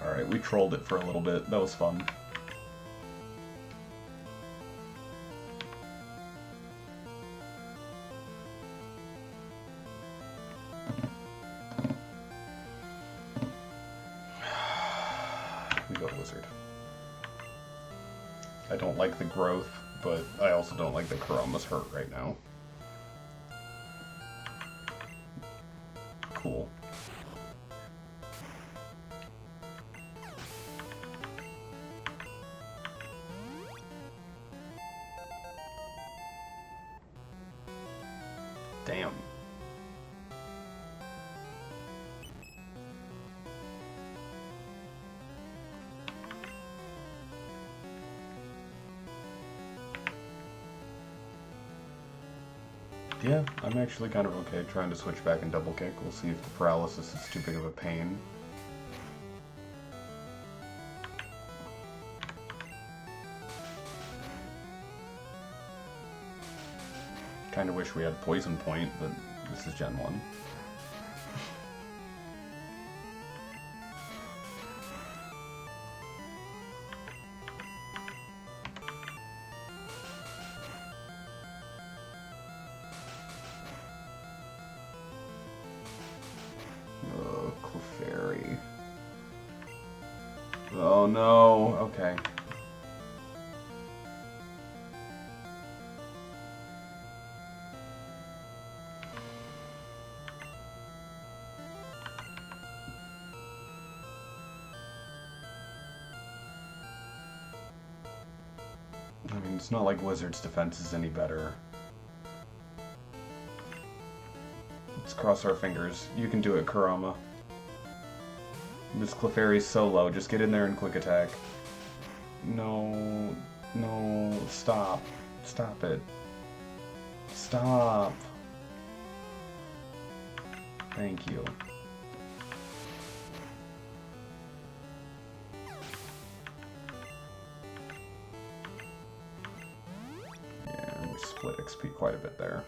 Alright, we trolled it for a little bit. That was fun. We go Wizard. I don't like the growth, but I also don't like that Kuroma's hurt right now. Cool. Damn. Yeah, I'm actually kind of okay trying to switch back and double kick. We'll see if the paralysis is too big of a pain. Kind of wish we had Poison Point, but this is Gen 1. Clefairy. Oh no, okay. I mean, it's not like Wizard's defense is any better. Let's cross our fingers. You can do it, Kurama. This Clefairy's so low. Just get in there and quick attack. No. No. Stop. Stop it. Stop. Thank you. Yeah, we split XP quite a bit there.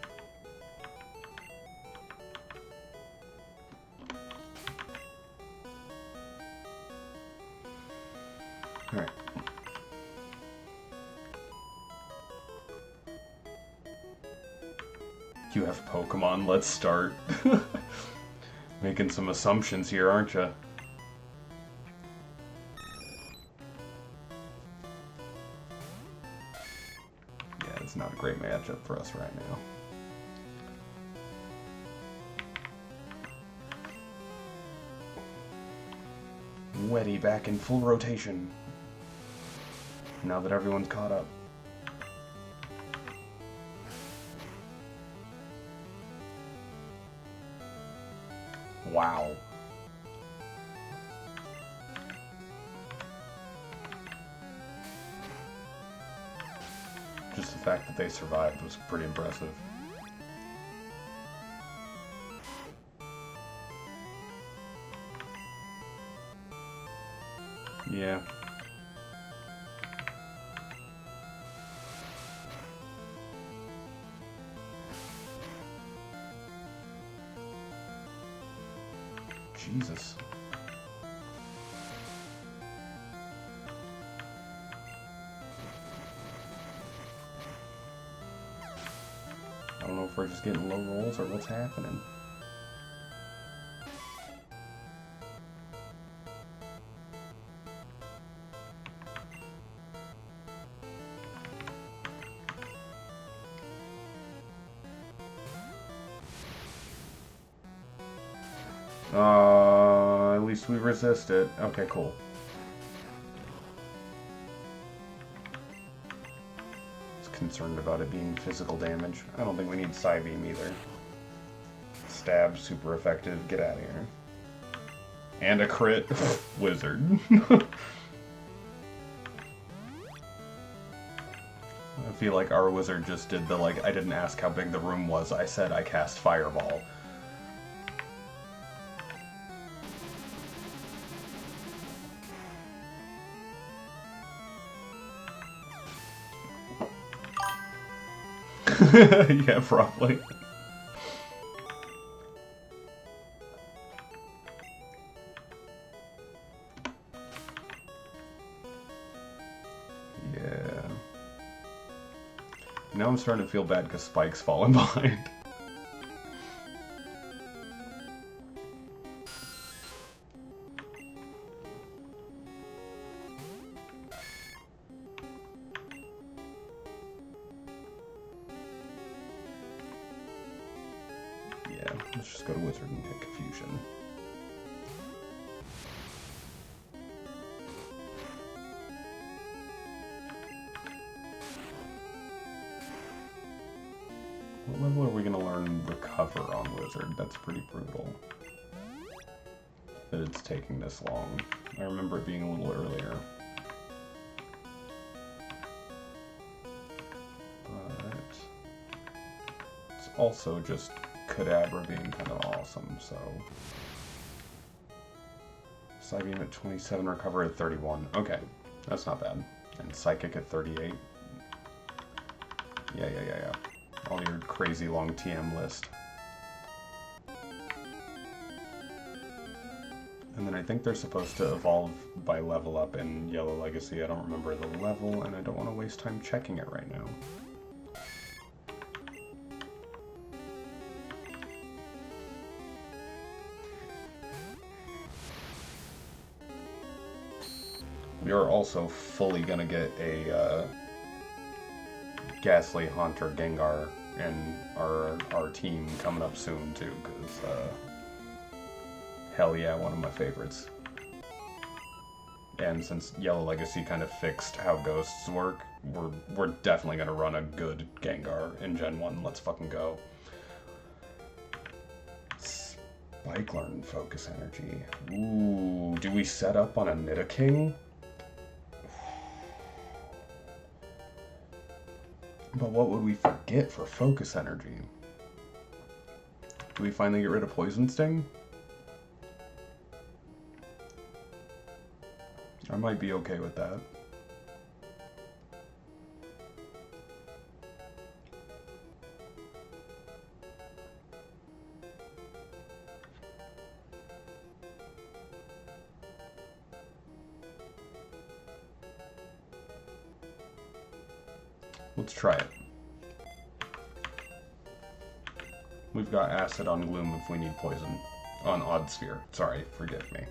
Alright. You have Pokemon, let's start. Making some assumptions here, aren't you? Yeah, it's not a great matchup for us right now. Weddy back in full rotation. Now that everyone's caught up. Wow. Just the fact that they survived was pretty impressive. Yeah. Jesus. I don't know if we're just getting low rolls or what's happening. At least we resist it. Okay, cool. Concerned about it being physical damage. I don't think we need Psybeam either. Stab, super effective. Get out of here. And a crit. Wizard. I feel like our wizard just did the, like, I didn't ask how big the room was. I said I cast Fireball. Yeah, probably. Yeah. Now I'm starting to feel bad because Spike's falling behind. Let's just go to Wizard and hit Confusion. What level are we going to learn Recover on Wizard? That's pretty brutal. That it's taking this long. I remember it being a little earlier. But it's also just Kadabra being kind of awesome, so... Psybeam at 27, Recover at 31. Okay, that's not bad. And Psychic at 38. Yeah. All your crazy long TM list. And then I think they're supposed to evolve by level up in Yellow Legacy. I don't remember the level, and I don't want to waste time checking it right now. You're also fully gonna get a Ghastly Haunter Gengar in our team coming up soon too, because hell yeah, one of my favorites. And since Yellow Legacy kind of fixed how ghosts work, we're definitely gonna run a good Gengar in Gen 1. Let's fucking go. Spike Learn Focus Energy. Ooh, do we set up on a Nidoking? But what would we forget for Focus Energy? Do we finally get rid of Poison Sting? I might be okay with that. Let's try it. We've got Acid on Gloom if we need Poison. On Odd Sphere. Sorry, forgive me.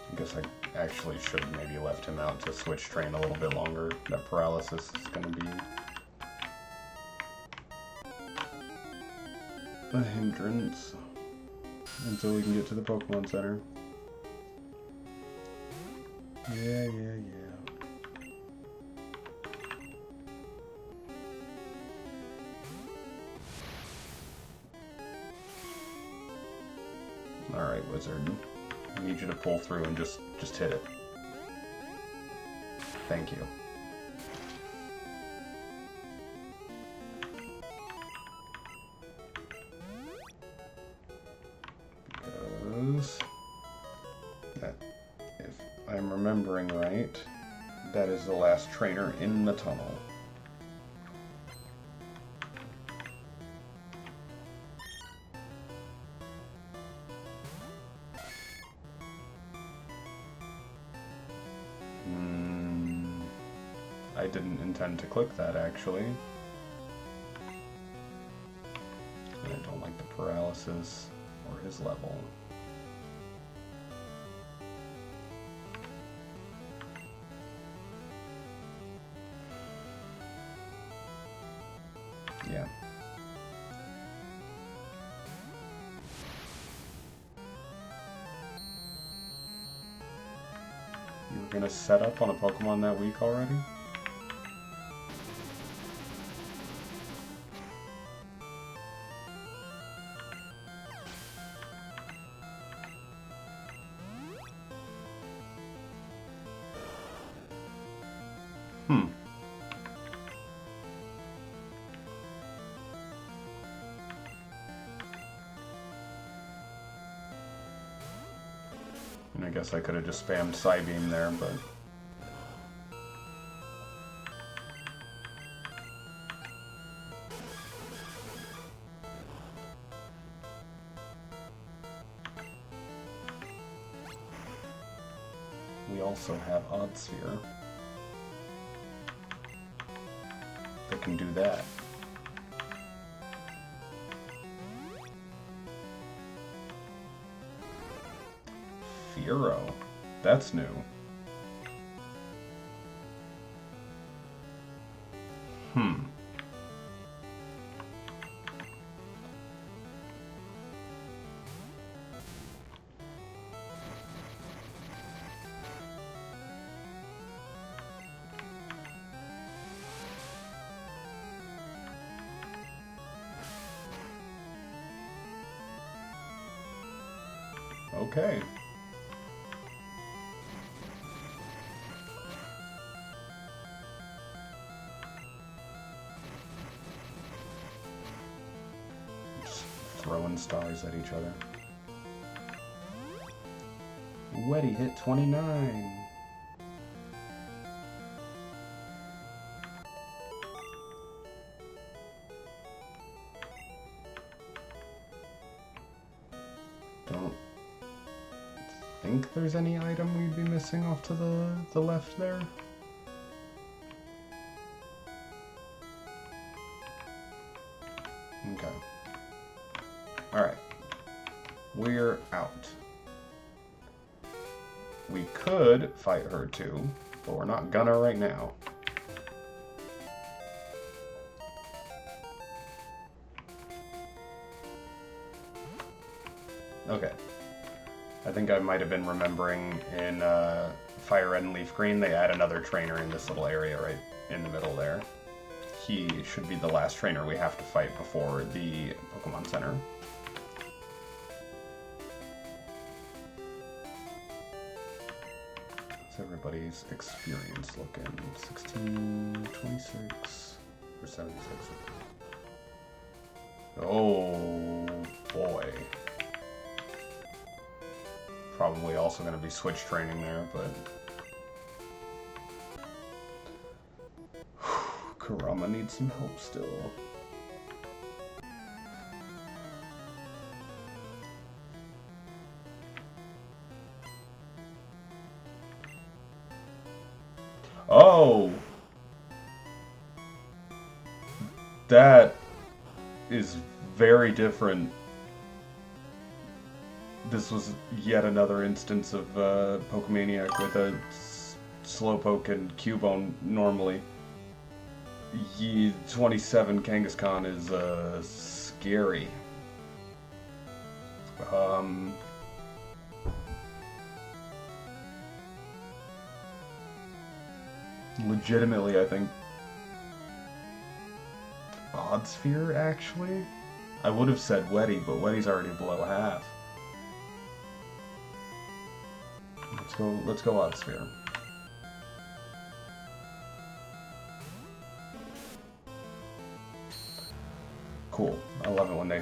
I guess I actually should have maybe left him out to switch train a little bit longer. That paralysis is going to be a hindrance until we can get to the Pokemon Center. Yeah. Alright, Wizard. I need you to pull through and just hit it. Thank you. Because if I'm remembering right, that is the last trainer in the tunnel. I didn't intend to click that, actually. I don't like the paralysis or his level. Yeah. You were gonna set up on a Pokemon that week already? And I guess I could have just spammed Psybeam there, but... we also have Odd Sphere that can do that. Fearow. That's new. Okay. Just throwing stars at each other. Weddy hit 29. think there's any item we'd be missing off to the left there. Okay. Alright. We're out. We could fight her too, but we're not gonna right now. Okay. I think I might have been remembering in Fire Red and Leaf Green, they add another trainer in this little area right in the middle there. He should be the last trainer we have to fight before the Pokemon Center. How's everybody's experience looking? 16, 26, or 76? Oh, boy. Probably also going to be switch training there, but... Kurama needs some help still. Oh! That is very different. This was yet another instance of Pokemaniac with a Slowpoke and Cubone normally. 27 Kangaskhan is scary. Legitimately, I think Odd Sphere, actually? I would have said Weddy, but Weddy's already below half. Let's go Odd Sphere. Cool. I love it when they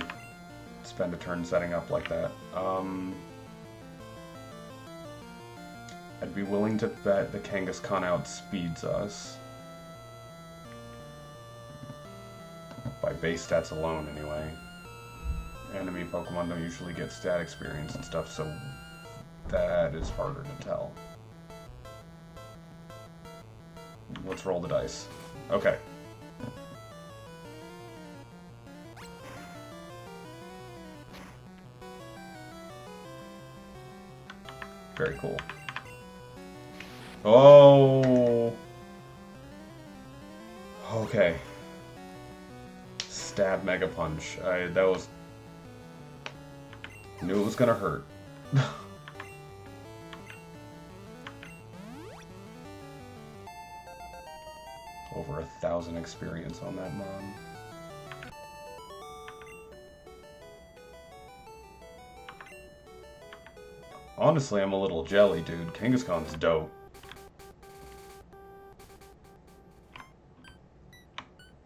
spend a turn setting up like that. I'd be willing to bet the Kangaskhan outspeeds us. By base stats alone, anyway. Enemy Pokemon don't usually get stat experience and stuff, so that is harder to tell. Let's roll the dice. Okay. Very cool. Oh! Okay. Stab Mega Punch. That was... Knew it was gonna hurt. Over 1,000 experience on that Mon. Honestly, I'm a little jelly, dude. Kangaskhan's dope.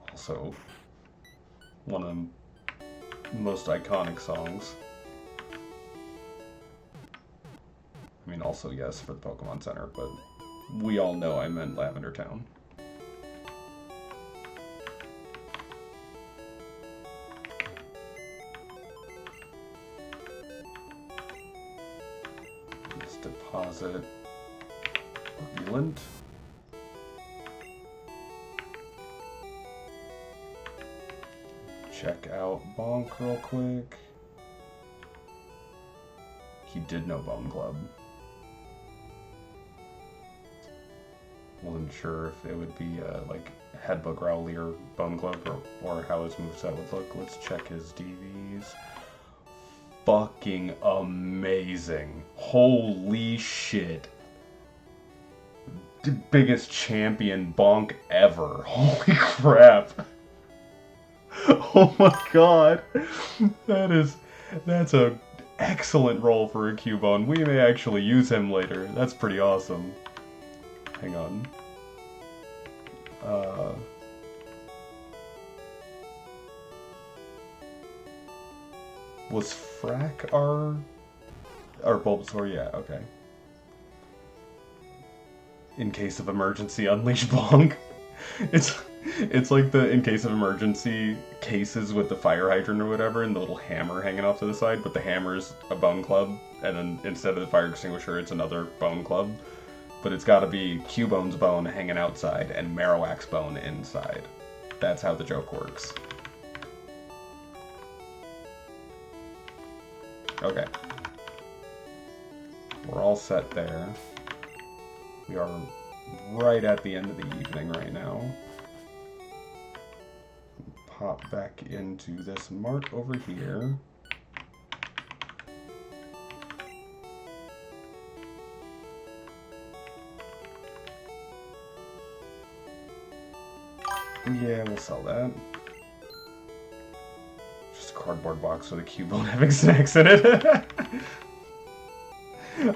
Also, one of the most iconic songs. I mean, also, yes, for the Pokemon Center, but we all know I meant Lavender Town. Let's deposit Relent. Check out Bonk real quick. He did know Bone Club. Wasn't sure if it would be like Headbutt Growly or Bone Club or how his moveset would look. Let's check his DVs. Fucking amazing. Holy shit. The biggest champion Bonk ever. Holy crap. Oh my god. That's a excellent role for a Cubone. We may actually use him later. That's pretty awesome. Hang on. Was Frack our Bulbasaur? Yeah, okay. In case of emergency, unleash Bonk. It's like the in case of emergency cases with the fire hydrant or whatever, and the little hammer hanging off to the side, but the hammer's a bone club, and then instead of the fire extinguisher, it's another bone club. But it's got to be Cubone's bone hanging outside and Marowak's bone inside. That's how the joke works. Okay. We're all set there. We are right at the end of the evening right now. Pop back into this mart over here. Yeah, we'll sell that. Just a cardboard box with a Cubone having snacks in it.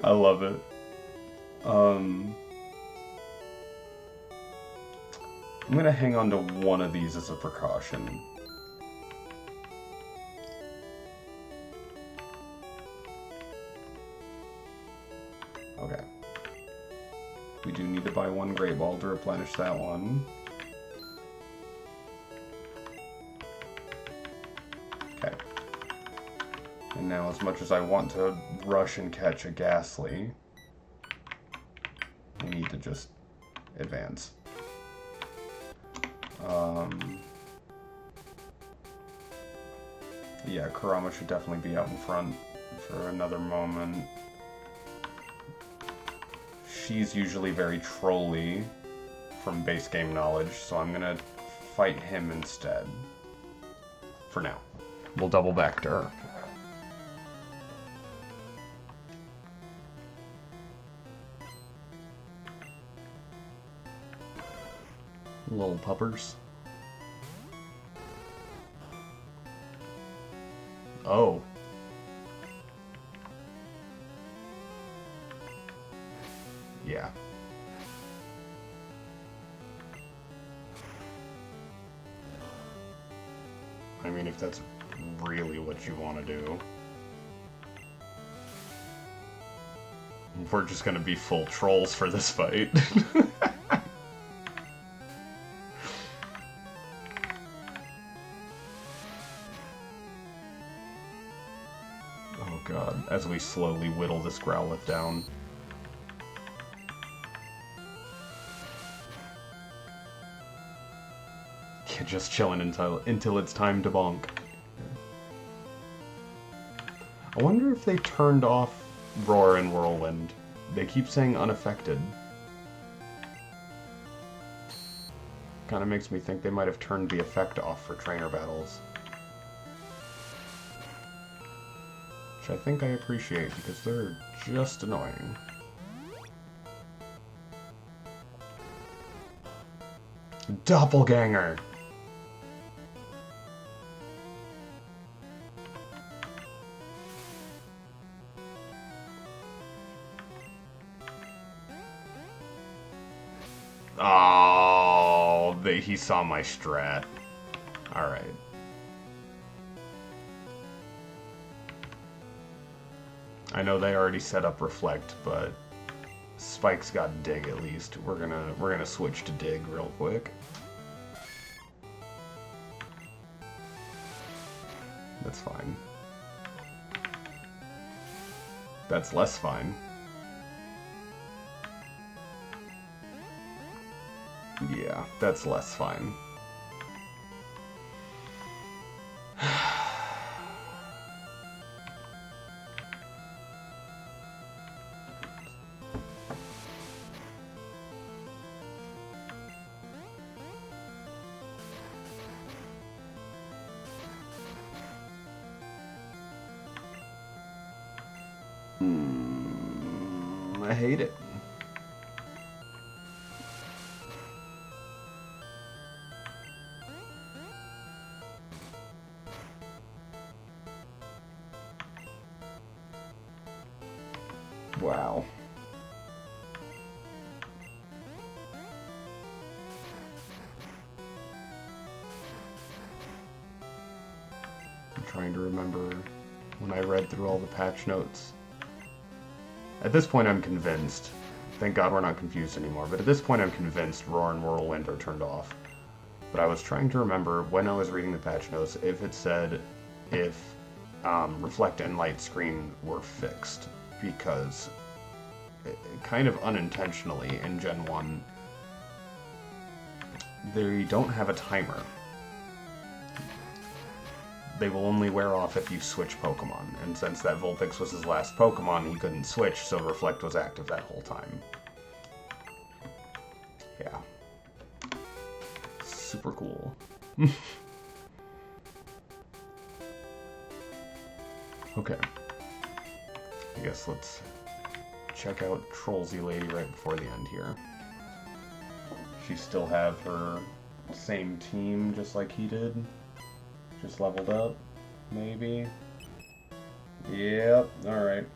I love it. I'm gonna hang on to one of these as a precaution. Okay. We do need to buy one Great Ball to replenish that one. Okay. And now, as much as I want to rush and catch a Ghastly, we need to just advance. Yeah, Kurama should definitely be out in front for another moment. She's usually very trolly from base game knowledge, so I'm gonna fight him instead. For now. We'll double back to her. Little puppers. Oh. Yeah. I mean, if that's really what you want to do. We're just gonna be full trolls for this fight. Oh god, as we slowly whittle this Growlithe down. Yeah, just chilling until it's time to bonk. I wonder if they turned off Roar and Whirlwind. They keep saying unaffected. Kinda makes me think they might have turned the effect off for trainer battles. Which I think I appreciate, because they're just annoying. Doppelganger! Oh, he saw my strat. Alright. I know they already set up Reflect, but Spike's got Dig at least. We're gonna switch to Dig real quick. That's fine. That's less fine. Yeah, that's less fine. I hate it. Wow. I'm trying to remember when I read through all the patch notes. At this point, I'm convinced. Thank God we're not confused anymore, but at this point I'm convinced Roar and Whirlwind are turned off. but I was trying to remember when I was reading the patch notes if it said if Reflect and Light Screen were fixed, because kind of unintentionally in Gen 1, they don't have a timer. They will only wear off if you switch Pokemon, and since that Vulpix was his last Pokemon, he couldn't switch, so Reflect was active that whole time. Yeah. Super cool. Okay. I guess let's check out Trollsy Lady right before the end here. She still have her same team just like he did. Just leveled up, maybe? Yep, alright.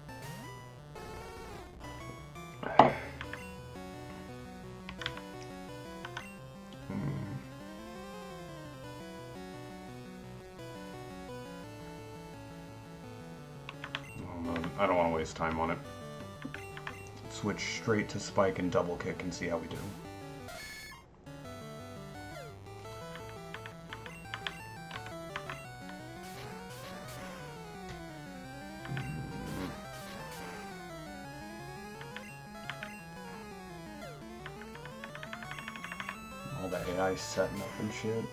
I don't want to waste time on it. Switch straight to Spike and Double Kick and see how we do. All that AI setting up and shit.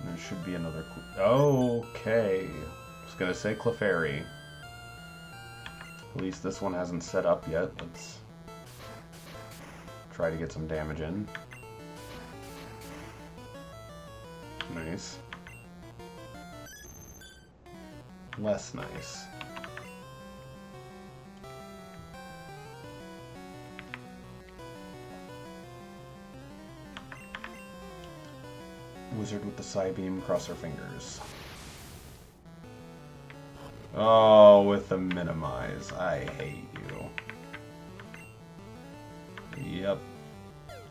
There should be another... Okay. I was gonna say Clefairy. At least this one hasn't set up yet. Let's try to get some damage in. Nice. Less nice. Wizard with the Psybeam, cross her fingers. Oh, with the minimize. I hate you. Yep.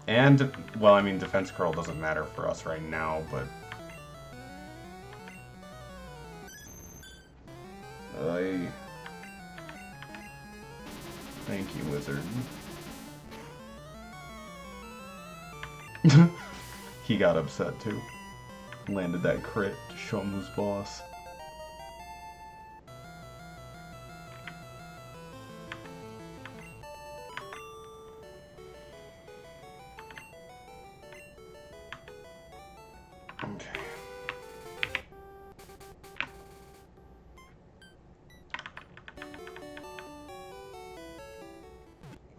And, well, I mean, Defense Curl doesn't matter for us right now, but... Thank you, Wizard. He got upset, too. Landed that crit to show him who's boss. Okay.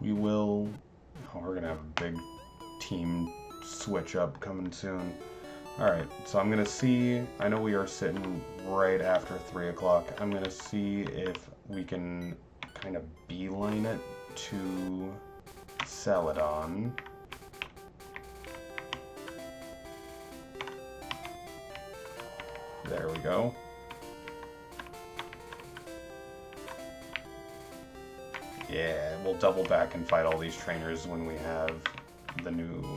We will... Oh, we're gonna have a big team switch up coming soon. Alright, so I'm gonna see... I know we are sitting right after 3 o'clock. I'm gonna see if we can kind of beeline it to Celadon. There we go. Yeah, we'll double back and fight all these trainers when we have the new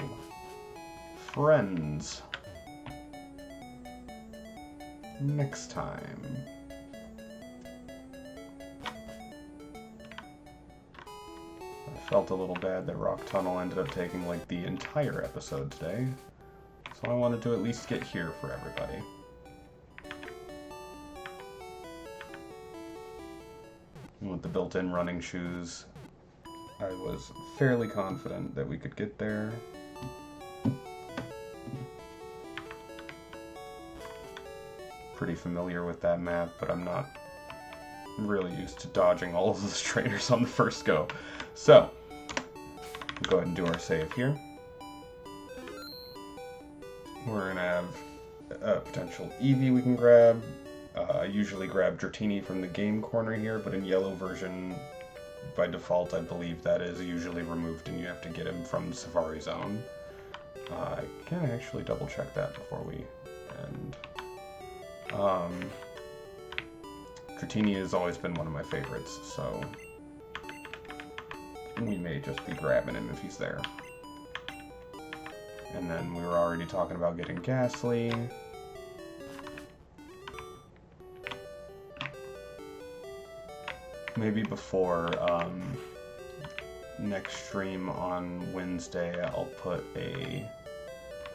friends. Next time. I felt a little bad that Rock Tunnel ended up taking like the entire episode today. So I wanted to at least get here for everybody. And with the built-in running shoes, I was fairly confident that we could get there. Pretty familiar with that map, but I'm not really used to dodging all of those trainers on the first go. So, we'll go ahead and do our save here. We're gonna have a potential Eevee we can grab. I usually grab Dratini from the game corner here, but in yellow version, by default, I believe that is usually removed and you have to get him from the Safari Zone. I can actually double check that before we end. Dratini has always been one of my favorites, so we may just be grabbing him if he's there. And then we were already talking about getting Ghastly. Maybe before next stream on Wednesday, I'll put a...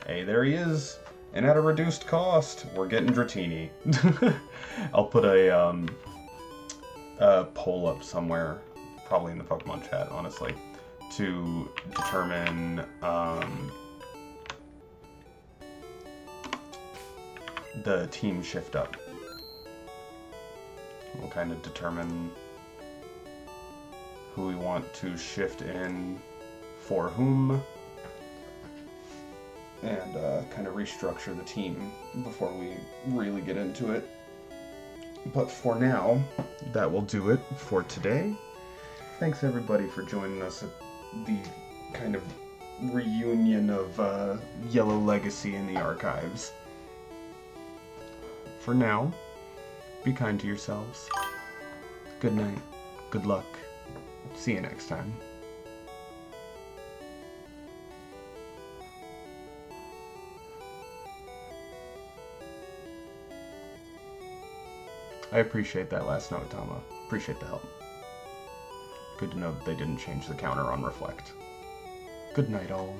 Hey, there he is! And at a reduced cost, we're getting Dratini. I'll put a poll up somewhere, probably in the Pokemon chat, honestly, to determine the team shift up. We'll kind of determine who we want to shift in for whom, and kind of restructure the team before we really get into it. But for now, that will do it for today. Thanks everybody for joining us at the kind of reunion of Yellow Legacy in the archives. For now, be kind to yourselves. Good night. Good luck. See you next time. I appreciate that last note, Tama. Appreciate the help. Good to know that they didn't change the counter on Reflect. Good night, all.